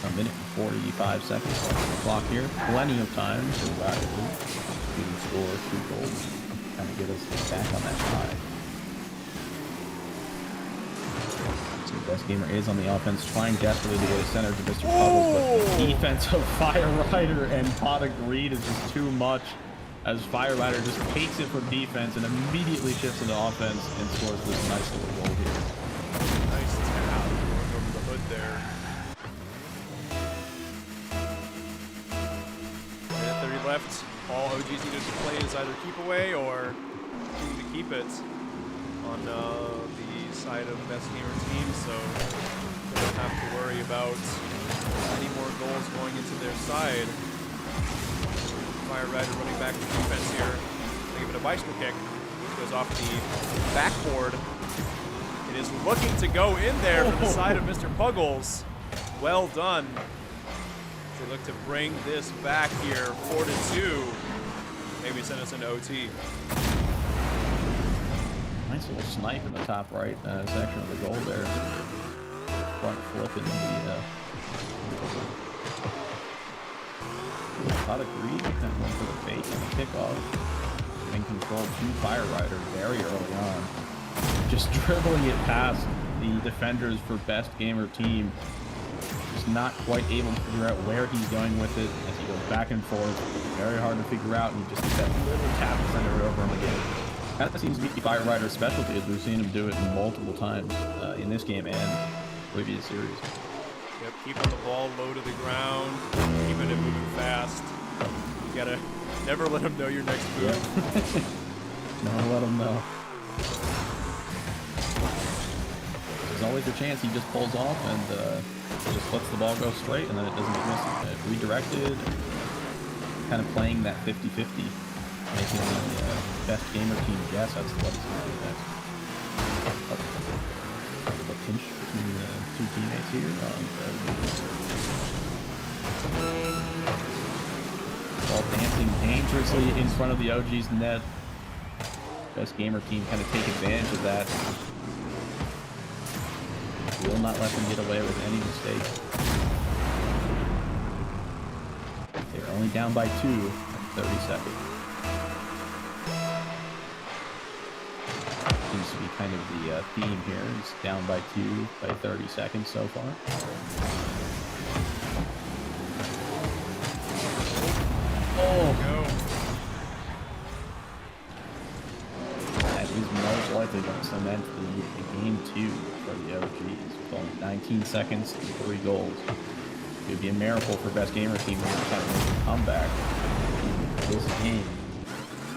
a minute and 45 seconds on the clock here. Plenty of time for Rider to score 2 goals. Kind of get us back on that side. So best gamer is on the offense, trying desperately to get a center to Mr. Puggles, but the defense of Fire Rider and Pot of Greed is just too much. As Fire Rider just takes it from defense and immediately shifts into offense and scores this nice little goal here. Nice tap going over the hood there. Minute 30 left. All OGs needed to play is either keep away or continue to keep it on the side of best gamer team, so they don't have to worry about any more goals going into their side. Fire Rider running back to defense here. They give it a bicycle kick. Goes off the backboard. It is looking to go in there from the side of Mr. Puggles. Well done. They look to bring this back here, 4-2. Maybe send us into OT. Nice little snipe in the top right section of the goal there. Front flip into the Pot of Greed. Kind of went for the fake on the kickoff. And controlled to Fire Rider very early on. Just dribbling it past the defenders for best gamer team. Just not quite able to figure out where he's going with it as he goes back and forth. Very hard to figure out, and he just gets that little tap to send it over him again. That seems to be Fire Rider's specialty, as we've seen him do it multiple times in this game and previous series. Yep, keeping the ball low to the ground, keeping it moving fast. You gotta never let him know your next move. Yep. Never let him know. There's always a chance he just pulls off and just lets the ball go straight, and then it doesn't get missed. Redirected, kind of playing that 50-50. Making the best gamer team guess as to what he's going to do next. A pinch between the two teammates here. Ball dancing dangerously in front of the OG's net. Best gamer team kind of take advantage of that. Will not let them get away with any mistakes. They're only down by 2 at 30 seconds. Seems to be kind of the theme here. It's down by 2 by 30 seconds so far. Oh! Go. That is most likely going to cement the game 2 for the OGs with only 19 seconds and 3 goals. It would be a miracle for best gamer team here to kind of make a comeback this game.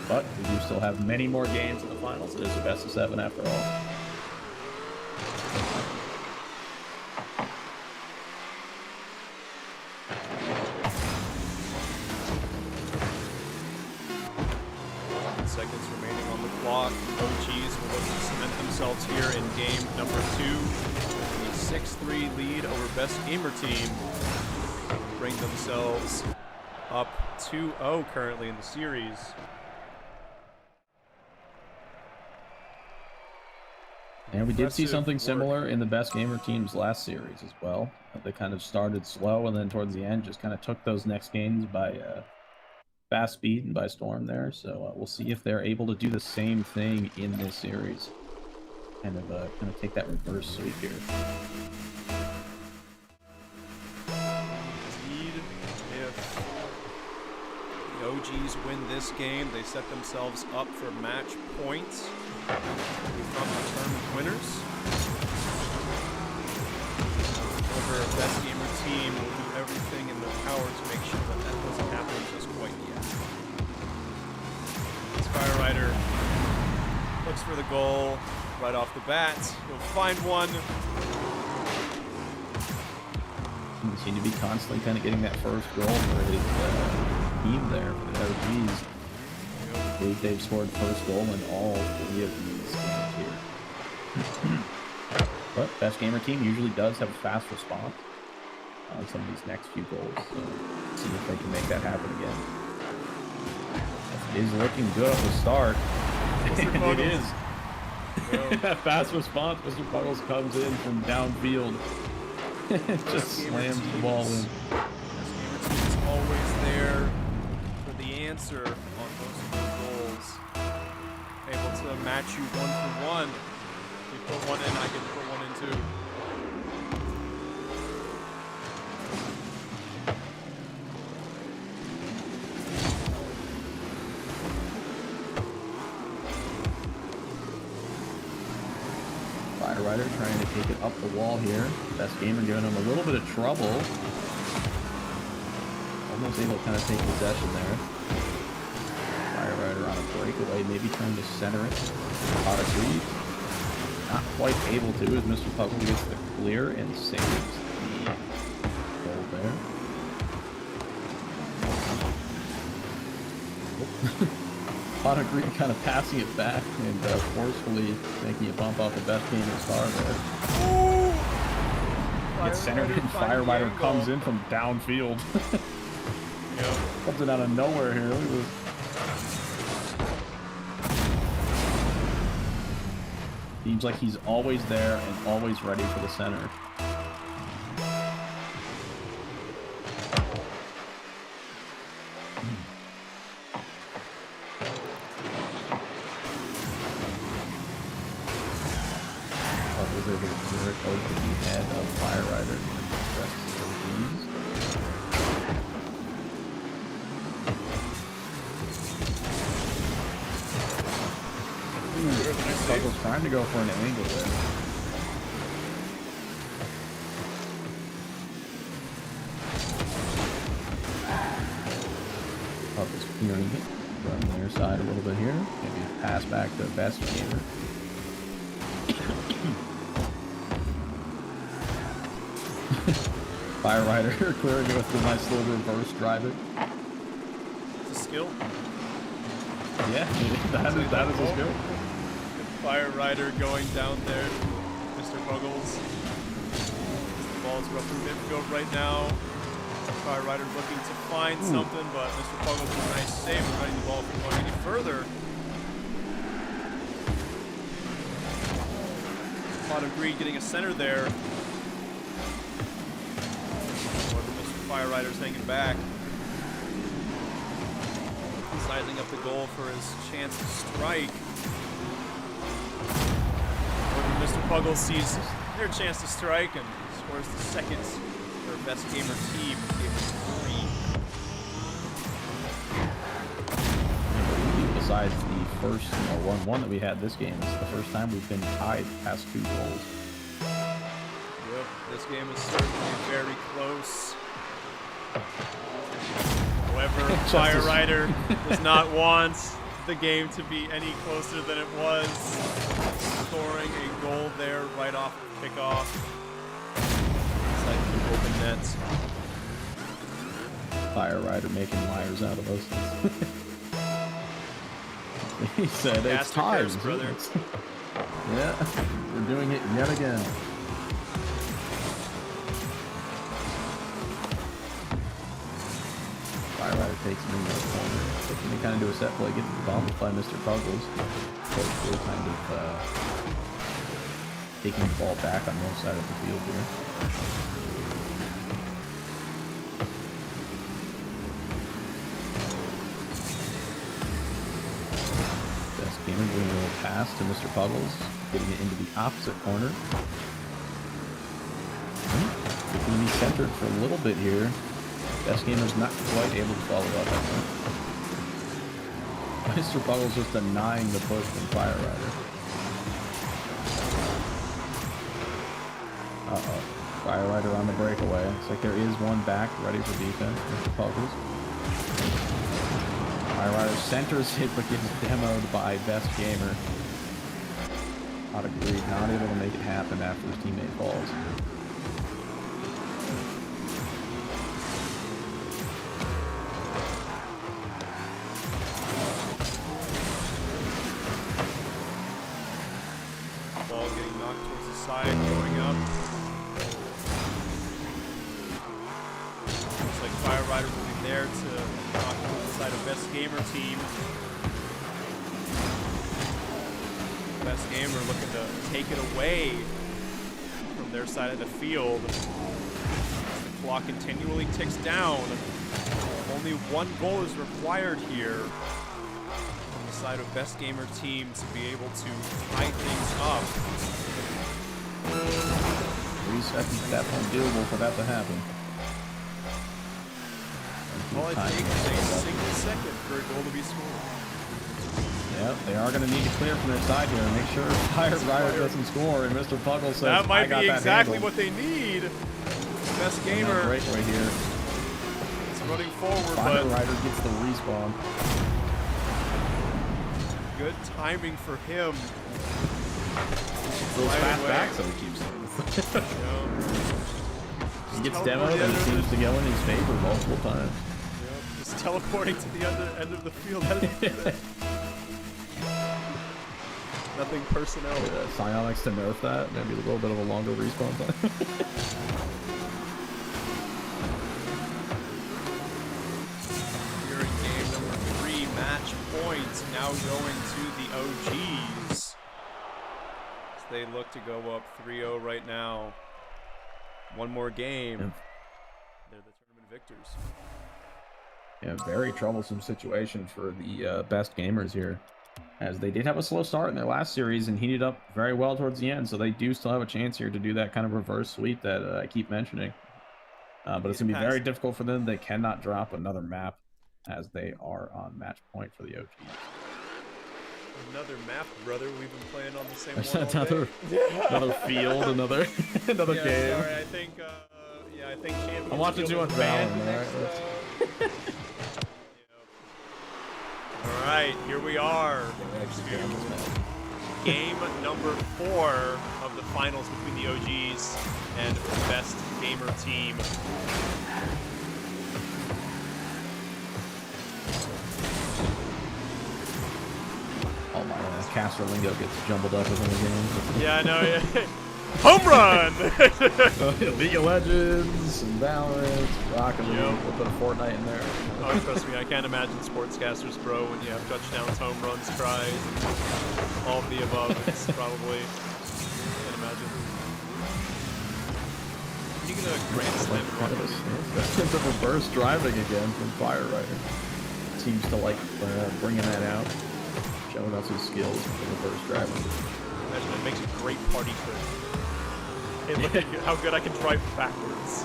But we do still have many more games in the finals. It is a best of 7 after all. Seconds remaining on the clock. OGs will look to cement themselves here in game number 2. A 6-3 lead over Best Gamer Team. Bring themselves up 2-0 currently in the series. And we did see Impressive something work. similar in the Best Gamer Team's last series as well. They kind of started slow and then towards the end just kind of took those next games by fast speed and by storm there. So we'll see if they're able to do the same thing in this series. Kind of take that reverse sweep here. Indeed, if the OGs win this game, they set themselves up for match points. Become determined winners. However, Best Gamer Team will do everything in their power to make sure that that doesn't happen just quite yet. Fire Rider looks for the goal right off the bat. He'll find one. He seemed to be constantly kind of getting that first goal for his team there for the OGs. I believe they've scored first goal in all 3 of these games here. But Best Gamer Team usually does have a fast response on some of these next few goals. So let's see if they can make that happen again. It is looking good at the start. It is. That fast response, Mr. Puggles comes in from downfield. Just slams the ball in. Best Gamer Team is always there for the answer on most of those goals. Able to match you 1 for 1. If you put one in, I can put one in too. Fire Rider trying to take it up the wall here. Best Gamer giving him a little bit of trouble. Almost able to kind of take possession there. Fire Rider on a breakaway, maybe trying to center it. Pot of Greed. Not quite able to as Mr. Puzzle gets the clear and saves the goal there. Pot of Greed kind of passing it back and forcefully making a bump off the Best Gamer star there. Gets centered and Fire Rider comes in from downfield. Comes in out of nowhere here. Look at this. Seems like he's always there and always ready for the center. Was able to clear it over the head of Fire Rider and the rest of the teams. Puzzle's trying to go for an angle there. Puzzle's clearing it from their side a little bit here. Maybe a pass back to Best Gamer. Fire Rider clearing it with a nice little reverse drive it. It's a skill. Yeah, that is a skill. Fire Rider going down there, Mr. Puggles. The ball's roughly midfield right now. Fire Rider looking to find something, but Mr. Puggles with a nice save, preventing the ball from going any further. Pot of Greed getting a center there. Mr. Fire Rider's hanging back. Sizing up the goal for his chance to strike. Mr. Puggles sees their chance to strike and scores the second for Best Gamer Team. Besides the first 1-1 that we had this game, it's the first time we've been tied past 2 goals. Yep, this game is certainly very close. However, Fire Rider does not want the game to be any closer than it was. Scoring a goal there right off the kickoff. Inside the open net. Fire Rider making liars out of us. He said it's time, brother. Yeah, we're doing it yet again. Fire Rider takes him in the corner. So can they kind of do a set play, get bombed by Mr. Puggles. But they're kind of taking the ball back on one side of the field here. Gamer doing a little pass to Mr. Puggles, getting it into the opposite corner. It's going to be centered for a little bit here. Best Gamer's not quite able to follow up. Mr. Puggles just denying the push from Fire Rider. Uh-oh. Fire Rider on the breakaway. Looks like there is one back ready for defense. Mr. Puggles. Fire Rider centers it, but gets demoed by Best Gamer. Not agreed, not able to make it happen after his teammate falls. Ball getting knocked towards the side, going up. Looks like Fire Rider will be there to knock towards the side of Best Gamer team. Best Gamer looking to take it away from their side of the field. The clock continually ticks down. Only one goal is required here from the side of Best Gamer team to be able to tie things up. 3 seconds, definitely doable for that to happen. All it takes is a single second for a goal to be scored. Yep, they are going to need to clear from their side here and make sure Fire Rider doesn't score. And Mr. Puggles says, that might be exactly handled. what they need. Best Gamer Breakaway here. is running forward, Fire but Rider gets the respawn. good timing for him. Those Right fast away. backs that we keep saying. He gets teleport demoed the and it other- seems to go in his favor multiple times. Just teleporting to the other end of the field. Nothing personnel. Psionics to nerf that. Maybe a little bit of a longer respawn time. Here in game number 3, match point. Now going to the OGs. As they look to go up 3-0 right now. One more game. Yeah. They're the tournament victors. Yeah, very troublesome situation for the Best Gamers here, as they did have a slow start in their last series and heated up very well towards the end, so they do still have a chance here to do that kind of reverse sweep that I keep mentioning. But it's going to be very difficult for them. They cannot drop another map as they are on match point for the OGs. Another map, brother. We've been playing on the same one all another, day. another field, another Yeah, game. sorry, I think Champions I'm watching too much banned Valorant, next, alright? All right, here we are. Game number 4 of the finals between the OGs and the Best Gamer team. Oh my goodness, Caster Lingo gets jumbled up within the game. Yeah, I know. Yeah. Home run! League of Legends, and Valorant, Rocket League. Yep. We'll put a Fortnite in there. Oh, trust me, I can't imagine sportscasters, bro, when you have touchdowns, home runs, tries, all of the above. It's probably, can't imagine. You get a grand slam in Rocket League. The reverse driving again from Fire Rider. Seems to like bringing that out, showing us his skills with the reverse driving. Imagine it makes a great party trick. Hey, look at how good I can drive backwards.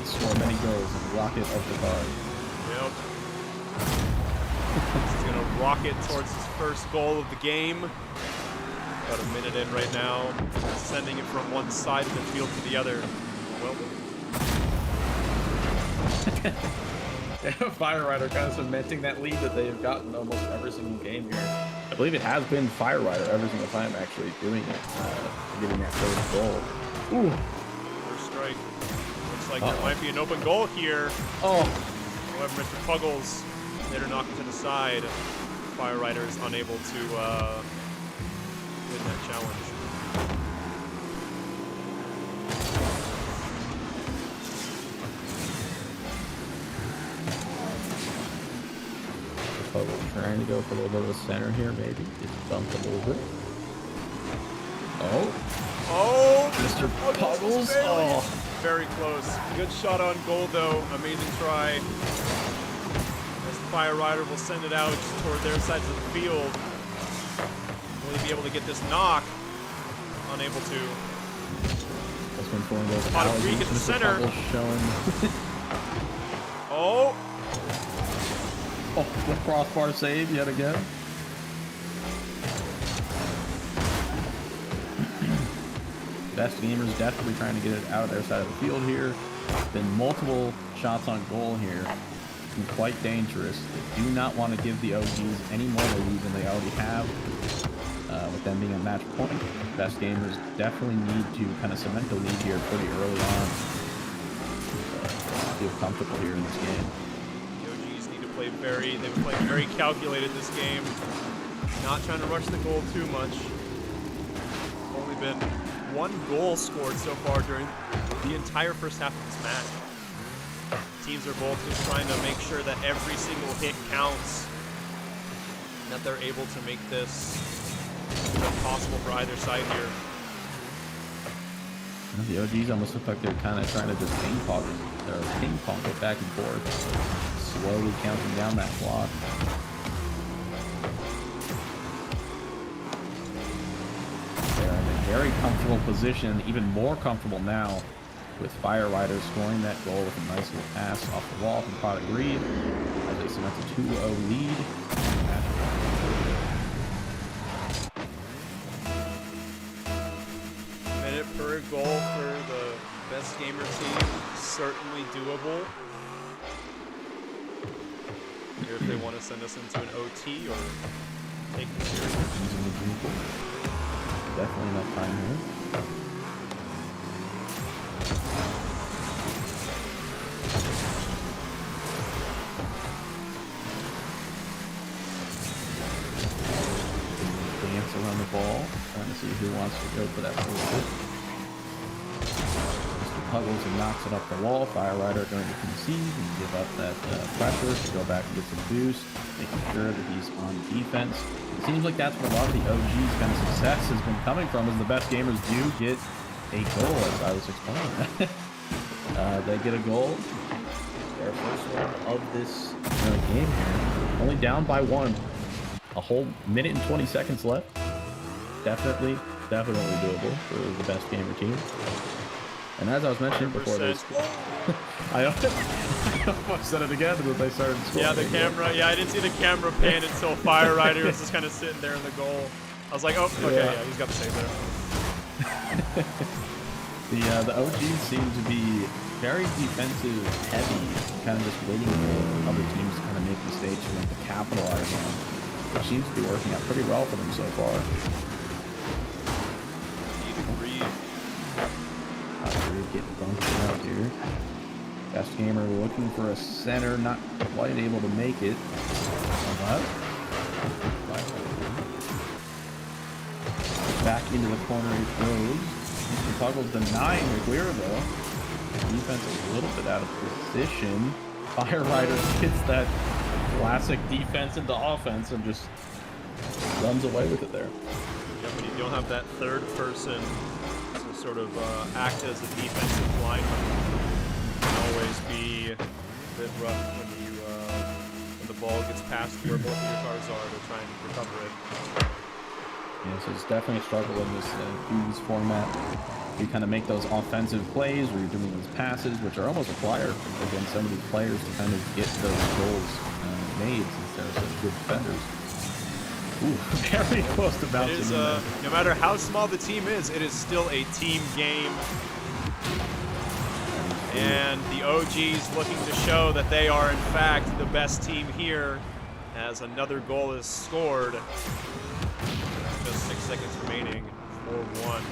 Score many goals and rocket up the car. Yep. He's gonna rocket towards his first goal of the game. About a minute in right now. Sending it from one side of the field to the other. Well, Fire Rider kind of cementing that lead that they've gotten almost every single game here. I believe it has been Fire Rider every single time actually doing it, getting that third goal. Ooh. First strike. Looks like there might be an open goal here. Oh. However, Mr. Puggles there to knock it to the side. Fire Rider is unable to win that challenge. Trying to go for a little bit of a center here, maybe. Just bumped a little bit. Oh, Mr. Puggles. Oh, very close. Good shot on goal, though. Amazing try. As Fire Rider will send it out toward their sides of the field. Will he be able to get this knock? Unable to. That's been pulling those Pot of Greek at the center. Oh. Oh, the crossbar save yet again. Best gamers definitely trying to get it out of their side of the field here. Been multiple shots on goal here. Been quite dangerous. They do not want to give the OGs any more lead than they already have. With them being a match point, best gamers definitely need to kind of cement the lead here pretty early on. Feel comfortable here in this game. They've been playing very calculated this game. Not trying to rush the goal too much. Only been one goal scored so far during the entire first half of this match. Teams are both just trying to make sure that every single hit counts. That they're able to make this possible for either side here. The OGs almost look like they're kind of trying to just ping-pong it back and forth. Slowly counting down that clock. They're in a very comfortable position, even more comfortable now with Fire Rider scoring that goal with a nice little pass off the wall from Pot of Greed as they cement a 2-0 lead. Minute per goal for the best gamer team, certainly doable. Here if they want to send us into an OT or take the series. Definitely enough time here. Dance around the ball, trying to see who wants to go for that first hit. Puggles and knocks it up the wall. Fire Rider going to concede and give up that pressure to go back and get some boost, making sure that he's on defense. It seems like that's where a lot of the OG's kind of success has been coming from, is the best gamers do get a goal, as I was explaining. They get a goal. Their first one of this game here. Only down by one. A whole minute and 20 seconds left. Definitely doable for the best gamer team. And as I was mentioning before this, I almost said it again when they started scoring. Yeah, the camera. Yeah, I didn't see the camera pan until Fire Rider was just kind of sitting there in the goal. I was like, oh, okay, yeah, he's got the save there. The OGs seem to be very defensive heavy, kind of just waiting for other teams to kind of make mistakes for them to capitalize on, which seems to be working out pretty well for them so far. Getting bumped out here. Best gamer looking for a center, not quite able to make it. Back into the corner he throws. Mr. Puggles denying the clear though. Defense a little bit out of position. Fire Rider gets that classic defense into offense and just runs away with it there. Yeah, when you don't have that third person to sort of act as a defensive lineman, it can always be a bit rough when the ball gets past where both of your cars are to try and recover it. Yeah, so it's definitely a struggle in this format. You kind of make those offensive plays where you're doing those passes, which are almost required against some of these players to kind of get those goals made since they're such good defenders. Ooh, very close to bouncing. It is, no matter how small the team is, it is still a team game. And the OGs looking to show that they are, in fact, the best team here, as another goal is scored. Just 6 seconds remaining, 4-1.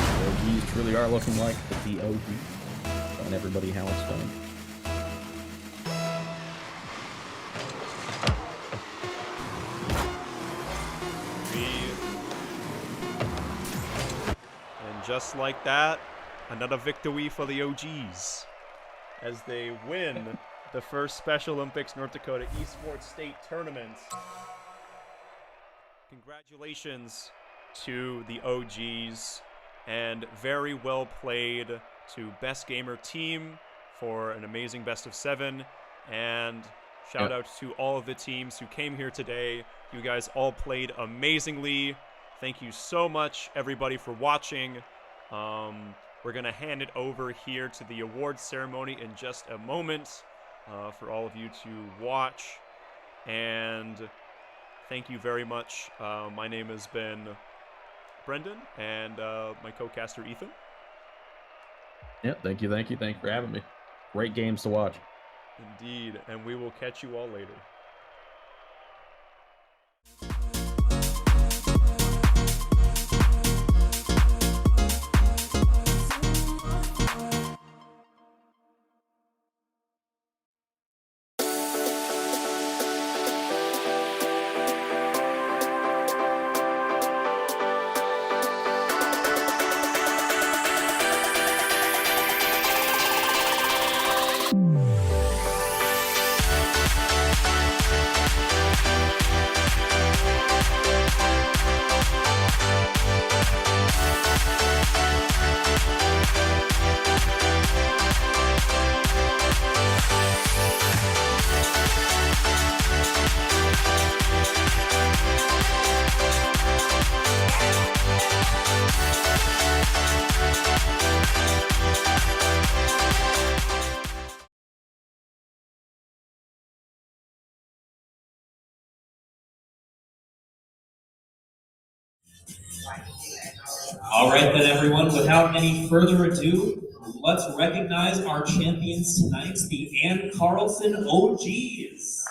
The OGs truly are looking like the OGs. Telling everybody how it's done. And just like that, another victory for the OGs as they win the first Special Olympics North Dakota Esports State Tournament. Congratulations to the OGs, and very well played to Best Gamer Team for an amazing best of 7, and shout out to all of the teams who came here today. You guys all played amazingly. Thank you so much, everybody, for watching. We're going to hand it over here to the awards ceremony in just a moment for all of you to watch. And thank you very much. My name has been Brendan, and my co-caster Ethan. Yep, thank you for having me. Great games to watch. Indeed, and we will catch you all later. All right then, everyone, without any further ado, let's recognize our champions tonight, the Ann Carlsen OGs.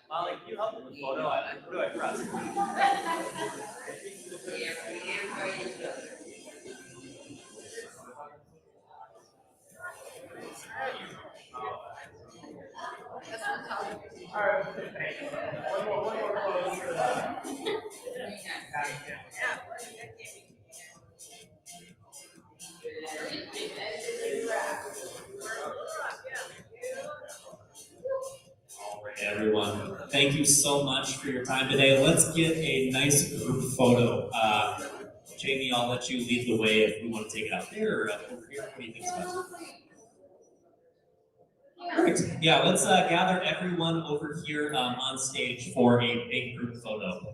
Molly, can you help with the photo? Who do I trust? Everyone, thank you so much for your time today. Let's get a nice group photo. Jamie, I'll let you lead the way if we want to take it out there or up over here. What do you think is best? Perfect. Yeah, let's gather everyone over here on stage for a big group photo.